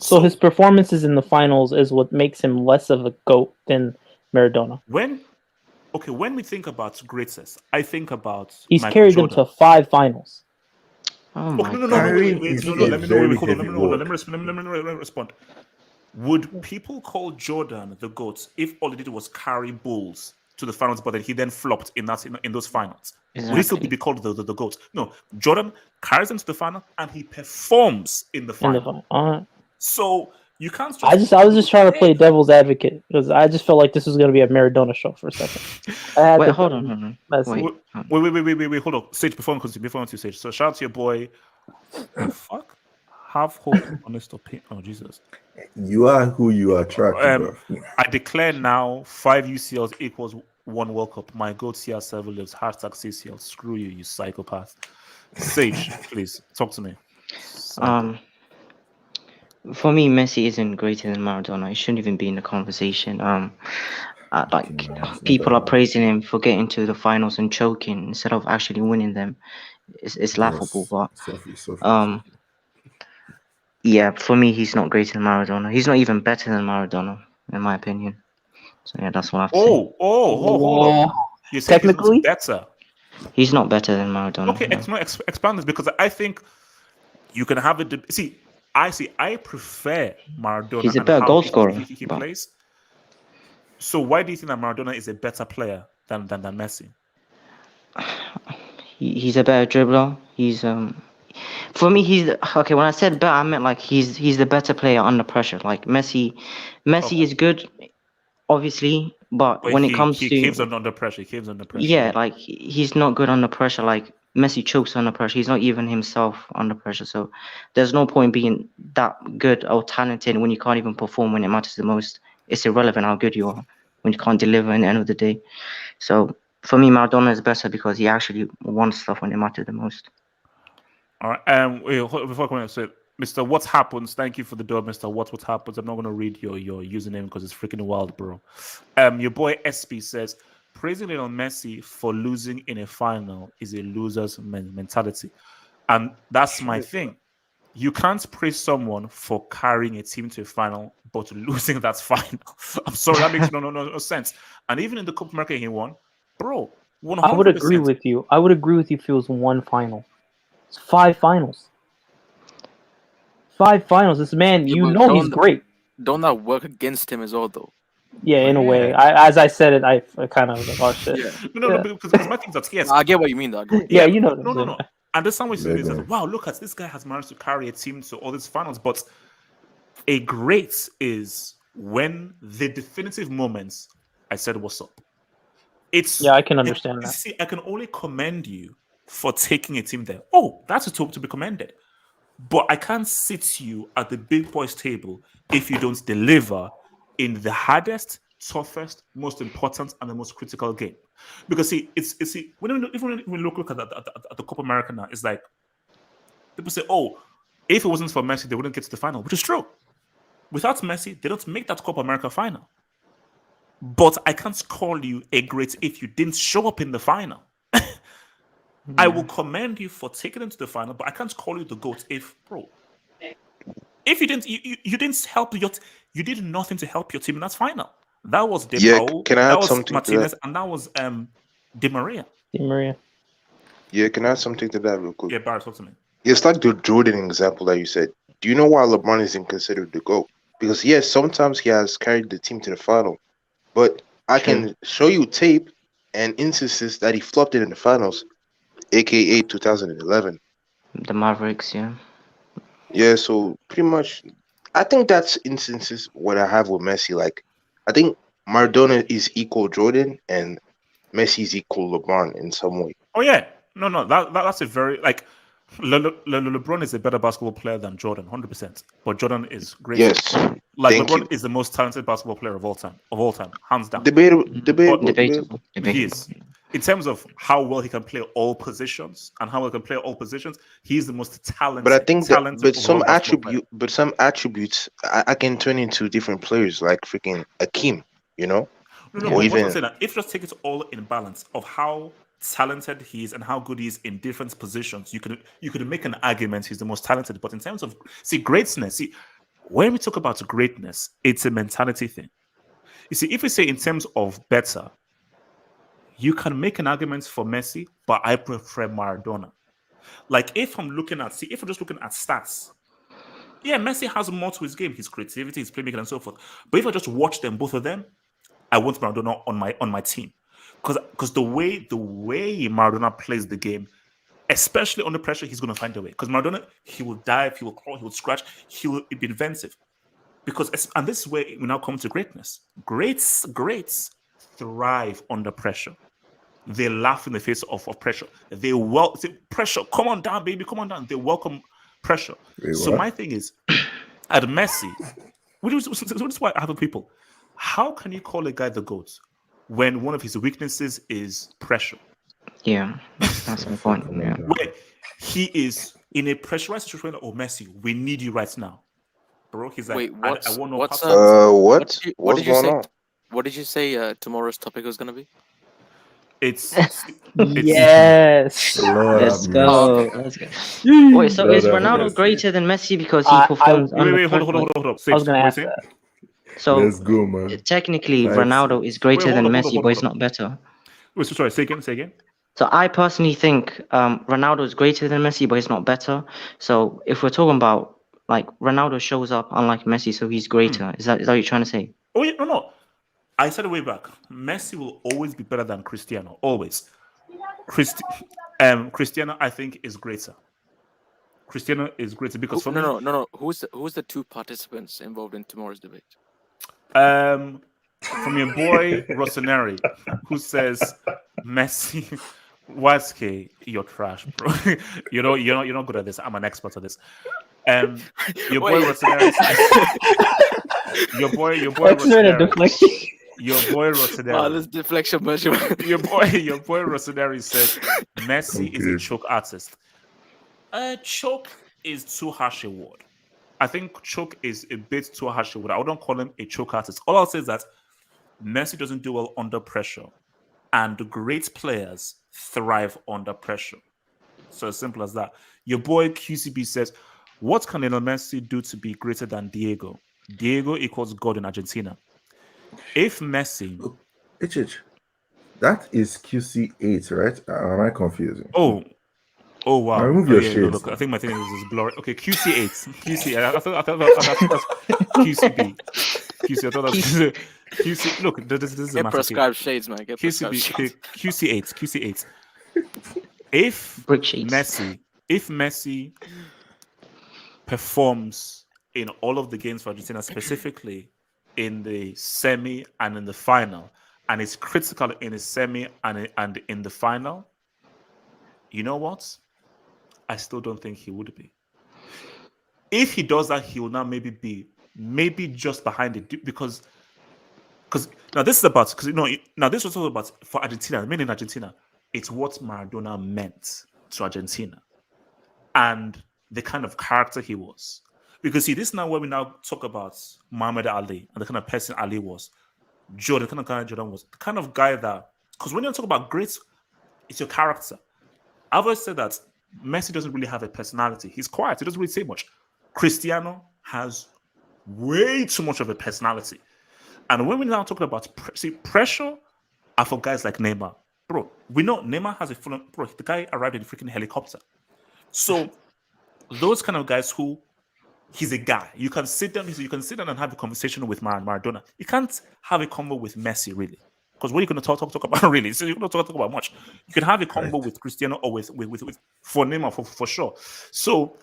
So his performances in the finals is what makes him less of a GOAT than Maradona. When we think about greatness, I think about He's Michael carried Jordan. them to 5 finals. Oh Okay, my no, god. wait. It's No, a let me know where we hold on. very Let heavy me respond. Would people call Jordan the GOAT if all he did was carry Bulls to the finals, but then he then flopped in those finals? Would he still be called the GOAT? No, Jordan carries them to the final and he performs in the final. So you can't. I was just trying to play devil's advocate because I just felt like this was going to be a Maradona show for a second. Wait, hold on. Wait, hold on. Sage, before I Sage. So shout out to your boy. Fuck. Have hope, honest opinion. Oh Jesus. You are who you attract, bro. I declare now 5 UCLs equals 1 World Cup. My goat CR7 lives. Hashtag CCL. Screw you, you psychopath. Sage, please talk to me. For me, Messi isn't greater than Maradona. He shouldn't even be in the conversation. People are praising him for getting to the finals and choking instead of actually winning them. It's laughable, but yeah, for me, he's not greater than Maradona. He's not even better than Maradona, in my opinion. So yeah, that's what I have to say. Hold on. You say technically better. He's not better than Maradona. Okay, no. expand this because I think you can have it. I prefer Maradona. He's a better goal scorer. He plays. So why do you think that Maradona is a better player than Messi? He's a better dribbler. He's for me, he's okay. When I said better, I meant like he's the better player under pressure. Like Messi is good, obviously, but when it comes to he caves under pressure. Yeah, like he's not good under pressure. Like Messi chokes under pressure. He's not even himself under pressure. So there's no point being that good or talented when you can't even perform when it matters the most. It's irrelevant how good you are when you can't deliver in the end of the day. So for me, Maradona is better because he actually won stuff when it mattered the most. All right. Before I come in, so Mr. What Happens? Thank you for the door, Mr. What Happens? I'm not gonna read your username because it's freaking wild, bro. Your boy SP says praising Lionel Messi for losing in a final is a loser's mentality, and that's my thing. You can't praise someone for carrying a team to a final, but losing that final. I'm sorry, that makes no sense. And even in the Copa America he won, bro. 100%. I would agree with you. I would agree with you if it was 1 final. It's 5 finals. 5 finals. This man, he's great. Don't that work against him as well, though? Yeah, in a way. As I said it, I kind of was like, oh shit. Yeah. No, because my thing's that yes. I get what you mean, though. Yeah, you know. No. And there's some way to say, wow, look at this guy has managed to carry a team to all these finals. But a great is when the definitive moments I said what's up. I can understand that. See, I can only commend you for taking a team there. Oh, that's a talk to be commended. But I can't sit you at the big boys table if you don't deliver in the hardest, toughest, most important, and the most critical game. Because when we look at the Copa America now, it's like people say, oh, if it wasn't for Messi, they wouldn't get to the final, which is true. Without Messi, they don't make that Copa America final. But I can't call you a great if you didn't show up in the final. I will commend you for taking them to the final, but I can't call you the GOAT if you didn't you didn't help you did nothing to help your team in that final. That was De Paul, can I that add was something Martinez, to that? and that was Di Maria. Yeah, can I add something to that real quick? Yeah, Barry, talk to me. It's like the Jordan example that you said. Do you know why LeBron isn't considered the GOAT? Because yes, sometimes he has carried the team to the final, but I can show you tape and instances that he flopped it in the finals, aka 2011. The Mavericks, yeah. Yeah, so pretty much, I think that's instances what I have with Messi. Like, I think Maradona is equal Jordan and Messi is equal LeBron in some way. Oh yeah, no, that's a very like LeBron is a better basketball player than Jordan, 100%. But Jordan is great. Yes, like thank LeBron you. is the most talented basketball player of all time, hands down. Debatable. He is. in terms of how well he can play all positions and how well he can play all positions, he's the most talented. But I think that, talented overall basketball player. but some attributes I can turn into different players, like freaking Akeem, you know, No, or but what I'm even saying that if you just take it all in balance of how talented he is and how good he is in different positions, you could make an argument he's the most talented. But in terms of greatness, when we talk about greatness, it's a mentality thing. You see, if we say in terms of better, you can make an argument for Messi, but I prefer Maradona. Like if I'm just looking at stats, yeah, Messi has more to his game, his creativity, his playmaking, and so forth. But if I just watch them, both of them, I want Maradona on my team, because the way Maradona plays the game, especially under pressure, he's going to find a way. Because Maradona, he will dive, he will crawl, he will scratch, he will be inventive. And this is where we now come to greatness. Greats thrive under pressure. They laugh in the face of pressure. They say, pressure, come on down, baby, come on down. They welcome pressure. So my thing is, at Messi, which is why I have people. How can you call a guy the GOAT when one of his weaknesses is pressure? Yeah, that's my point. Yeah. Where he is in a pressurized situation. Oh, Messi, we need you right now, bro. He's like, wait, I want no what's what did you going say? on? What did you say? Tomorrow's topic was gonna be? It's yes. Lord Let's have go. mercy. Let's go. Wait, so Lord is have Ronaldo mercy. greater than Messi because he performs under wait, pressure? hold up. I was gonna ask that. So Let's go, man. technically, Type Ronaldo is greater than Messi, but hold he's up. not better. Wait, sorry, say again. So I personally think Ronaldo is greater than Messi, but he's not better. So if we're talking about like Ronaldo shows up unlike Messi, so he's greater. Is that what you're trying to say? Oh yeah, no. I said it way back. Messi will always be better than Cristiano. Always. Cristiano, I think, is greater. Cristiano is greater because for me, no. Who's the two participants involved in tomorrow's debate? from your boy Rossoneri, who says Messi. Waske, you're trash, bro. you're not good at this. I'm an expert at this. Your boy Rossoneri. Your boy Rossoneri. Your boy Rossoneri. Oh, this deflection measurement. your boy Rossoneri said Messi is a choke artist. Choke is too harsh a word. I think choke is a bit too harsh a word. I wouldn't call him a choke artist. All I'll say is that Messi doesn't do well under pressure, and the great players thrive under pressure. So as simple as that. Your boy QCB says, what can Lionel Messi do to be greater than Diego? Diego equals God in Argentina. If Messi... That is QC8, right? Am I confusing? Oh wow! Now remove your shades. Look, I think my thing is blurry. Okay, QC8. QC. I thought that's QCB. QC. I thought that's QC. Look, this is a Get prescribed shades, man. Get QCB. Okay, QC8. If Messi performs in all of the games for Argentina, specifically in the semi and in the final, and is critical in the semi and in the final, you know what? I still don't think he would be. If he does that, he will now maybe just behind it, because now this is about, now this was all about for Argentina. Mainly in Argentina, it's what Maradona meant to Argentina and the kind of character he was. Because see, this is now where we now talk about Muhammad Ali and the kind of person Ali was. Jordan, the kind of guy Jordan was, the kind of guy that, because when you talk about greats, it's your character. I've always said that Messi doesn't really have a personality. He's quiet. He doesn't really say much. Cristiano has way too much of a personality. And when we're now talking about pressure are for guys like Neymar. Bro, we know Neymar has the guy arrived in a freaking helicopter. So those kind of guys who, he's a guy. You can sit down and have a conversation with Maradona. You can't have a convo with Messi, really. Because what are you going to talk about, really? So you're going to talk about much. You can have a combo with Cristiano or with for Neymar, for sure. So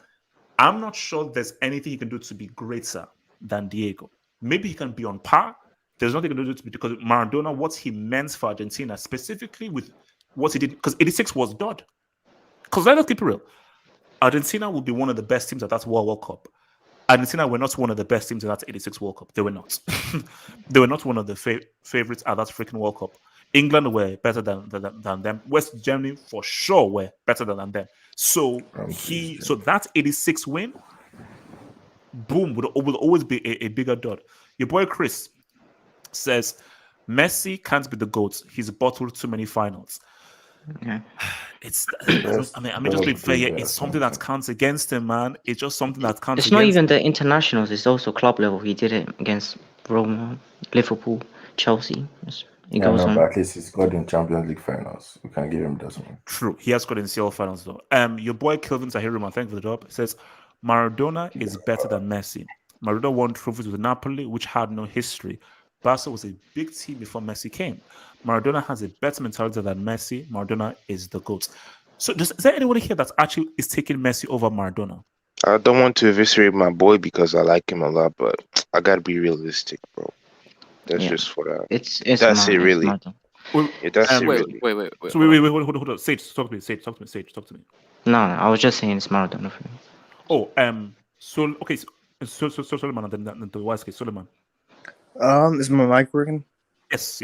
I'm not sure there's anything he can do to be greater than Diego. Maybe he can be on par. There's nothing he can do to be, because Maradona, what he meant for Argentina, specifically with what he did, because 86 was dud. Because let's keep it real. Argentina will be one of the best teams at that World Cup. Argentina were not one of the best teams in that 86 World Cup. They were not. They were not one of the favorites at that freaking World Cup. England were better than them. West Germany for sure were better than them. So that 86 win, boom, will always be a bigger dot. Your boy Chris says Messi can't be the GOAT. He's bottled too many finals. Yeah. It's just being fair here. It's something that counts against him, man. It's just something that counts It's against not him. even the internationals, it's also club level. He did it against Roma, Liverpool, Chelsea. It goes on. But at least he's got in Champions League finals. We can give him that one. True. He has got in CL finals though. Your boy Kelvin Tahirima, thank you for the drop, says Maradona is better than Messi. Maradona won trophies with Napoli, which had no history. Barca was a big team before Messi came. Maradona has a better mentality than Messi. Maradona is the GOAT. So is there anyone here that actually is taking Messi over Maradona? I don't want to eviscerate my boy because I like him a lot, but I gotta be realistic, bro. That's just what I. It's that's it, really. Wait, that's it, wait, really. wait. So wait, hold on. Sage, talk to me. Sage, talk to me. No, I was just saying it's Maradona for me. Oh, so okay, so Suleiman and then the wise case, Suleiman. Is my mic working? Yes.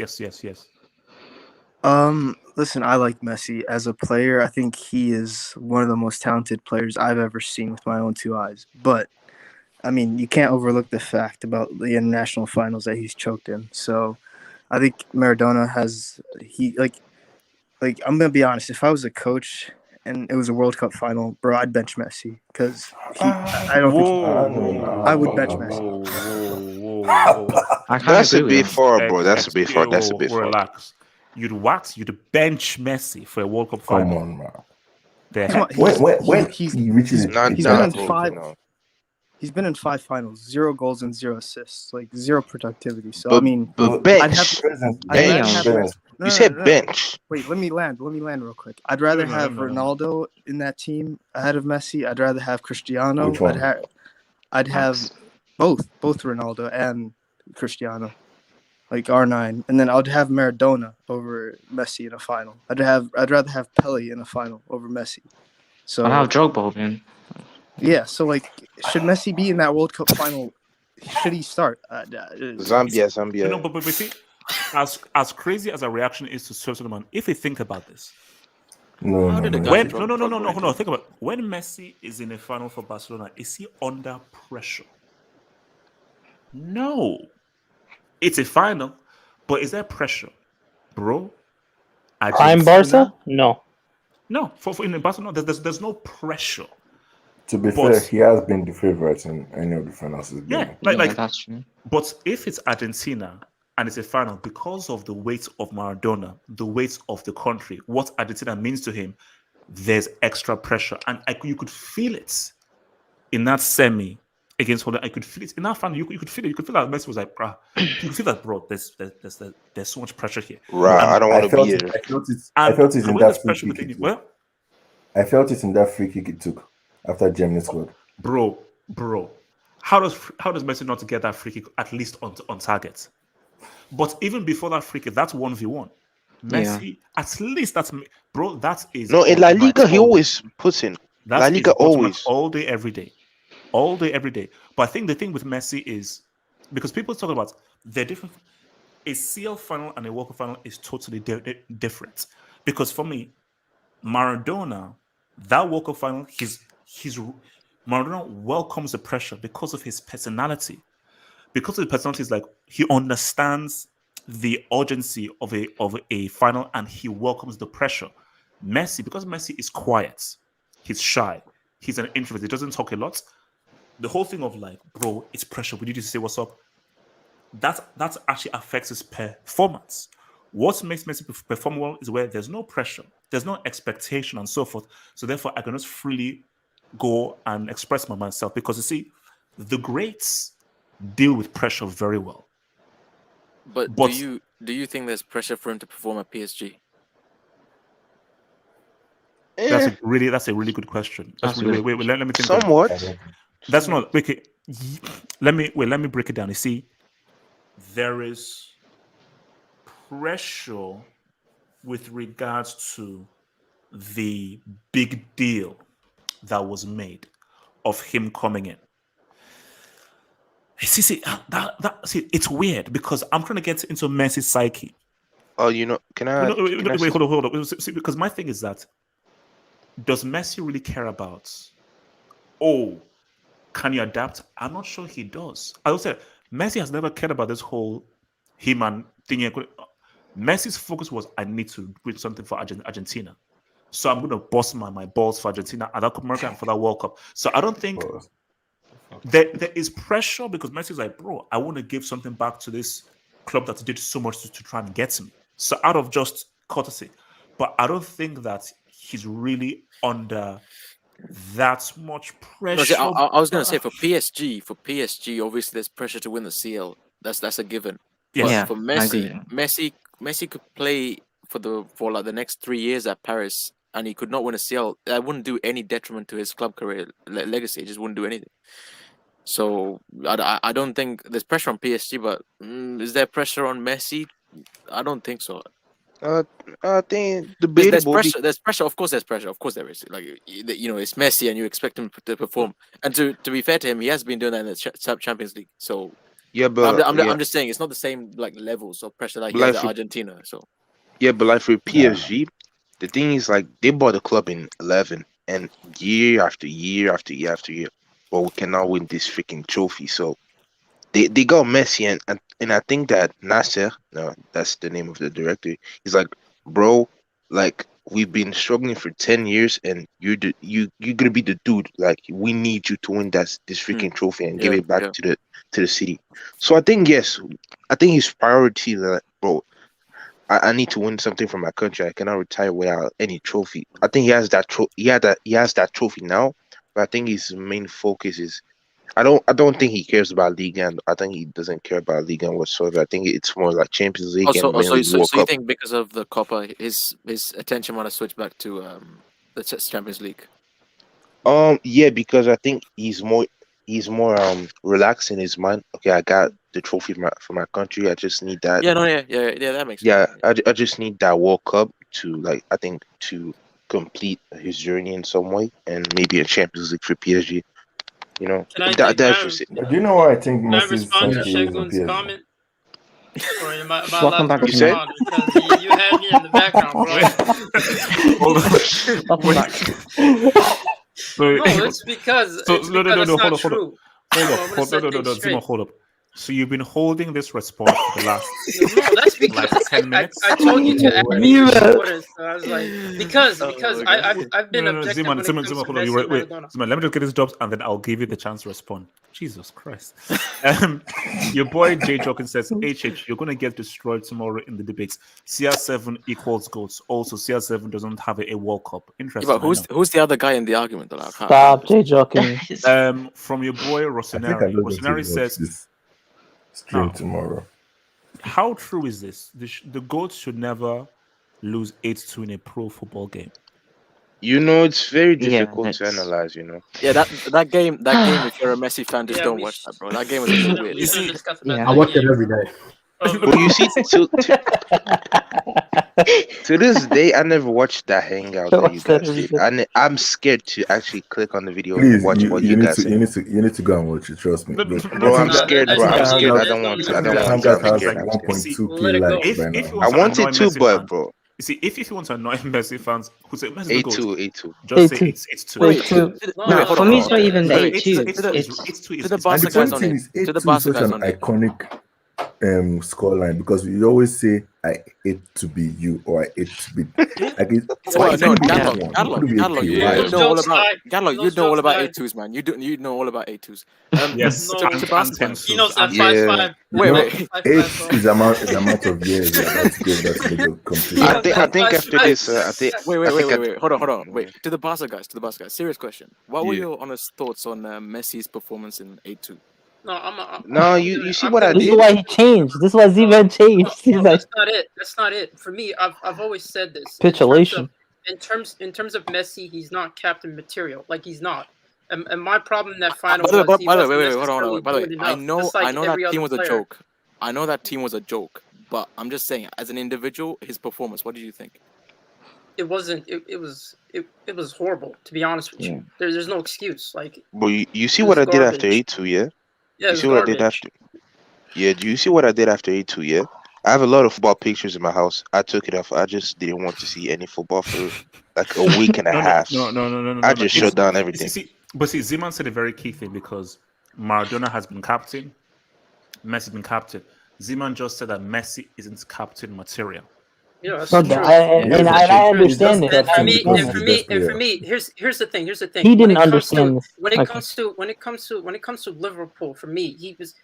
Listen, I like Messi as a player. I think he is one of the most talented players I've ever seen with my own two eyes. But I mean, you can't overlook the fact about the international finals that he's choked in. So I think Maradona has I'm gonna be honest. If I was a coach and it was a World Cup final, bro, I'd bench Messi because I don't think I would bench Messi. That's a bit far, bro. That's a bit far. Relax. You'd bench Messi for a World Cup final. Come on, man. He's been in 5 finals, 0 goals and 0 assists, like 0 productivity. So bench. You said bench. Wait, let me land real quick. I'd rather have Ronaldo in that team ahead of Messi. I'd rather have Cristiano. Which one? I'd have both Ronaldo and Cristiano, like R9, and then I'd have Maradona over Messi in a final. I'd rather have Pele in a final over Messi. So I'll have Drogba in. Yeah, so should Messi be in that World Cup final? Should he start? Zambia. No, but see, as crazy as a reaction is to Suleiman, if you think about this, no. Think about when Messi is in a final for Barcelona, is he under pressure? No. It's a final, but is there pressure, bro? I'm Barca? No. No, for in Barcelona, there's no pressure. To be fair, he has been the favorite in any of the finals. Yeah, that's true. But if it's Argentina and it's a final, because of the weight of Maradona, the weight of the country, what Argentina means to him, there's extra pressure, and you could feel it in that semi against Holland. I could feel it in that final. You could feel it. You could feel that Messi was like, you could feel that, bro. There's so much pressure here. Right, I don't want to be here. I felt it in that free kick. I felt it in that free kick it took after Germany scored. Bro, how does Messi not get that free kick at least on target? But even before that free kick, that's 1v1. Messi, at least that is no. In La Liga, he always puts in. La Liga always all day, every day. But I think the thing with Messi is because people talk about they're different. A CL final and a World Cup final is totally different. Because for me, Maradona, that World Cup final, Maradona welcomes the pressure because of his personality. Because of his personality, is like he understands the urgency of a final and he welcomes the pressure. Messi, because Messi is quiet, he's shy, he's an introvert, he doesn't talk a lot. The whole thing of bro, it's pressure, we need you to say what's up. That actually affects his performance. What makes Messi perform well is where there's no pressure, there's no expectation, and so forth. So therefore, I can just freely go and express myself because you see, the greats deal with pressure very well. But do you think there's pressure for him to perform at PSG? That's a really good question. Wait, let me think. Somewhat. That's not okay. Let me break it down. You see, there is pressure with regards to the big deal that was made of him coming in. See, it's weird because I'm trying to get into Messi's psyche. Oh, you know, can I? No, Can I? wait, hold on. See, because my thing is that, does Messi really care about? Oh, can you adapt? I'm not sure he does. I would say Messi has never cared about this whole him and thing. Messi's focus was, I need to win something for Argentina. So I'm going to bust my balls for Argentina at that Copa America and for that World Cup. So I don't think there is pressure, because Messi's like, bro, I want to give something back to this club that did so much to try and get me. So out of just courtesy. But I don't think that he's really under that much pressure. I was going to say for PSG, obviously there's pressure to win the CL. That's a given. Yes. But Yeah, for I agree. Messi could play for like the next 3 years at Paris, and he could not win a CL. That wouldn't do any detriment to his club career legacy. It just wouldn't do anything. So I don't think there's pressure on PSG, but is there pressure on Messi? I don't think so. I think There's debatable. pressure. There's pressure. Of course, there's pressure. Of course, there is. Like, you know, it's Messi, and you expect him to perform. And to be fair to him, he has been doing that in the Champions League. So Yeah, but I'm just saying it's not the same like levels of pressure like he But has like at for Argentina. So yeah, but like for PSG, the thing is like they bought the club in 11, and year after year after year after year, but we cannot win this freaking trophy. So they got Messi, and I think that Nasser, no, that's the name of the director. He's like, bro, like we've been struggling for 10 years, and you're gonna be the dude. Like we need you to win this freaking trophy and give yeah, it back yeah. to the city. So I think yes, I think his priority, like, bro, I need to win something for my country. I cannot retire without any trophy. I think he has that he has that trophy now, but I think his main focus is I don't think he cares about Liga, and I think he doesn't care about Liga whatsoever. I think it's more like Champions League and mainly So World you Cup. think because of the Copa, his attention might have switched back to the Champions League? Yeah, because I think he's more relaxed in his mind. Okay, I got the trophy for my country. I just need that. Yeah, no, yeah, that makes sense. Yeah, I just need that World Cup to, like, I think, to complete his journey in some way, and maybe a Champions League for PSG. You know, that's just it. But do you know what I think Can I Messi's respond to century is in Shegun's PSG? comment? Or am I Welcome allowed back, to You said? respond? Because you had me in the background, bro. Hold on. Welcome back. No, it's because So it's no, because it's not hold true. up, No, Zima, hold up. So you've been holding this response for the last No, that's because like 10 minutes. I told you to add me your supporters. So I was like, because I've been No, objective Zima, when it comes to hold on. Messi and Wait, Maradona. Zima, let me just get this job, and then I'll give you the chance to respond. Jesus Christ. Your boy Jay Jokin says, HH, you're gonna get destroyed tomorrow in the debates. CR7 equals goals. Also, CR7 doesn't have a World Cup. Interesting. Yeah, but who's the other guy in the argument? Though? Like, Stop, Jay joking. From your boy I think I'm Rossoneri. not going to Rossoneri watch says, this stream now, tomorrow. how true is this? The GOATs should never lose 8-2 in a pro football game. You know, it's very Yeah, difficult to that's analyze. You know. Yeah, that game. If you're a Messi fan, just Yeah, don't we watch that, bro. That game was a bit weird. we should discuss about I that watch it game. every day. But you see, to this day, I never watched that hangout that you guys did. I'm scared to actually click on the video and Please, watch what you guys say. you need to go and watch it. Trust me. Bro, I'm scared, bro. I'm scared. I don't want to. I don't want to. Hangout I'm has scared. like I'm scared. 1.2k likes by If you now. I want to want annoy it too, Messi but fans, bro, you see, if you want to annoy Messi fans who say Messi the GOAT, 8-2, 8-2. just say 8-2. it's 2. Wait, for me, it's not even the 8-2. To the And Barca the funny guys on thing it. is, To the 8-2 is Barca such guys an on it. iconic scoreline, because we always say I hate to be you, or I hate to be like it. Well, no, Gadlock, you know all about 8-2s, man. You know all about 8-2s. Yes, No, and 10s. he knows that Yeah. 5-5. Wait. 8 is amount of years you're about to go without a legal competition. I think after this, I think. Wait. Hold on. Wait. To the Barca guys. Serious question. What were Yeah. your honest thoughts on Messi's performance in 8-2? No, you see what I This is did? why he changed. This is why Z-Man changed. He's like, That's not it. That's not it. For me, I've always said this. capitulation. In terms of Messi, he's not captain material. Like, he's not. And my problem in that final By the was way, he hold wasn't on. By the way, necessarily I doing know enough, just like I know every that team other was a player. joke. I know that team was a joke, but I'm just saying, as an individual, his performance. What did you think? It wasn't. It was horrible, to be honest with you. There's no excuse. Like, But you see it what was I did after garbage. 8-2, yeah? Yeah, You it see was what I did garbage. after? Yeah, do you see what I did after 8-2, yeah? I have a lot of football pictures in my house. I took it off. I just didn't want to see any football for like a week and a half. I just shut down everything. But see, Zeman said a very key thing because Maradona has been captain, Messi has been captain. Zeman just said that Messi isn't captain material. Yeah, that's No, true. and I understand it. And for I me, understand here's the thing. Here's the thing. He When didn't understand this. when it Okay. comes to Liverpool, for me, he was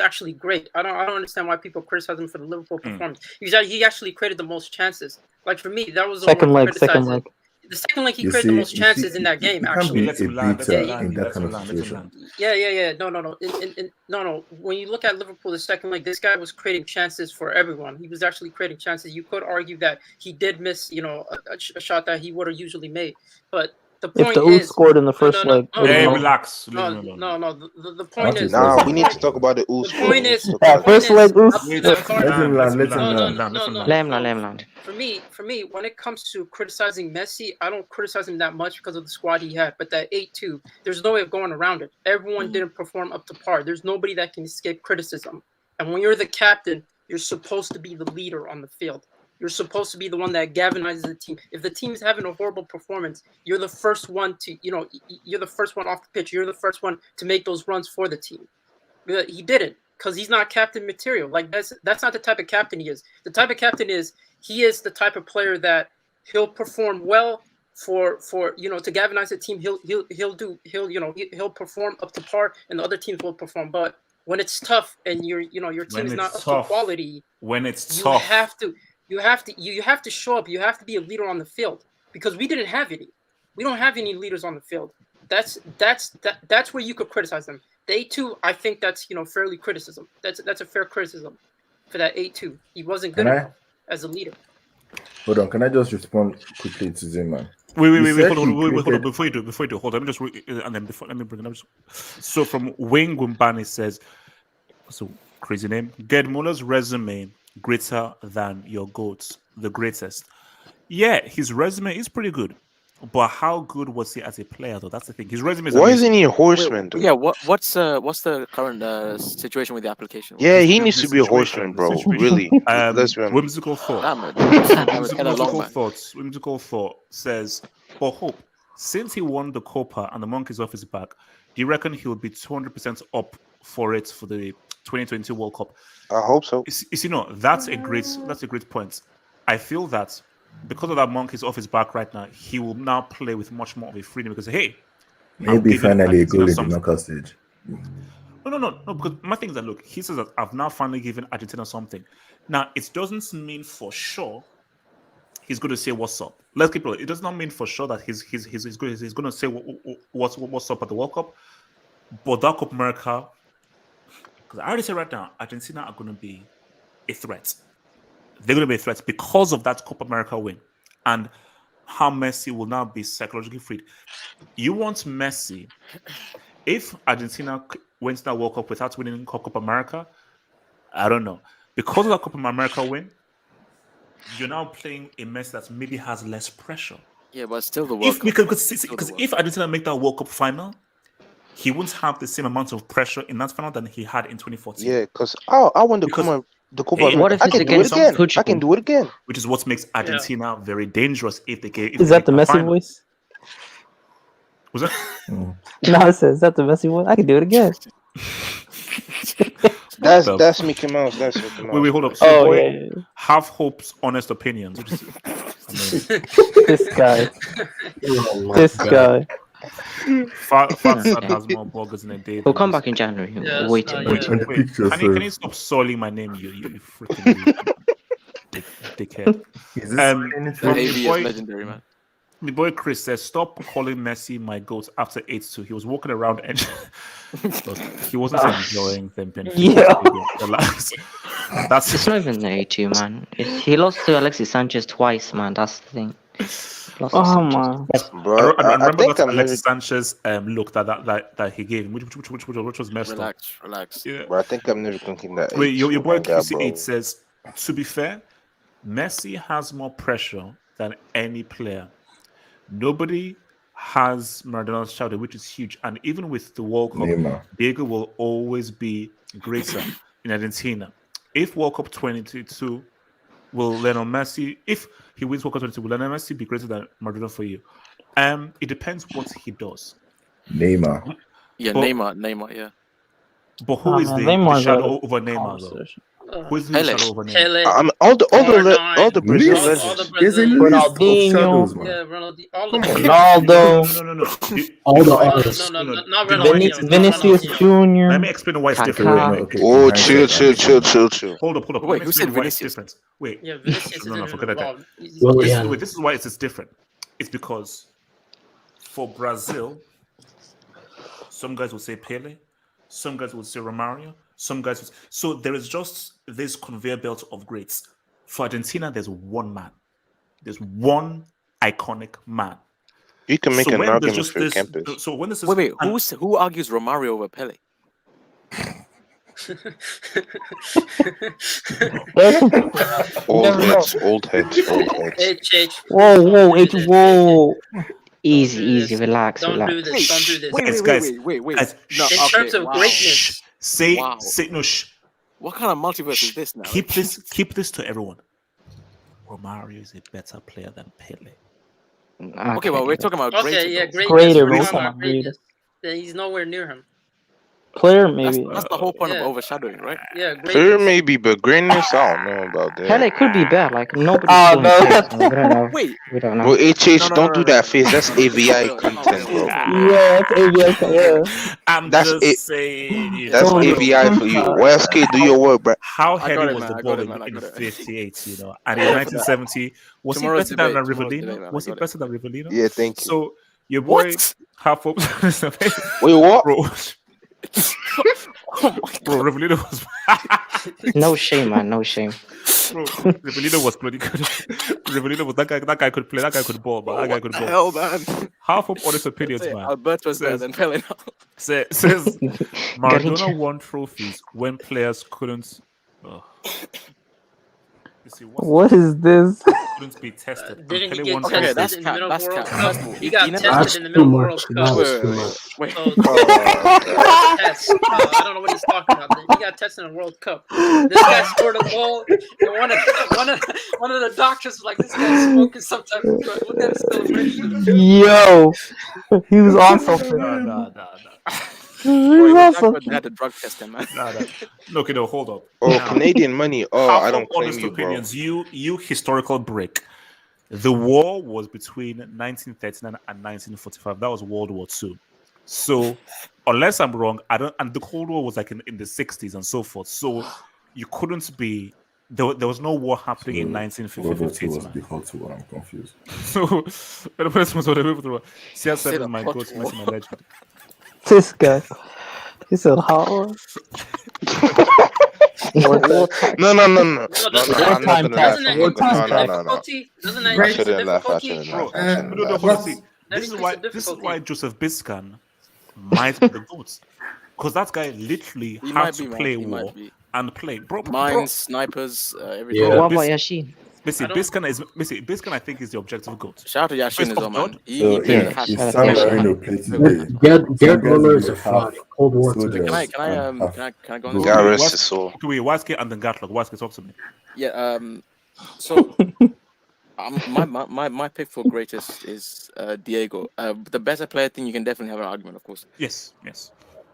actually great. I don't understand why people criticize him for the Liverpool performance. He actually created the most chances. Like for me, that was the Second one leg, second leg. The second leg, he You created see- the most you chances see, in that game. you can't Actually, be a beater in that kind of situation. yeah. No. When you look at Liverpool, the second leg, this guy was creating chances for everyone. He was actually creating chances. You could argue that he did miss, a shot that he would have usually made. But the If point the Oos is, scored in the first leg, it would've Hey, been- relax. No. The point is, Nah, we need to talk about the Oos. the point is, first leg, Oos. Let him land. Let him land. Let him land. For me, when it comes to criticizing Messi, I don't criticize him that much because of the squad he had. But that 8-2, there's no way of going around it. Everyone didn't perform up to par. There's nobody that can escape criticism. And when you're the captain, you're supposed to be the leader on the field. You're supposed to be the one that galvanizes the team. If the team's having a horrible performance, you're the first one to, you're the first one off the pitch. You're the first one to make those runs for the team. But he didn't, because he's not captain material. Like that's not the type of captain he is. The type of captain he is the type of player that he'll perform well for to galvanize the team. He'll perform up to par, and the other teams will perform. But when it's tough and your team is not up to quality, when it's you tough, you have to show up. You have to be a leader on the field, because we didn't have any. We don't have any leaders on the field. That's where you could criticize them. The 8-2, I think that's fairly criticism. That's a fair criticism for that 8-2. He wasn't good enough as a leader. Hold on, can I just respond quickly to Zeman? Wait, hold on. Before you do, hold on. Let me bring it up. So from Wayne Gumbani says, so crazy name. Gerd Muller's resume greater than your GOAT's, the greatest. Yeah, his resume is pretty good. But how good was he as a player, though? That's the thing. His resume is Why amazing. isn't he a horseman? Yeah, what's the current situation with the application? Yeah, he needs to be a horseman, bro. Really. Let's be honest. Whimsical thought. Whimsical thought says, for Hope, since he won the Copa and the monkey's off his back, do you reckon he'll be 200% up for it for the 2022 World Cup? I hope so. That's a great point. I feel that because of that monkey's off his back right now, he will now play with much more of a freedom because, hey, maybe finally a goal in the knockout stage. No. Because my thing is that, look, he says that I've now finally given Argentina something. Now, it doesn't mean for sure he's going to say what's up. Let's keep it. It does not mean for sure that he's going to say what's up at the World Cup. But that Copa America, because I already said right now, Argentina are going to be a threat. They're going to be a threat because of that Copa America win and how Messi will now be psychologically freed. You want Messi, if Argentina wins that World Cup without winning Copa America, I don't know. Because of that Copa America win, you're now playing a Messi that maybe has less pressure. Yeah, but still the World Cup. Because if Argentina make that World Cup final, he won't have the same amount of pressure in that final than he had in 2014. Yeah, because I won the Copa America. I can do it again. I can do it again. Which is what makes Argentina very dangerous if they get. Is that the Messi voice? Was that? No, is that the Messi voice? I can do it again. That's Mickey Mouse. That's Mickey Mouse. Wait, hold up. So Have Hope's honest opinions. This guy. This guy. Fatson has more bloggers in a day. He'll come back in January. Wait. Can you stop soiling my name, you freaking dickhead? Legendary, man. The boy Chris says, "Stop calling Messi my GOAT after 8-2. He was walking around and he wasn't enjoying them. Yeah, that's it's not even the 8-2, man. He lost to Alexis Sanchez twice, man. That's the thing. Man, bro, I remember that Alexis Sanchez look that he gave him, which was messed up. Relax. Yeah. Bro, I think I'm never thinking that. Wait, your boy QC8 says, to be fair, Messi has more pressure than any player. Nobody has Maradona's shadow, which is huge. And even with the World Cup, Diego will always be greater in Argentina. if World Cup 2022 will Lionel Messi, if he wins World Cup 22, will Lionel Messi be greater than Maradona for you? It depends what he does. Neymar. Yeah, But- Neymar, yeah. But who is the Neymar's out shadow of over Neymar though? conversation. Who is the Pele. shadow over Neymar? Pele, all the R9, Brazil List? all the legends. There's a Brazilians. list of Ronaldinho. shadows, man. Yeah, Ronaldinho, all Come the on. Ronaldo. No. All the No, others. No, not Do you know why Ronaldinho. it's Not Vinicius Ronaldinho. Let Jr. me explain why it's Wait, different. no, Kaká. okay. Oh, in chill. Hold up. Let Wait, me who said explain why it's Vinicius? different. Wait, Yeah, Vinicius no, isn't forget that. involved. Willian. This is why it's different. It's because for Brazil, some guys will say Pele, some guys will say Romario, some guys will... So there is just this conveyor belt of greats. For Argentina, there's one man. There's one iconic man. You can make So an when there's argument just for your this, campus. so when this is Wait, who argues Romario over Pele? Old heads. H. Whoa, whoa. Easy, relax. Don't do this. Wait. Guys, No, In terms of greatness, say no. What kind of multiverse is this now? Keep this to everyone. Romario is a better player than Pele. Okay, well, we're talking about okay, yeah, greatness. Greater, We're bro. talking about greatness. Yeah, he's nowhere near him. Player, maybe. That's the whole point of Yeah. overshadowing, right? Yeah, Player greatness. maybe, but greatness, I don't know about that. Pele could be better. Like nobody's Oh, calling no. Pele, so we don't know. Wait. We don't know. Bro, HH, No, don't do that face. no. That's AVI content, bro. Yeah, it's ABS. Yeah. I'm That's just saying. That's Totally. AVI for you. YSK, do your work, bro. How I heady got it, was man. the I ball got it, in man. I got it. 58, you know? And in 1970, was he Tomorrow's better than debate, tomorrow's debate, Rivellino? man. Was I he got better than Rivellino? Yeah, thank you. So, your boy, What? half up. Wait, what? Bro, Oh my bro, god. Rivellino was... No shame, man. No shame. Bro, Rivellino was bloody good. Rivellino was that guy could play, that guy could ball, but that guy could What the ball. hell, man? Half of honest opinions, man. Alberto's better than Pele now. Says Maradona Garincha. won trophies when players couldn't. You see, What is this? couldn't be tested. And Didn't he Pele get won Okay, tested that's trophies. in the cap. middle of That's the World cap. Cup? First of all, He got never- tested That's in the too middle of the World much. Cup. That was too much. Wait. Oh, test. I don't know what he's talking about. He got tested in the World Cup. This guy scored a goal, and one of the doctors was like, "This guy's smoking some type of drug." Look at his celebration. Yo, he was on something. No. He Bro, was it was on that good something. they had to drug test him, man. No, okay, no, hold up. Oh, Now, Canadian money. Oh, half I of don't claim honest you, bro. opinions. You historical break. The war was between 1939 and 1945. That was World War II. So, unless I'm wrong, I don't. And the Cold War was like in the 60s and so forth. So, you couldn't be. There was no war happening in World War II 1958. was Man. the hot war. I'm confused. So, the person was whatever. CR7 Say is the my hot goat, war. Messi, my legend. This guy. He said hot. No. I'm not Wartime gonna laugh. tactics. No. Wartime Doesn't that I increase the shouldn't laugh. I difficulty? shouldn't Bro, laugh. I shouldn't laugh. hold on. What's- This is why Joseph Biscan might be the GOAT. Because that guy literally He had might to be, man. play He might war be. and play. Bro, Mines, snipers, everything. Yeah. What about Yashin? Biscan, I think, is the objective GOAT. Shout out to Yashin as well, man. So He if, played Yeah, half. if shout out San to Yashin. Marino played today, Gerd some guys Muller will is be a fraud. half Cold War soldiers today. Can I and half go on this? God Wait, rest Waske- his soul. Wait, Waske and then Gatlock. Waske, talk to me. Yeah. So my pick for greatest is Diego. The better player thing, you can definitely have an argument, of course. Yes.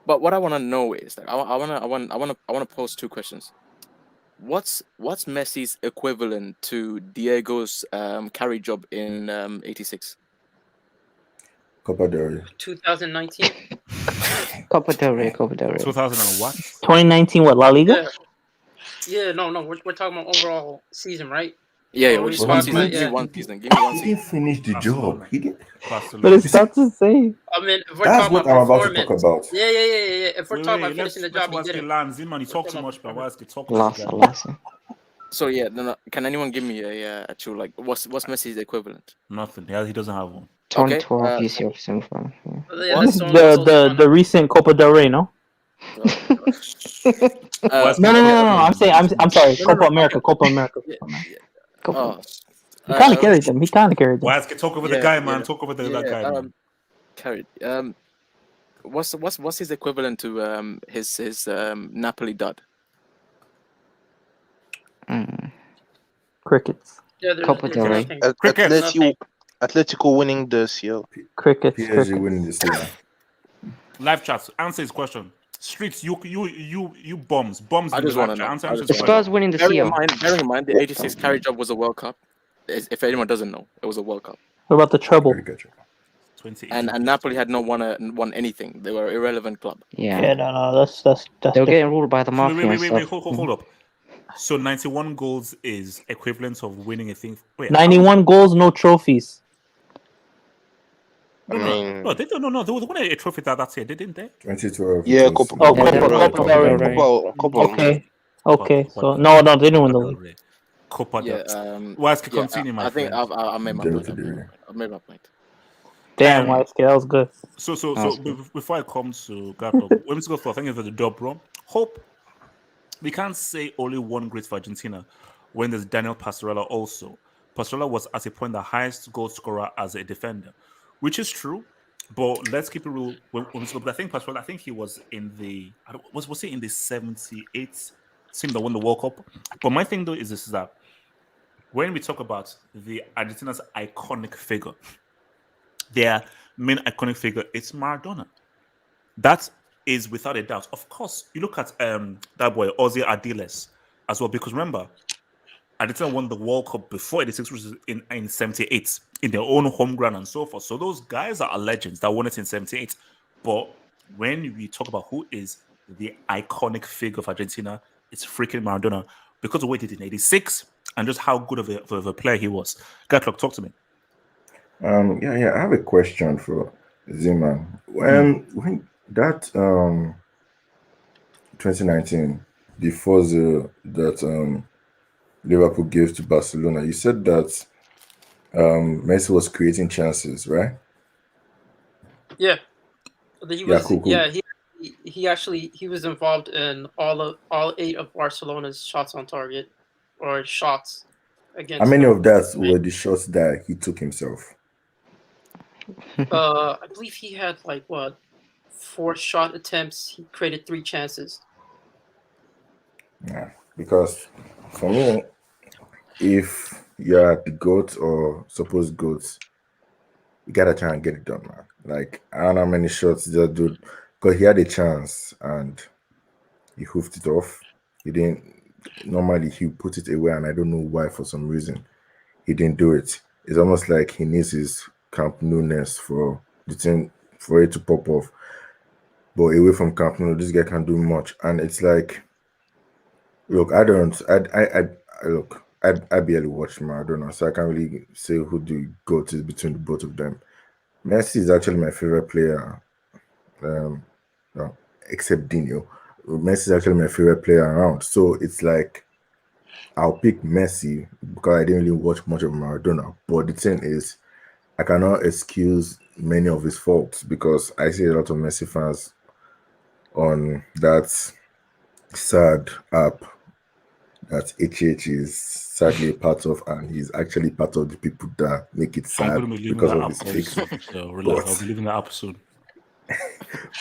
But what I want to know is that I want to pose two questions. What's Messi's equivalent to Diego's carry job in '86? Copa del Rey. 2019. Copa del Rey. 2000 and what? 2019, what, La Liga? Yeah. No. We're talking about overall season, right? Yeah, Oh, which we is one talked season. about- Give yeah. me one season. Give me one He season. didn't finish the job. He didn't. But it's tough to say. I mean, if we're That's talking what about I'm about to performance, talk about. yeah. If we're talking about finishing the job, he Waske didn't. land. Ziman, you talk too much, but Waske, talk to Last. the guy. So yeah, no. Can anyone give me a actual like what's Messi's equivalent? Nothing. He doesn't have one. 2012 UCL semifinal. Yeah. Yeah, that's the only result The recent Copa del Rey, no? No. I'm sorry. Copa America. He kind of carried them. Waske, talk over the guy, man. Talk over that guy, man. Carried. What's his equivalent to his Napoli dud? Crickets. Yeah, Copa del Rey. nothing. Atletico winning the CL. Crickets. PSG winning this year. Live chat. Answer his question. Streets, you bombs I in the just want live to chat. know. Answer I his just wanna question. Spurs winning the CL. Bearing in mind, the 86 carry job was a World Cup. If anyone doesn't know, it was a World Cup. What about the treble? 2018. And Napoli had not won anything. They were an irrelevant club. Yeah. Yeah, no, that's They were different. getting ruled by the mafia and stuff. Hold up. So 91 goals is equivalent of winning a thing. Wait, 91 goals, no trophies. No, they don't. No, they won a trophy that year, didn't they? 2012. Yeah, Copa Okay. So no, they didn't win the league. Copa Yeah, continue, my I think friend. I made my point. I made my point. Damn, YSK, that was good. So before I come to Gabriel, let me just go for thank you for the dub, bro. Hope we can't say only one great for Argentina when there's Daniel Pastorella also. Pastorella was at a point the highest goal scorer as a defender, which is true. But let's keep it real. But I think Pastorella, I think he was in the was he in the 78 team that won the World Cup. But my thing though is this: is that when we talk about the Argentina's iconic figure, their main iconic figure, it's Maradona. That is without a doubt. Of course, you look at that boy Ozzy Ardiles as well, because remember, Argentina won the World Cup before 86, which is in 78, in their own home ground and so forth. So those guys are legends that won it in 78. But when we talk about who is the iconic figure of Argentina, it's freaking Maradona, because of what he did in 86 and just how good of a player he was. Gatlock, talk to me. Yeah, I have a question for Zeman. When that 2019, the 4-0 that Liverpool gave to Barcelona, you said that Messi was creating chances, right? Yeah. He was, cool. Yeah, he was involved in all 8 of Barcelona's shots on target, or shots against. How many of that were the shots that he took himself? I believe he had 4 shot attempts. He created 3 chances. Yeah, because for me, if you're the GOAT or supposed GOAT, you gotta try and get it done, man. Like, I don't know how many shots that dude, because he had a chance and he hoofed it off. He didn't. Normally, he put it away, and I don't know why. For some reason, he didn't do it. It's almost like he needs his Camp Nou-ness for the thing, for it to pop off. But away from Camp Nou, this guy can't do much, and it's like, look, I barely watch Maradona, so I can't really say who the GOAT is between the both of them. Messi is actually my favorite player, except Dino. Messi is actually my favorite player around. So it's like, I'll pick Messi because I didn't really watch much of Maradona. But the thing is, I cannot excuse many of his faults because I see a lot of Messi fans on that sad app that HH is sadly a part of, and he's actually part of the people that make it sad I'm going to be leaving because that of app his very fix. soon. So relax, I'll be leaving that app soon.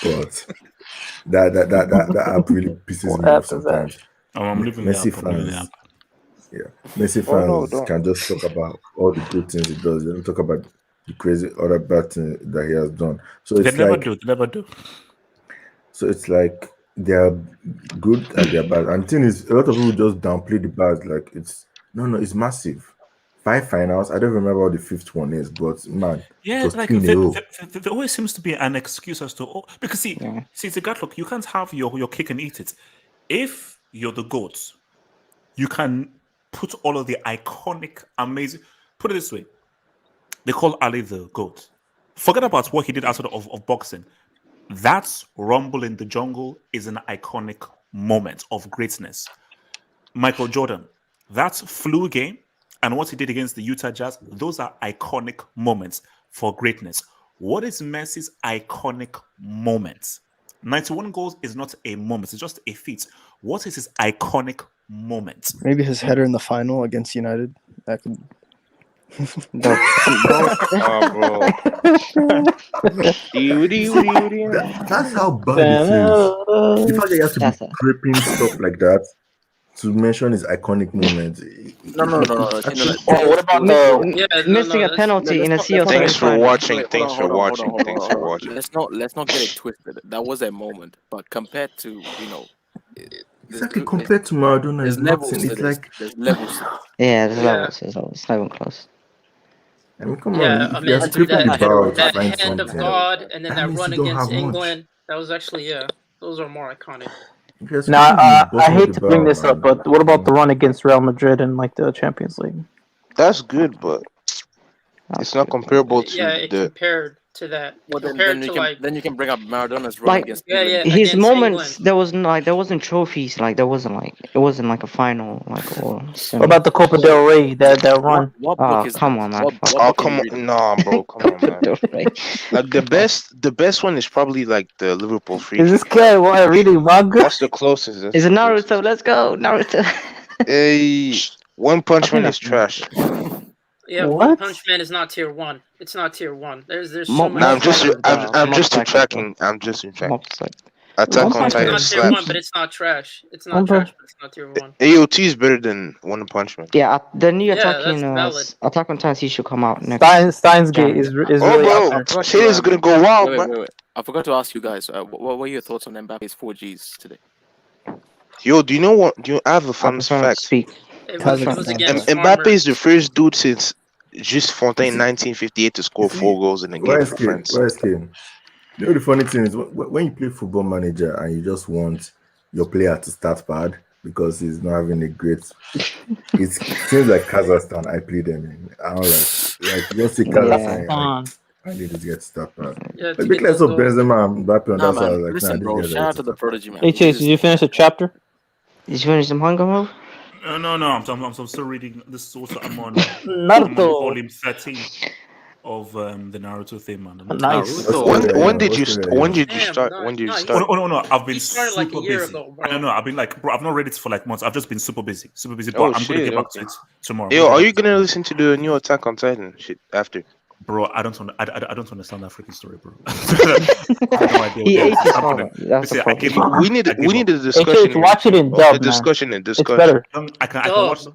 But that app really pisses me off sometimes. I'm leaving Messi the app. I'm leaving the fans, app. Messi Oh, no, fans don't. can just talk about all the good things he does. They don't talk about the crazy other bad things that he has done. So They it's never like, do. They never do. so it's like they are good and they are bad. And the thing is, a lot of people just downplay the bad. Like, it's it's massive. 5 finals. I don't remember what the 5th one is, but man, Yeah, it was like 2 in a row. there always seems to be an excuse as to because see, it's a Gatlock. You can't have your cake and eat it. If you're the GOAT, you can put all of the iconic, amazing. Put it this way: they call Ali the GOAT. Forget about what he did outside of boxing. That's Rumble in the Jungle is an iconic moment of greatness. Michael Jordan, that's flu game, and what he did against the Utah Jazz, those are iconic moments for greatness. What is Messi's iconic moment? 91 goals is not a moment, it's just a feat. What is his iconic moment? Maybe his header in the final against United. That could. Bro. That's how bad it is. The fact that you have to be gripping stuff like that. to mention his iconic moment. No. Oh, what about missing a penalty in a CO Thanks for semi-final? watching. Thanks for watching. Thanks for Hold on. watching. Let's not get it twisted. That was a moment, but compared to Exactly, compared to Maradona, there's is levels nothing. to It's this. like There's levels. Yeah, there's Yeah. levels. It's not even close. I mean, come Yeah, on. I If you're mean scraping the barrel to that find hand of something, God, and then that that means run you don't against have much. England. That was actually those are more iconic. If you're Now, scraping the I bottom of hate the to bring barrel, this up, man, but what about the run against Real Madrid in like the Champions League? That's good, but it's not comparable Yeah, to it the. compared to that. Well, Compared to like then you can bring up Maradona's run Like against yeah, England. his against moments, England. there wasn't trophies. Like it wasn't like a final or What about the Copa del Rey? That run? What Oh, book is come that? on, man. What Fuck. Oh book are you come reading? on, nah, bro, come on, man. Del Rey. Like the best one is probably like the Liverpool free Is this kick. guy what reading manga? That's the closest. That's Is it the Naruto? closest. Let's go, Naruto. Hey, One Punch I think Man that's is trash. Yeah, What? One Punch Man is not tier 1. It's not tier 1. There's so Mob much. I'm just Psycho, bro. I'm Mob just Psycho, tracking. bro. I'm just tracking. Mob Psycho. Attack One on Punch It's Titan not tier slaps. 1, but it's not trash. It's One not Punch- trash, but it's not tier 1. AOT is better than One Punch Man. Yeah, the new Yeah, attacking that's valid. Attack on Titan should come out next. Steins Gate January. is Oh, really bro, up there. shit is gonna go wild, Wait. bro. I forgot to ask you guys. What were your thoughts on Mbappe's 4Gs today? Yo, do you know what? I have a I fun prefer not to fact. speak. It was against Mbappe is the Farmers. first dude since Just Fontaine 1958 to score 4 goals in a game for France. YSK. You know the funny thing is when you play Football Manager and you just want your player to start bad because he's not having a great. It seems like Kazakhstan. I play them in. I don't like you just see Kazakhstan. Like, I need this guy to start bad. Yeah, Like big less of Benzema and Mbappe on Nah, that side. I was man. like, Listen, bro. these guys Shout are out to the prodigy, man. HH, did you finish the chapter? Did you finish the manga, bro? No. I'm still reading. This is also I'm on Naruto. volume 13 of the Naruto thing, man. Nice. When did you start? When did you start? Oh, no. I've been He started super like a year busy. ago, bro. I don't know. I've been like, bro, I've not read it for like months. I've just been super busy. But Oh, I'm gonna shit, get back okay. to it tomorrow. Yo, are you gonna listen to the new Attack on Titan shit after? Bro, I don't understand that freaking story, bro. I have no idea. He what ate it is. his I'm father. gonna- That's Listen, the I gave problem. up. We need a HH, discussion. watch it in The dub, man. discussion. It's better. I can watch.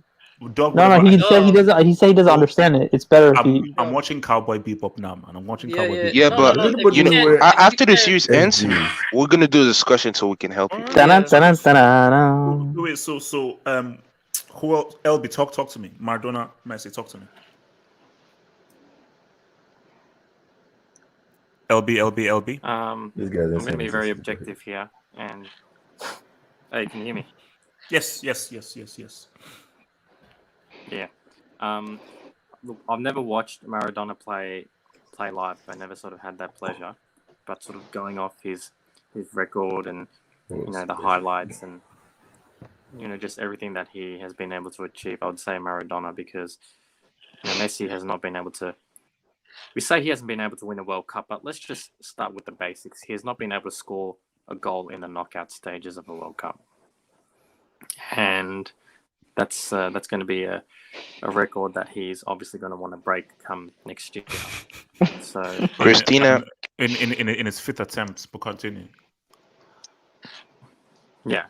Dog, No, whatever. he said he doesn't. He said he doesn't understand it. It's better if he. I'm watching Cowboy Bebop now, man. I'm watching Yeah, Cowboy yeah. Bebop. Yeah, No, but no, Everybody you know, know where after the can't- series ends, we're gonna do a discussion so we can help you. Dun, dun, dun, dun. Wait, so who else? LB, talk to me. Maradona, Messi, talk to me. LB. This guy I'm doesn't going to be exist. very objective here, and hey, can you hear me? Yes. Yeah. Look, I've never watched Maradona play live. I never sort of had that pleasure, but sort of going off his record and the highlights and just everything that he has been able to achieve, I would say Maradona, because Messi has not been able to. We say he hasn't been able to win a World Cup, but let's just start with the basics. He has not been able to score a goal in the knockout stages of a World Cup, and that's going to be a record that he's obviously going to want to break come next year. So Christina, in his fifth attempt, but continue. yeah,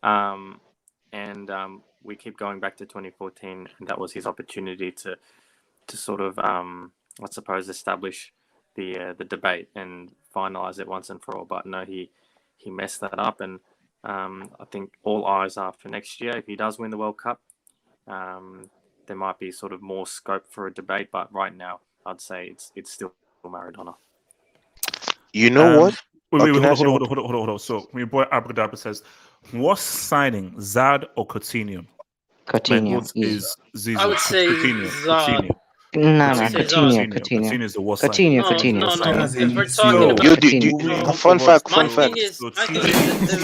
and we keep going back to 2014, and that was his opportunity to sort of I suppose establish the debate and finalize it once and for all. But no, he messed that up, and I think all eyes are for next year. If he does win the World Cup, there might be sort of more scope for a debate. But right now, I'd say it's still Maradona. you know what? Wait, can I ask you hold on. So my boy Abracadabra says, what's signing, Zad or Coutinho? My Coutinho. vote is Zizou. I would say Zad. No, Coutinho Coutinho. is the worst Coutinho. signing. No. Coutinho. If we're talking about Yo, fun fact. my thing is,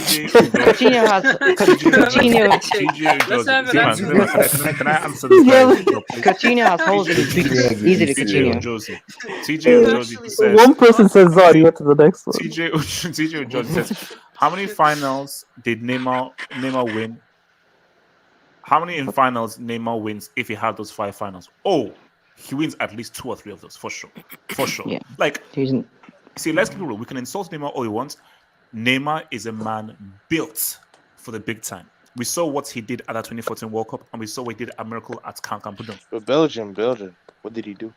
Coutinho has Coutinho. Let's have an answer. Can I answer this guy? Coutinho has holes in his boots. Easily Coutinho. TJ Josie says. One person says Zod, you go to the next one. TJ Josie says, how many finals did Neymar win? How many in finals Neymar wins if he had those 5 finals? Oh, he wins at least 2 or 3 of those for sure. Yeah. Like, He's- see, let's keep it real. We can insult Neymar all we want. Neymar is a man built for the big time. We saw what he did at the 2014 World Cup, and we saw what he did a miracle at Cancun. But Belgium. What did he do?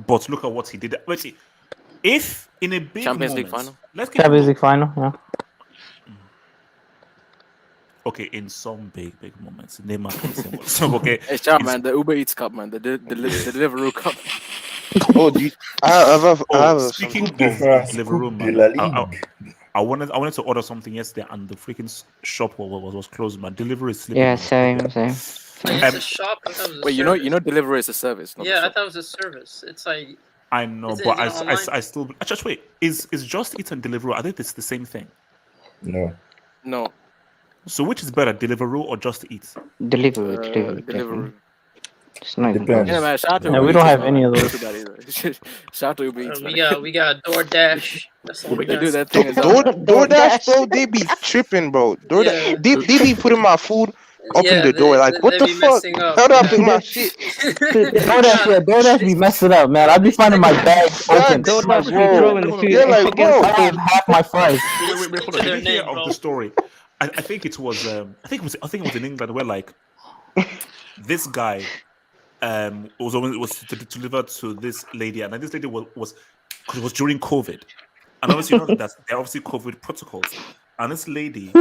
But look at what he did. Wait, see, if in a big Champions moment, League final. let's keep it Champions real. League final, yeah. Okay, in some big moments, Neymar can say what. So okay, Hey, shout man, the Uber Eats Cup, man, the Deliveroo Cup. Oh, I have speaking some- of Deliveroo, man, I wanted to order something yesterday, and the freaking shop was closed. Man, delivery is sleeping. Yeah, same. Wait, it's a shop. I thought it was a Wait, service. you know, Deliveroo is a service. Not a Yeah, I shop. thought it was a service. It's like. I know, Is it- but is it online? I still just wait. Is Just Eat and Deliveroo? I think it's the same thing. No. So which is better, Deliveroo or Just Eat? Deliveroo. Deliveroo. It's not even Depends. Yeah, man. Shout out to Yeah, Uber we don't Eats, have man. any of Don't those. do that either. Shout out to Uber Eats, man. we got DoorDash. That's all We we can got. do that thing. DoorDash, bro, they be tripping, bro. DoorDash, they be putting my food up in the door. Like, what they the be fuck? messing up, How do I yeah. pick my shit? DoorDash be messing up, man. I'd be finding my bag open. DoorDash be Bro, throwing the food. yeah, like, bro. I ate half my fries. Wait, hold on. their Did you hear name, of bro. the story? I think it was I think it was in England where like this guy was delivered to this lady, and this lady was because it was during COVID, and obviously you know that there are obviously COVID protocols, and this lady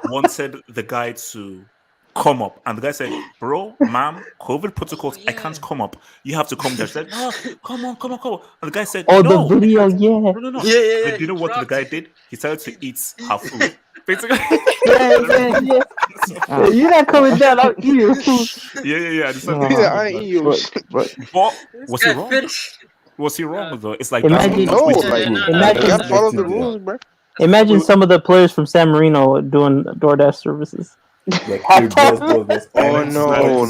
wanted the guy to come up, and the guy said, "Bro, ma'am, COVID protocols, I can't come up. You have to come there." She said, "No, come on." And the guy said, Oh, "No, the video, yeah. no. Yeah. But do you know what the guy did? He started to eat her food. Basically, Yeah. You're not coming down. I'll eat your food. yeah. Yeah, I eat your shit. But was he wrong? Was he wrong though? It's like Imagine- No, that's like, Imagine- you gotta follow the rules, bro. Imagine some of the players from San Marino doing DoorDash services. Like, hey, boss. Oh, no.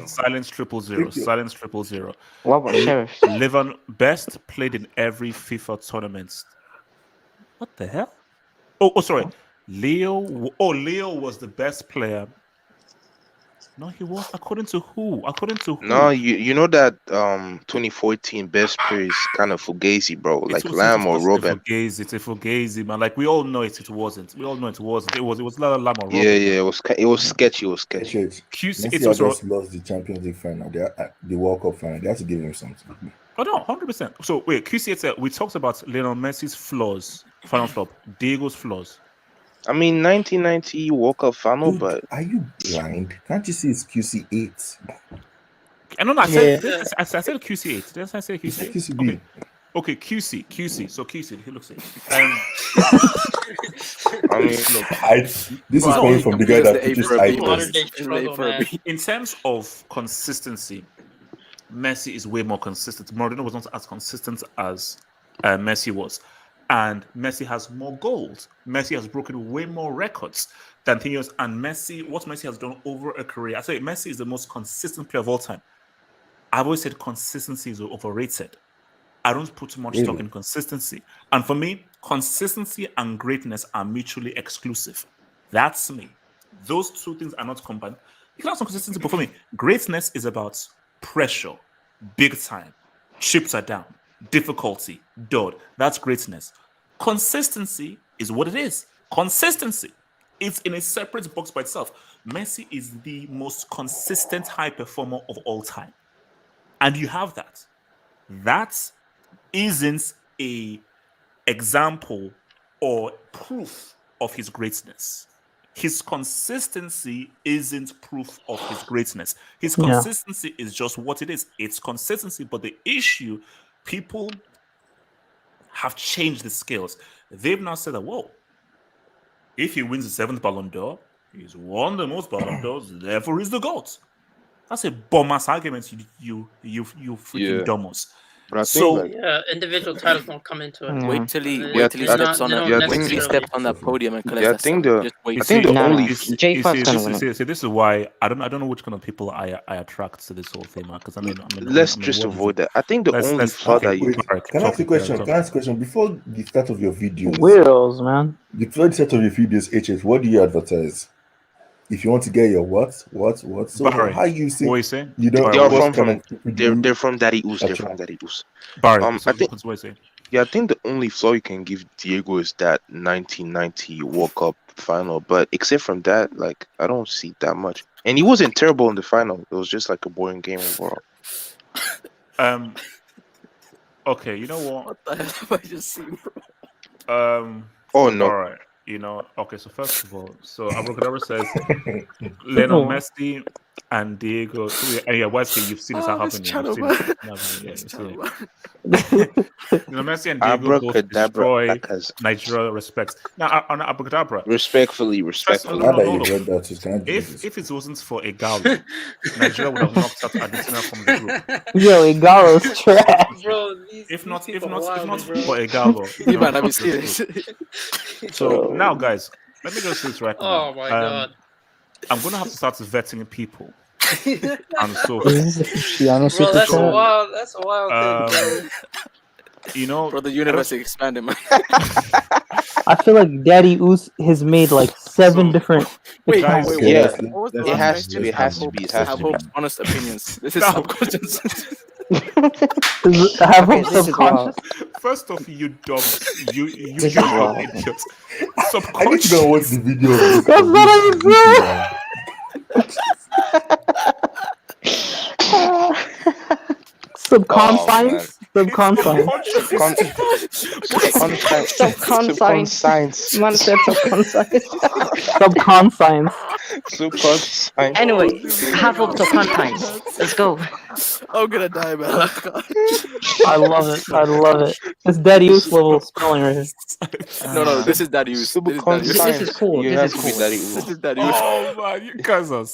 Silence 000. Silence 000. What about Sheriff? Levan best played in every FIFA tournament. What the hell? Oh, sorry. Leo was the best player. No, he was. According to who? No, you know that 2014 best player is kind of fugazi, bro. Like Lahm or Robin. It's a fugazi, man. Like we all know it wasn't. We all know it wasn't. It was Lahm or Robin. Yeah, it was sketchy. QC, Messi has just lost the Champions League final, the World Cup final. They have to give him something. Oh no, 100%. So wait, QC, we talked about Lionel Messi's flaws, final flop, Diego's flaws. I mean, 1990 World Cup final, Dude, but are you blind? Can't you see it's QC8? I know. I said QC8. Did I say QC8? QCB. Okay, QC. So QC, he looks it. I mean, This is coming from the guy that teaches Modern day struggle, man. In terms of consistency, Messi is way more consistent. Maradona was not as consistent as Messi was. And Messi has more goals. Messi has broken way more records than Tinios. And what Messi has done over a career, I say Messi is the most consistent player of all time. I've always said consistency is overrated. I don't put too much stock in consistency. And for me, consistency and greatness are mutually exclusive. That's me. Those two things are not combined. You can have some consistency, but for me, greatness is about pressure, big time, chips are down, difficulty, dud. That's greatness. Consistency is what it is. Consistency. It's in a separate box by itself. Messi is the most consistent high performer of all time. And you have that. That isn't a example or proof of his greatness. His consistency isn't proof of his greatness. His consistency is just what it is. It's consistency, but the issue, people have changed the scales. They've now said that, whoa, if he wins the 7th Ballon d'Or, he's won the most Ballon d'Ors, therefore he's the GOAT. That's a bum-ass argument, you freaking dumbos. Individual titles don't come into it. Wait till he steps on that podium and collects I think the only this is why I don't know which kind of people I attract to this whole thing, man. Because let's just avoid that. I think the only flaw that you can I ask a question? Can I ask a question before the start of your videos? Weirdos, man. Before the start of your videos, HS, what do you advertise? If you want to get your what? So Barry, how you say? What you saying? You don't. they're from Daddy Oos. They're from Daddy Oos. Barry, I think what you saying? Yeah, I think the only flaw you can give Diego is that 1990 World Cup final. But except from that, like I don't see that much. And he wasn't terrible in the final. It was just like a boring game overall. Okay, you know what? What the hell have I just seen, bro? Oh Look, no. all right. Okay. So first of all, Abracadabra says Lionel Messi and Diego. Yeah, YSK, you've seen this This happen. channel, You've man. seen it happen. Yeah, This you've channel, seen man. it. Messi and Diego both Abracadabra, destroy because Nigeria respects. Now, on Abracadabra, respectfully. Now that you've read that, you can If it wasn't for Igalo, Nigeria would have knocked out Argentina from the group. Yo, Igalo's trash. Bro, If not people for are wild, bro. Igalo, You man, have you seen this? So now, guys, let me just say this right now. Oh my god. I'm gonna have to start vetting people and so forth. Is she on a Bro, super that's a chat? wild. That's a wild thing, bro. Bro, the universe is expanding, man. I feel like Daddy Oos has made like 7 different. Wait, accounts. wait, Yeah, what was the it last has question? to. It has to be. It has Have to hope, be. honest opinions. This is No. subconscious. I have Okay, this is wild. First off, you dogs, you This is young wild. idiots. I need to go and watch the video of this. That's what I Subconscience? Subconscience. Man said subconscience. Subconscience. Anyway, half of subconscience. Let's go. I'm gonna die, man. I love it. I love it. It's Daddy Oos level spelling right here. No, this is Daddy Use. This is cool. You This have is to cool. be Daddy. This is Daddy Use. Oh man, you guys.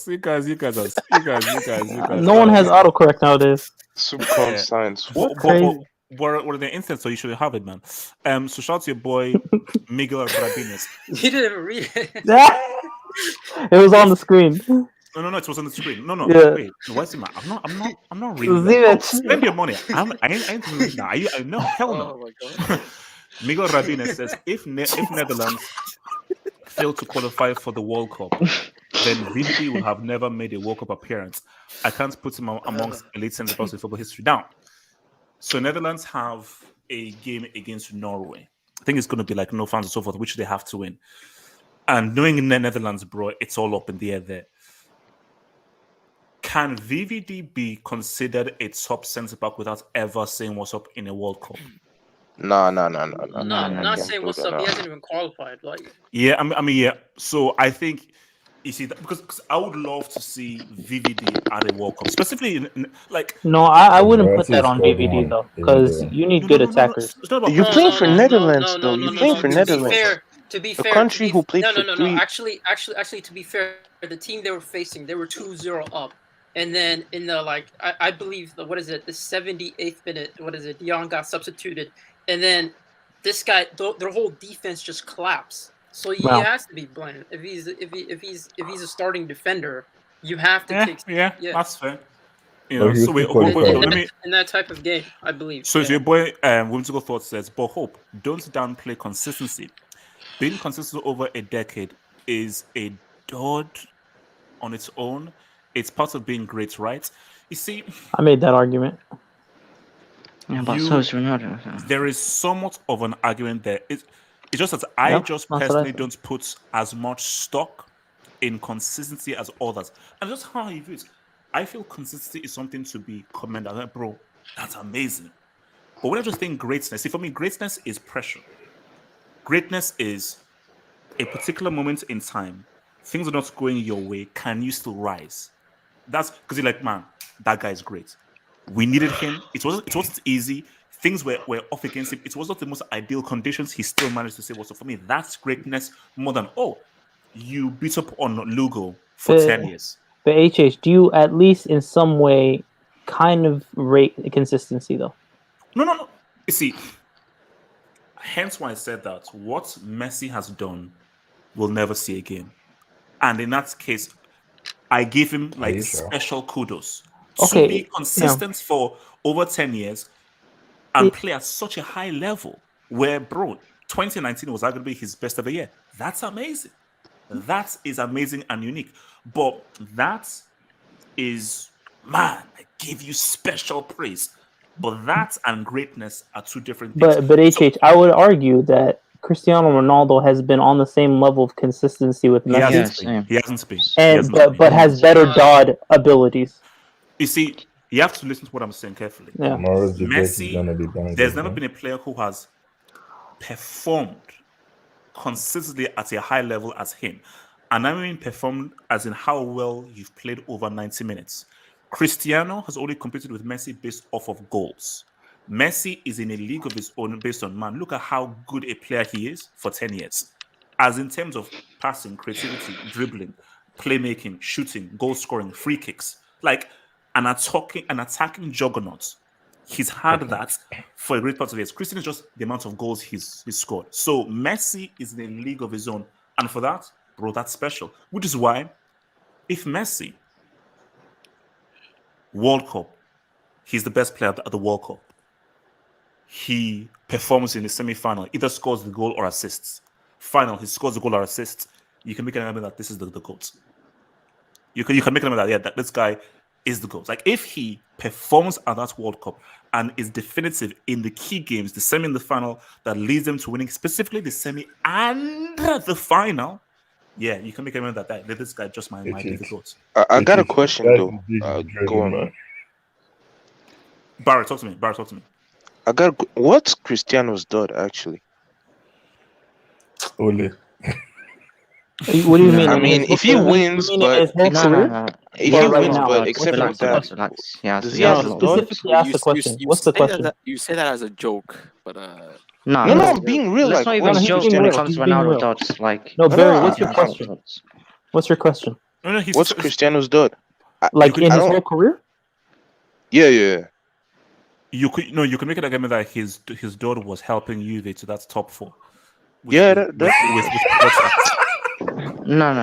No one has autocorrect nowadays. Subconscience. What are the instance? So you should have it, man. So shout out to your boy Miguel Rabines. You didn't even read it. It was on the screen. No, it was on the screen. No, Yeah. wait. What's it, man? I'm not reading See that. it. Spend your money. I ain't reading that. No, hell no. Oh my god. Miguel Rabines says if Netherlands fail to qualify for the World Cup, then VVD would have never made a World Cup appearance. I can't put him amongst elite centre backs in football history. Now, so Netherlands have a game against Norway. I think it's going to be like no fans and so forth, which they have to win. And knowing the Netherlands, bro, it's all up in the air there. Can VVD be considered a top centre back without ever saying what's up in a World Cup? No. I'm not saying what's up. He hasn't even qualified. Like, Yeah, I mean, yeah. So I think you see that because I would love to see VVD at a World Cup, specifically in like. No, I wouldn't put that on VVD though, because you need good attackers. You're playing for Netherlands, though. You're playing for To be Netherlands. fair, to be The fair, country who played no, for no, no, three. no. Actually, to be fair, the team they were facing, they were 2-0 up, and then in the I believe the 78th minute, Dion got substituted, and then this guy, their whole defense just collapsed. So he Wow. has to be blamed. If he's a starting defender, you have to take. Yeah, that's fair. You Well, know, he so wait, was qualified. let me. In that type of game, I believe. So your boy, Whimsical Thought says, but hope, don't downplay consistency. Being consistent over a decade is a dud on its own. It's part of being great, right? You see, I made that argument. Yeah, but so is Ronaldo. there is somewhat of an argument there. It's just that I Yep, just that's what I personally said. don't put as much stock in consistency as others. And just how I view it, I feel consistency is something to be commended. Like, bro, that's amazing. But when I just think greatness, see, for me, greatness is pressure. Greatness is a particular moment in time. Things are not going your way. Can you still rise? That's because you're like, man, that guy is great. We needed him. It wasn't easy. Things were off against him. It wasn't the most ideal conditions. He still managed to say what's up. For me, that's greatness more than, you beat up on Lugo for 10 years. But HH, do you at least in some way kind of rate the consistency though? No. You see, hence why I said that what Messi has done, we'll never see again. And in that case, I give him like special kudos. Okay, To be consistent for over 10 years and play at such a high level where, bro, 2019 was arguably his best ever year. That's amazing. That is amazing and unique. But that is, man, I give you special praise. But that and greatness are two different things. But HH, I would argue that Cristiano Ronaldo has been on the same level of consistency with He Messi. hasn't been. And but has better Dodd abilities. You see, you have to listen to what I'm saying carefully. Yeah. Tomorrow's debate is Messi, gonna be bangers, there's never man. been a player who has performed consistently at a high level as him. And I mean performed as in how well you've played over 90 minutes. Cristiano has only competed with Messi based off of goals. Messi is in a league of his own based on, man, look at how good a player he is for 10 years. As in terms of passing, creativity, dribbling, playmaking, shooting, goal scoring, free kicks. Like an attacking juggernaut. He's had that for a great part of his. Cristiano is just the amount of goals he's scored. So Messi is in a league of his own. And for that, bro, that's special. Which is why if Messi, World Cup, he's the best player at the World Cup. He performs in the semi-final, either scores the goal or assists. Final, he scores the goal or assists. You can make an argument that this is the GOAT. You can make an argument that this guy is the GOAT. Like if he performs at that World Cup and is definitive in the key games, the semi and the final, that leads them to winning specifically the semi and the final, yeah, you can make an argument that this guy just might be the GOAT. I got a question though. Go on, man. Barrett, talk to me. What's Cristiano's dud actually? Ole. What do you mean? I mean, if he wins, but if he wins, but except for that, does he have a dud? Specifically ask the question. What's the question? You say that as a joke, but No, I'm being real. Let's Like, not even what's joke when it comes to Ronaldo dots. Like, no, Barry, what's your question? What's your question? What's Cristiano's dud? Like in his whole career? Yeah. You could make an argument that his dud was helping Juve to that top four. Yeah, with No.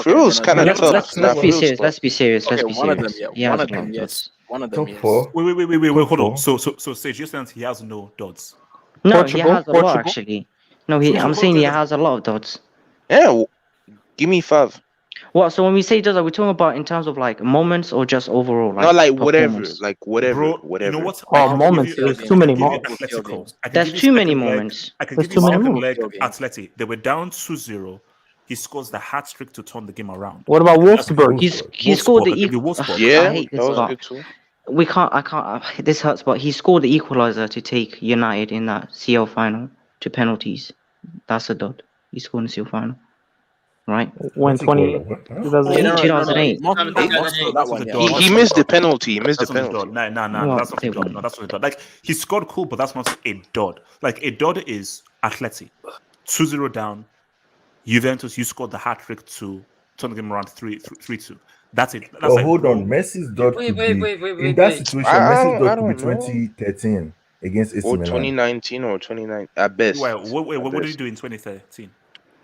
Ferrell's kind of tough. Let's be serious. Let's be serious. One of them, yeah. One of them, yes. Wait, hold on. So Sage, you're saying he has no dots? No, he has a lot actually. No, I'm saying he has a lot of dots. Yeah, give me 5. What? So when we say dots, are we talking about in terms of like moments or just overall? Not like whatever, whatever. You know what? Moments. There's too many moments. There's too many moments. I can give you second leg Atleti. They were down 2-0. He scores the hat trick to turn the game around. What about Wolfsburg? He scored the equalizer. Yeah, I hate this, that was but good too. I can't. This hurts, but he scored the equalizer to take United in that CL final to penalties. That's a dud. He scored in the CL final, right? When 2008. He missed the penalty. No, that's not a dud. No, that's not a dud. Like he scored cool, but that's not a dud. Like a dud is Atleti, 2-0 down. Juventus, you scored the hat trick to turn the game around 3-2. That's it. That's hold on. Messi's dud could be in that situation. Messi's dud could be 2013 against AC or Milan. 2019 or 29 at best. What did he do in 2013?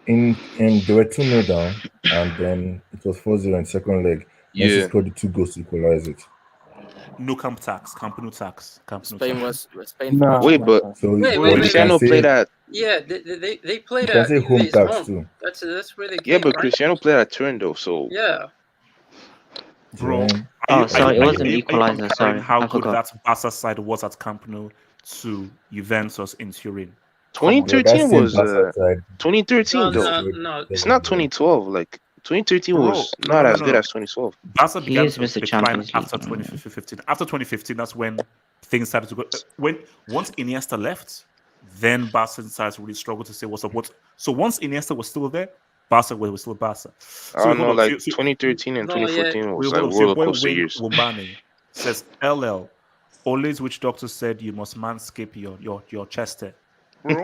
In they were 2-0 down, and then it was 4-0 in second leg. Messi scored the 2 goals to equalize it. No Camp Nou tax. Spain was Spain. No. Wait, but Cristiano played at. Yeah, they played you can at say home tax too. That's where they. Yeah, but Cristiano played at Turin though, so. Yeah. Bro. Sorry, it wasn't equalizer. Sorry, how good that Barca side was at Camp Nou to Juventus in Turin. 2013 was 2013 No, though. no. It's not 2012. Like 2013 was not as good as 2012. Barca began to Mr. decline Champions League, after 2015. After 2015, that's when things started to go. Once Iniesta left, then Barca decided to really struggle to say what's up. So once Iniesta was still there, Barca was still Barca. I don't know, like 2013 and 2014 was like roller coaster years. Wombani says, LL, always which doctor said you must manscape your chest hair. Bro,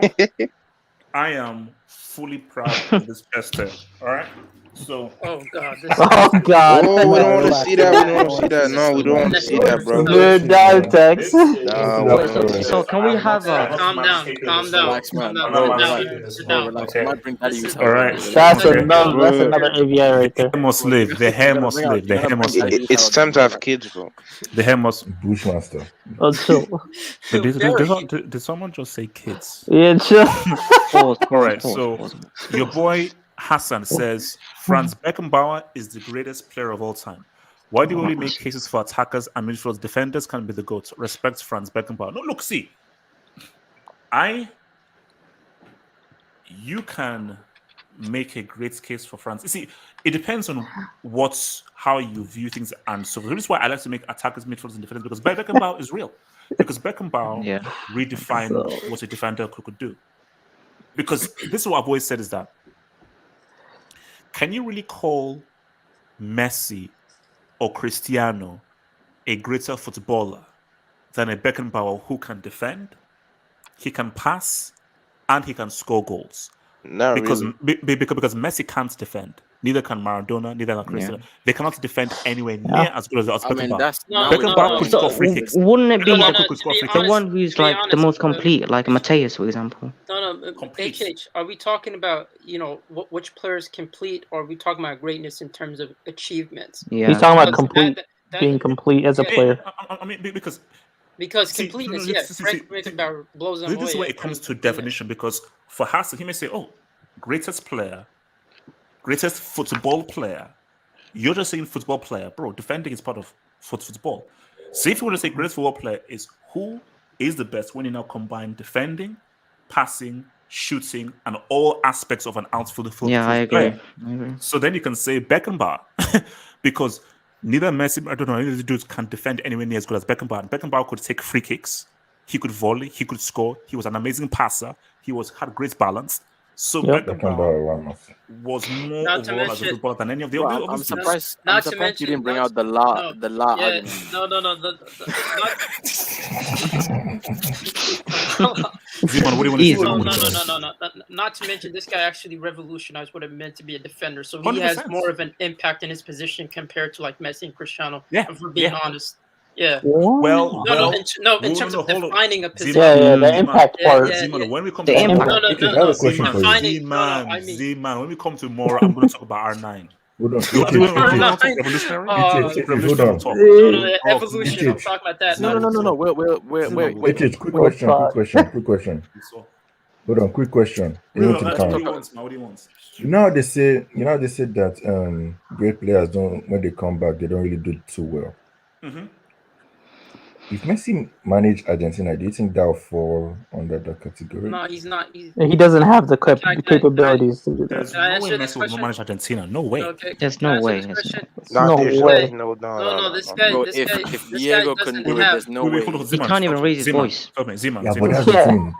I am fully proud of this chest hair. All right. So. Oh God. Oh God. Oh, we don't want to see that. We don't want to see that. No, we don't want to see that, bro. Good dive text. So can we have a? Calm down. Relax, man. Sit down. Relax. Might bring Daddy out. All right. That's another AVI right there. The hair must live. The hair must live. The hair must live. It's time to have kids, bro. The hair must. Bushmaster. Oh, chill. Did someone just say kids? Yeah, chill. All right. So your boy Hassan says Franz Beckenbauer is the greatest player of all time. Why do we only make cases for attackers and midfielders? Defenders can be the GOAT. Respect Franz Beckenbauer. No, look, see, you can make a great case for France. You see, it depends on how you view things, and so this is why I like to make attackers, midfielders, and defenders, because Beckenbauer is real. Because Beckenbauer redefined what a defender could do. Because this is what I've always said is that, can you really call Messi or Cristiano a greater footballer than a Beckenbauer who can defend, he can pass, and he can score goals? Because Messi can't defend. Neither can Maradona, neither can Cristiano. They cannot defend anywhere near as good as Beckenbauer. Beckenbauer could score free kicks. Wouldn't it be the the one who's like the most complete, like Mateus, for example? No, AKH, are we talking about, which players complete, or are we talking about greatness in terms of achievements? Yeah. He's talking about complete, being complete as a player. I mean, because completeness, Frank Beckenbauer blows them away. This is where it comes to definition, because for Hassan, he may say, greatest football player. You're just saying football player. Bro, defending is part of football. So if you want to say greatest football player is who is the best when you now combine defending, passing, shooting, and all aspects of an outfield football player. I agree. So then you can say Beckenbauer, because neither Messi, I don't know, any of the dudes can defend anywhere near as good as Beckenbauer. And Beckenbauer could take free kicks, he could volley, he could score, he was an amazing passer, had great balance. So Beckenbauer was more overall as a footballer than any of the other. I'm surprised you didn't bring out the La argument. Zeman, what do you want to say? No. Not to mention, this guy actually revolutionized what it meant to be a defender. So he has more of an impact in his position compared to like Messi and Cristiano. If we're being honest. Yeah. Well, in terms of defining a position. The impact part. Zeman, when we come to Zeman, when we come to more, I'm going to talk about R9. Hold on. Revolutionary? Evolution. I'm talking about that. No. Wait. Quick question. Hold on, quick question. What do you want? You know how they say that great players when they come back, they don't really do too well. Mm-hmm. If Messi managed Argentina, do you think that will fall under that category? No, he's not. He doesn't have the capabilities to do that. There's no way Messi will manage Argentina. No way. There's no way. No way. No. This guy. If Diego couldn't do it, there's no way. He can't even raise his voice. Zeman. Yeah, but that's the thing.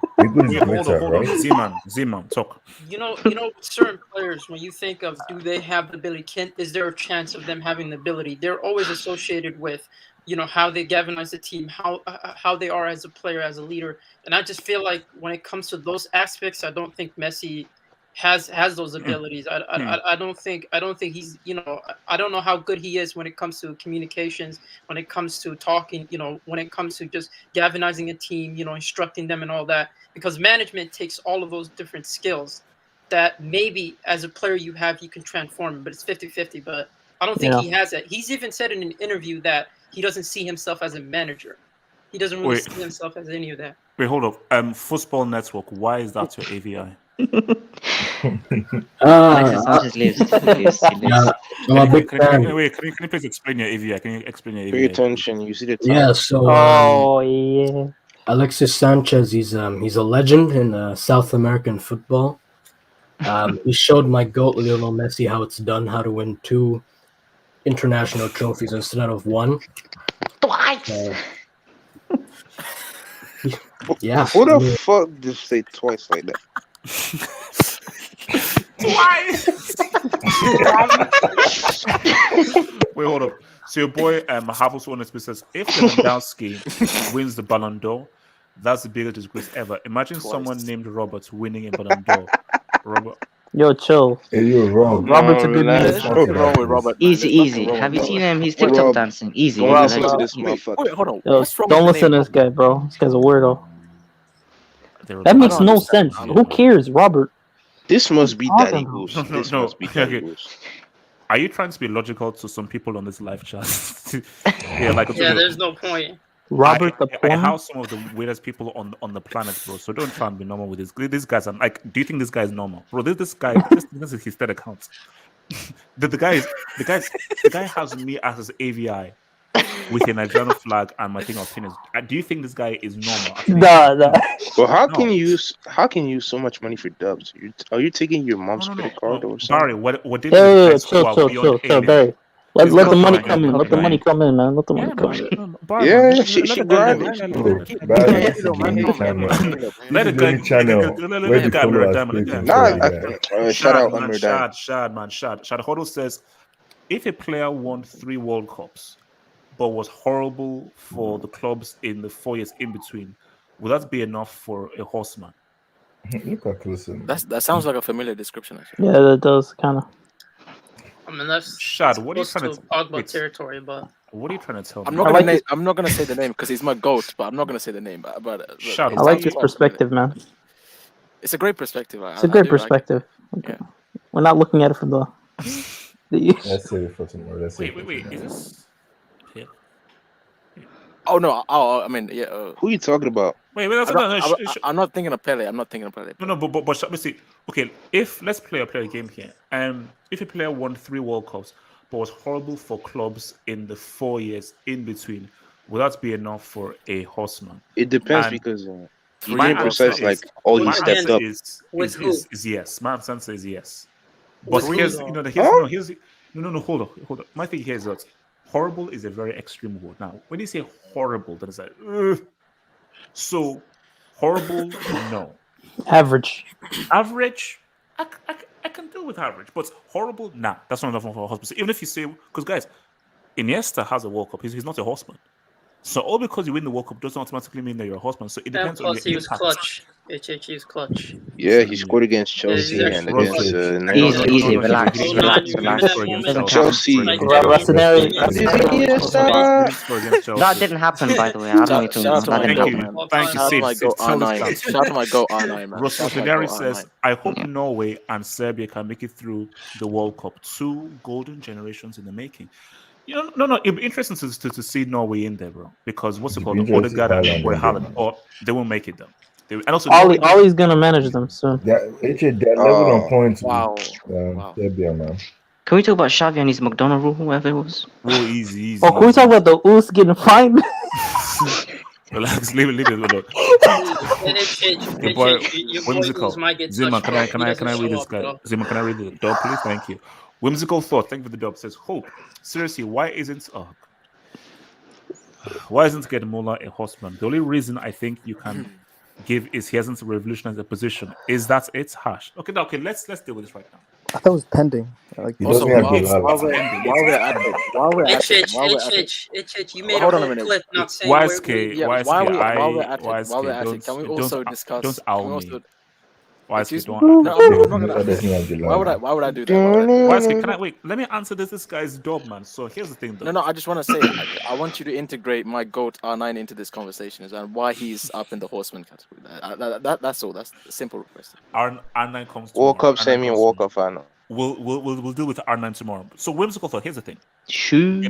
Zeman, talk. You know, certain players, when you think of, do they have the ability? Is there a chance of them having the ability? They're always associated with, how they galvanize the team, how they are as a player, as a leader. And I just feel like when it comes to those aspects, I don't think Messi has those abilities. I don't think he's, I don't know how good he is when it comes to communications, when it comes to talking, when it comes to just galvanizing a team, instructing them and all that, because management takes all of those different skills that maybe as a player you can transform, but it's 50-50. But I don't think he has that. He's even said in an interview that he doesn't see himself as a manager. He doesn't really see himself as any of that. Wait, hold up. Football Network, why is that your AVI? I'm a big fan. Wait, can you please explain your AVI? Can you explain your AVI? Pay attention. You see the time. Yeah, so Alexis Sanchez, he's a legend in South American football. He showed my GOAT Lionel Messi how it's done, how to win 2 international trophies instead of 1. Twice. Yeah. Who the fuck did say twice like that? Twice. Wait, hold up. So your boy Havels on says, if Lewandowski wins the Ballon d'Or, that's the biggest disgrace ever. Imagine someone named Robert winning a Ballon d'Or. Robert. Yo, chill. Hey, you're wrong. Robert's a good man. There's nothing wrong with Robert. Easy. Have you seen him? He's TikTok dancing. Easy. Wait, hold on. Yo, don't listen to this guy, bro. This guy's a weirdo. That makes no sense. Who cares, Robert? This must be Daddy Goose. This must be Daddy Goose. Are you trying to be logical to some people on this live chat? There's no point. Robert I house some of the weirdest people on the planet, bro. So don't try and be normal with this. These guys, I'm like, do you think this guy is normal, bro? This guy, this is his third account. the guy has me as his AVI with a Nigerian flag and my thing of opinions. Do you think this guy is normal? Nah. Well, how No. can you use so much money for dubs? Are you taking your mom's credit card or something? Barry, we're dealing with guys who are beyond chill, alien. Barry. Let He's the got money money, come in. Let the man. money come in, man. Let the money come man. in. Barry, Yeah, man. she Let grinding. Barry, this is the new channel. Let This it is the new channel where the go. followers pay to Shout out Amir Dan. Shad Hoddle says, if a player won 3 World Cups but was horrible for the clubs in the 4 years in between, will that be enough for a horseman? Look at closer. That sounds like a familiar description, actually. Yeah, that does kind of. I mean, that's Shad. What are you close trying to to Pogba territory, but what are you trying to tell me? I'm not gonna say the name because he's my goat, but I'm not gonna say the name. But Shad, I like this perspective, man. It's a great perspective. It's a great perspective. Yeah. We're not looking at it from the. Let's save it for tomorrow. Wait. Is this here? Oh no! I mean, yeah. Who are you talking about? Wait. I'm not thinking of Pele. I'm not thinking of Pele. No. But let me see. Okay, let's play a game here. If a player won 3 World Cups but was horrible for clubs in the 4 years in between, will that be enough for a horseman? It depends because you didn't precise like all he stepped up. Is yes. My answer is yes. But here's hold on. My thing here is that horrible is a very extreme word. Now, when you say horrible, that is like so horrible. No, average. I can deal with average, but horrible. Nah, that's not enough for a horseman. So even if you say, because guys, Iniesta has a World Cup. He's not a horseman. So all because you win the World Cup doesn't automatically mean that you're a horseman. So it depends on your he was impact. clutch. HH is clutch. Yeah, he scored against Chelsea and against Easy, relax. Chelsea. That didn't happen, by the way. I don't know what you're talking about. That didn't happen. Thank you, Sid. Shout out to my goat R9, man. Rossoneri says, I hope Norway and Serbia can make it through the World Cup. 2 golden generations in the making. No. It'd be interesting to see Norway in there, bro. Because what's it called? Odegaard and Haaland, or they won't make it though. And also, Ollie's gonna manage them soon. They're level on points. Wow. Serbia, man. Can we talk about Xavi and his McDonald rule, whoever it was? Rule easy. Oh, can we talk about the Oos getting fined? Relax, leave it alone. Whimsical. Zima, can I read this guy? Zima, can I read the dub, please? Thank you. Whimsical thought. Thank you for the dub. Says hope. Seriously, why isn't Guardiola a horseman? The only reason I think you can give is he hasn't revolutionized the position. Is that it? Harsh. Okay, let's deal with this right now. I thought it was pending. Like, Also, while we're at it, you made a whole clip not saying while we're at it, can we also discuss? Don't owl me. Why would I do that? Can I wait? Let me answer this guy's job, man. So here's the thing, though. No, I just want to say I want you to integrate my GOAT R9 into this conversation and why he's up in the horseman category. That's all. That's a simple request. R9 comes to World Cup semi and World Cup final. We'll deal with R9 tomorrow. So whimsical thought. Here's the thing.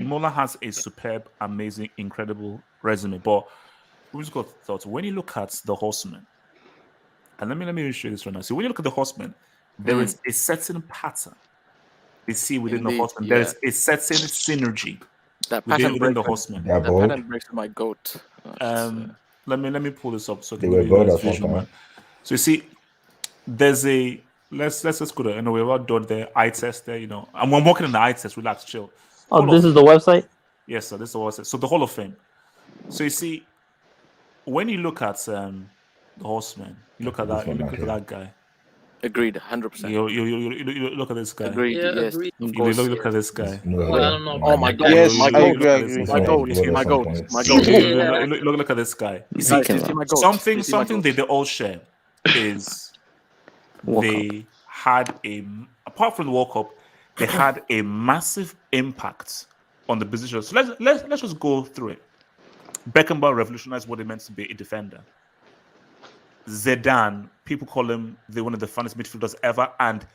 Mola has a superb, amazing, incredible resume, but whimsical thought. When you look at the horseman. And let me show you this right now. So when you look at the horseman, there is a certain pattern you see within the horseman. There is a certain synergy within the horseman. That pattern breaks my goat. Let me pull this up so they were both at visual, man. So you see, there's a let's just go there. We're about done there. Eye test there, and I'm working on the eye test. Relax, chill. Oh, this is the website. Yes, sir. This is the website. So the Hall of Fame. So you see, when you look at the horseman. You look at that. You look at that guy. Agreed, 100%. You look at this guy. Agreed. Yeah, yes. agreed. You look at this guy. Well, I don't know. Oh my God! Yes, my I goat. agree. My goat. Look at this guy. You see, something they all share is they had apart from the World Cup, they had a massive impact on the position. So let's just go through it. Beckenbauer revolutionized what it meant to be a defender. Zidane, people call him one of the funniest midfielders ever, and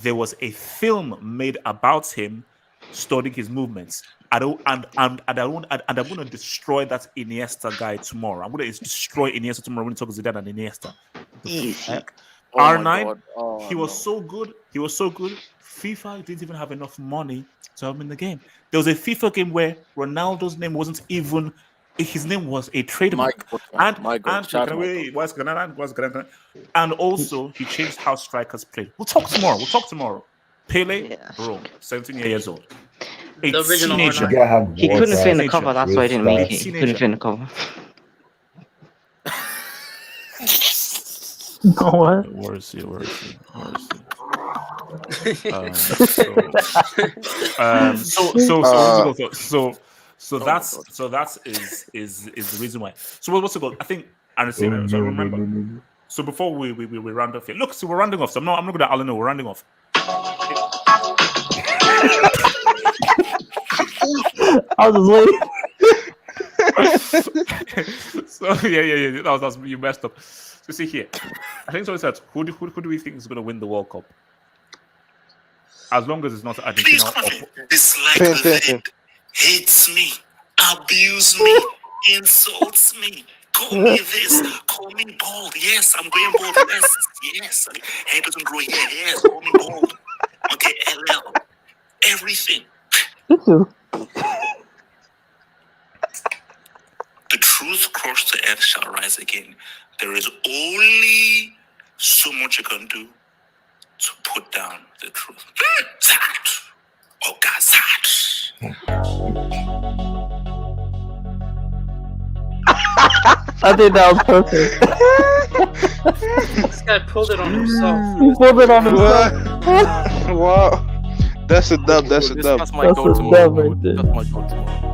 there was a film made about him studying his movements. I'm going to destroy that Iniesta guy tomorrow. I'm going to destroy Iniesta tomorrow when we talk Zidane and Iniesta. Oh my R9, God. Oh, he was no. so good. He was so good. FIFA didn't even have enough money to have him in the game. There was a FIFA game where Ronaldo's name wasn't even. His name was a trademark. My God. Shout out to Michael. And also he changed how strikers played. We'll talk tomorrow. Pele, bro, 17 years old. A The original teenager. R9. He couldn't fit in the cover. Teenager. That's why he didn't make it. He couldn't Teenager. fit in the cover. No, what? Where is he? So that is the reason why. So what's it called? I think honestly, so remember. So before we round off here, look, so we're rounding off. So I'm not gonna Alan, we're rounding off. I was waiting. So yeah. That was you messed up. So see here, I think someone said, who do we think is going to win the World Cup? As long as it's not Argentina. Dislike the hates me, abuse me, insults me. Call me this, call me bald. Yes, I'm going bald. Yes. Hair doesn't grow here. Yes, call me bald. Okay, LL. Everything. The truth crushed to earth shall rise again. There is only so much you can do to put down the truth. That. Oh, God's heart. I think that was perfect. This guy pulled it on himself. He pulled it on himself. Wow. That's a dub. That's a dub. That's my That's goal a tomorrow. dub right there. That's my goal tomorrow.